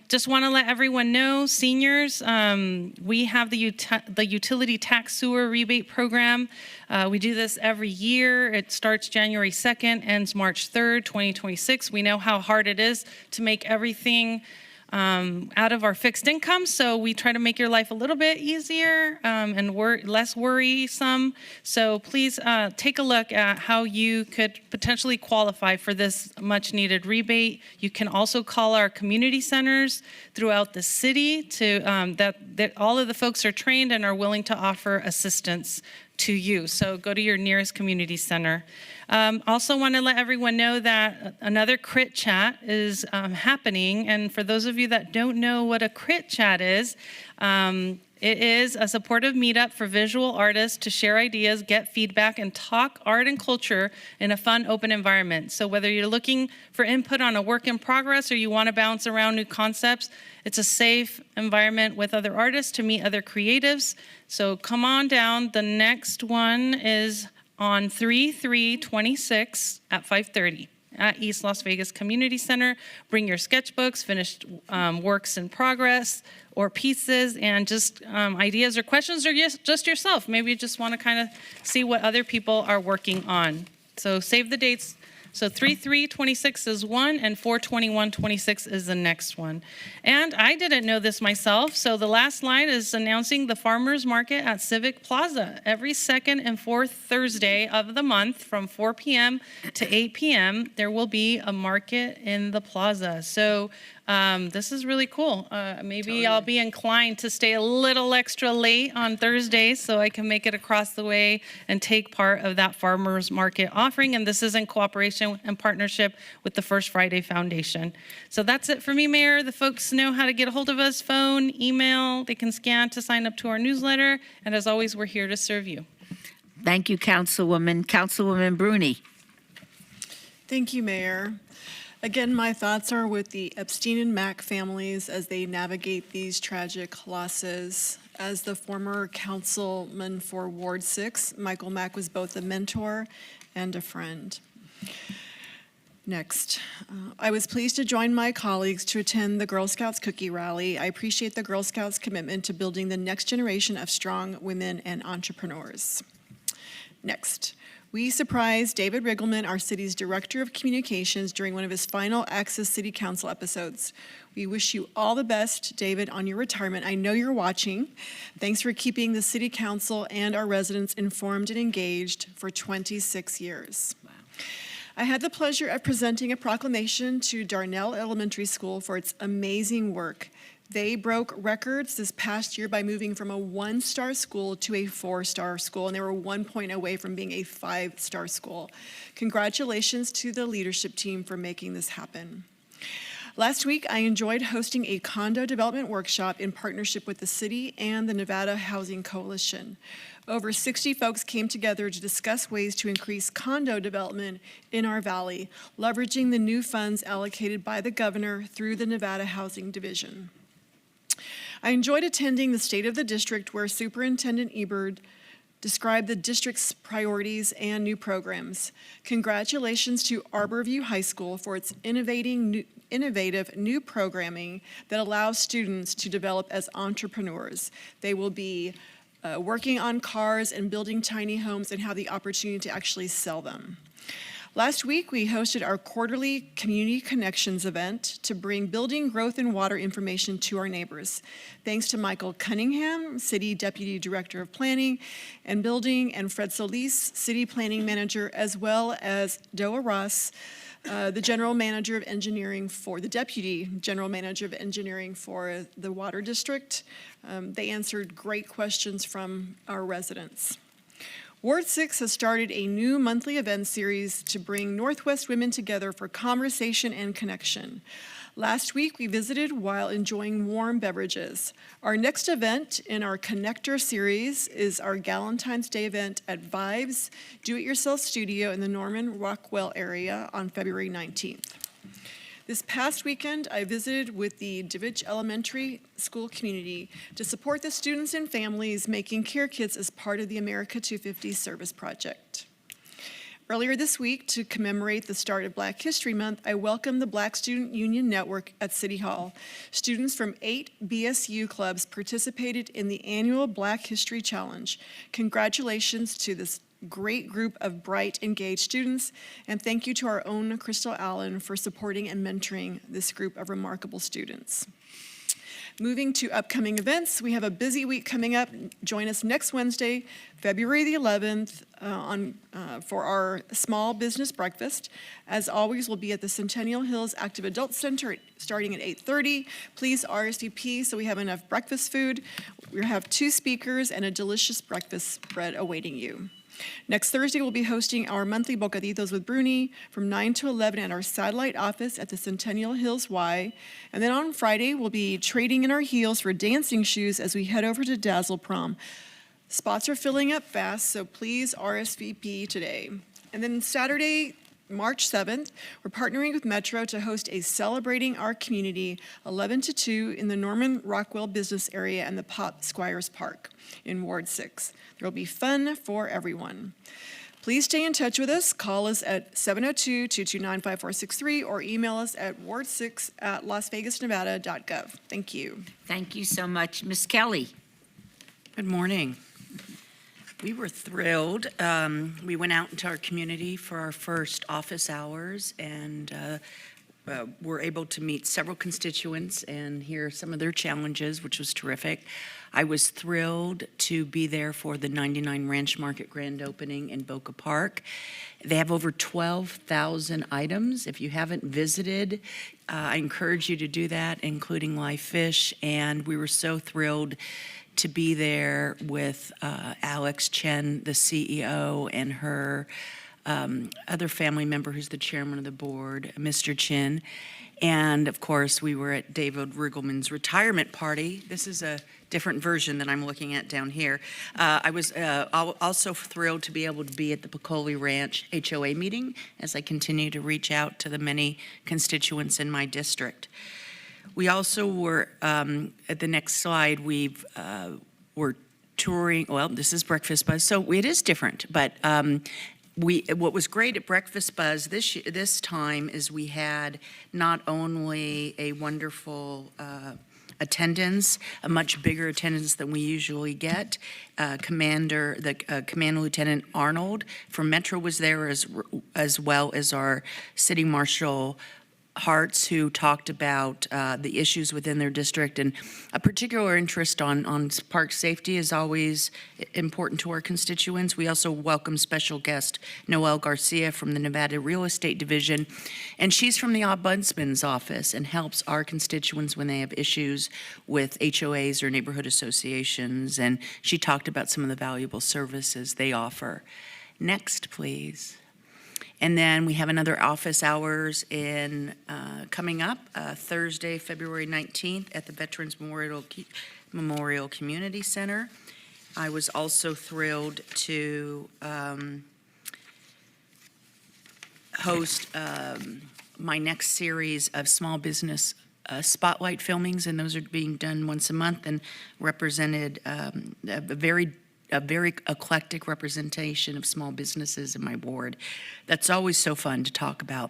Just want to let everyone know, seniors, we have the utility tax sewer rebate program. We do this every year. It starts January 2nd, ends March 3rd, 2026. We know how hard it is to make everything out of our fixed income, so we try to make your life a little bit easier and less worrisome. So please take a look at how you could potentially qualify for this much needed rebate. You can also call our community centers throughout the city to that all of the folks are trained and are willing to offer assistance to you. So go to your nearest community center. Also want to let everyone know that another crit chat is happening. And for those of you that don't know what a crit chat is, it is a supportive meetup for visual artists to share ideas, get feedback, and talk art and culture in a fun, open environment. So whether you're looking for input on a work in progress or you want to bounce around new concepts, it's a safe environment with other artists to meet other creatives. So come on down. The next one is on 3/3/26 at 5:30 at East Las Vegas Community Center. Bring your sketchbooks, finished works in progress, or pieces, and just ideas or questions, or just yourself. Maybe you just want to kind of see what other people are working on. So save the dates. So 3/3/26 is one, and 4/21/26 is the next one. And I didn't know this myself, so the last line is announcing the Farmers Market at Civic Plaza. Every second and fourth Thursday of the month from 4 p.m. to 8 p.m., there will be a market in the plaza. So this is really cool. Maybe I'll be inclined to stay a little extra late on Thursdays so I can make it across the way and take part of that farmers market offering. And this is in cooperation and partnership with the First Friday Foundation. So that's it for me, Mayor. The folks know how to get a hold of us: phone, email. They can scan to sign up to our newsletter. And as always, we're here to serve you. Thank you, Councilwoman. Councilwoman Bruni. Thank you, Mayor. Again, my thoughts are with the Epstein and Mack families as they navigate these tragic losses. As the former councilman for Ward 6, Michael Mack was both a mentor and a friend. Next, I was pleased to join my colleagues to attend the Girl Scouts Cookie Rally. I appreciate the Girl Scouts' commitment to building the next generation of strong women and entrepreneurs. Next, we surprised David Riggleman, our city's Director of Communications, during one of his final Access City Council episodes. We wish you all the best, David, on your retirement. I know you're watching. Thanks for keeping the City Council and our residents informed and engaged for 26 years. Wow. I had the pleasure of presenting a proclamation to Darnell Elementary School for its amazing work. They broke records this past year by moving from a 1-star school to a 4-star school, and they were 1 point away from being a 5-star school. Congratulations to the leadership team for making this happen. Last week, I enjoyed hosting a condo development workshop in partnership with the city and the Nevada Housing Coalition. Over 60 folks came together to discuss ways to increase condo development in our valley, leveraging the new funds allocated by the governor through the Nevada Housing Division. I enjoyed attending the State of the District, where Superintendent Ebert described the district's priorities and new programs. Congratulations to Arborview High School for its innovative new programming that allows students to develop as entrepreneurs. They will be working on cars and building tiny homes and have the opportunity to actually sell them. Last week, we hosted our quarterly Community Connections event to bring building, growth, and water information to our neighbors. Thanks to Michael Cunningham, City Deputy Director of Planning and Building, and Fred Solis, City Planning Manager, as well as Doa Ross, the General Manager of Engineering for the Deputy General Manager of Engineering for the Water District. They answered great questions from our residents. Ward 6 has started a new monthly event series to bring Northwest women together for conversation and connection. Last week, we visited while enjoying warm beverages. Our next event in our Connector series is our Galentine's Day event at Vibes Do-It-Yourself Studio in the Norman Rockwell area on February 19th. This past weekend, I visited with the DeWitch Elementary School community to support the students and families making care kits as part of the America 250 Service Project. Earlier this week, to commemorate the start of Black History Month, I welcomed the Black Student Union Network at City Hall. Students from 8 BSU clubs participated in the annual Black History Challenge. Congratulations to this great group of bright, engaged students, and thank you to our own Crystal Allen for supporting and mentoring this group of remarkable students. Moving to upcoming events, we have a busy week coming up. Join us next Wednesday, February the 11th, for our small business breakfast. As always, we'll be at the Centennial Hills Active Adult Center starting at 8:30. Please RSVP so we have enough breakfast food. We have 2 speakers and a delicious breakfast spread awaiting you. Next Thursday, we'll be hosting our monthly Bocaditos with Bruni from 9 to 11 at our satellite office at the Centennial Hills Y. And then on Friday, we'll be trading in our heels for dancing shoes as we head over to Dazzle Prom. Spots are filling up fast, so please RSVP today. And then Saturday, March 7th, we're partnering with Metro to host a Celebrating Our Community 11 to 2 in the Norman Rockwell business area and the Pop Squires Park in Ward 6. There will be fun for everyone. Please stay in touch with us. Call us at 702-229-5463 or email us at ward6@lasvegasnevada.gov. Thank you. Thank you so much. Ms. Kelly. Good morning. We were thrilled. We went out into our community for our first office hours and were able to meet several constituents and hear some of their challenges, which was terrific. I was thrilled to be there for the 99 Ranch Market grand opening in Boca Park. They have over 12,000 items. If you haven't visited, I encourage you to do that, including live fish. And we were so thrilled to be there with Alex Chen, the CEO, and her other family member who's the chairman of the board, Mr. Chin. And of course, we were at David Riggleman's retirement party. This is a different version than I'm looking at down here. I was also thrilled to be able to be at the Piccoli Ranch HOA meeting as I continue to reach out to the many constituents in my district. We also were, at the next slide, we're touring, well, this is Breakfast Buzz, so it is different, but what was great at Breakfast Buzz this time is we had not only a wonderful attendance, a much bigger attendance than we usually get. Commander Lieutenant Arnold from Metro was there as well as our City Marshal Hartz, who talked about the issues within their district, and a particular interest on park safety is always important to our constituents. We also welcome special guest Noelle Garcia from the Nevada Real Estate Division, and she's from the Ombudsman's office and helps our constituents when they have issues with HOAs or neighborhood associations, and she talked about some of the valuable services they offer. Next, please. And then we have another office hours coming up Thursday, February 19th at the Veterans Memorial Community Center. I was also thrilled to host my next series of small business spotlight filmings, and those are being done once a month and represented a very eclectic representation of small businesses in my ward. That's always so fun to talk about.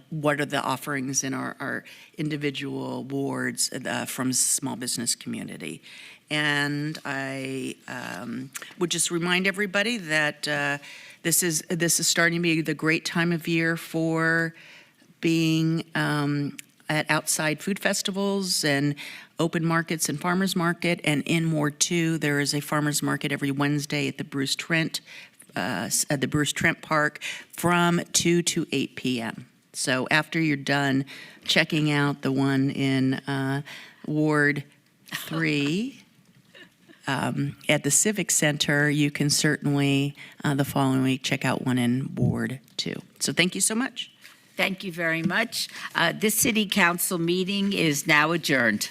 What are the offerings in our individual wards from small business community? And I would just remind everybody that this is starting to be the great time of year for being at outside food festivals and open markets and farmers market. And in Ward 2, there is a farmers market every Wednesday at the Bruce Trent Park from 2 to 8 p.m. So after you're done checking out the one in Ward 3, at the Civic Center, you can certainly, the following week, check out one in Ward 2. So thank you so much. Thank you very much. This city council meeting is now adjourned.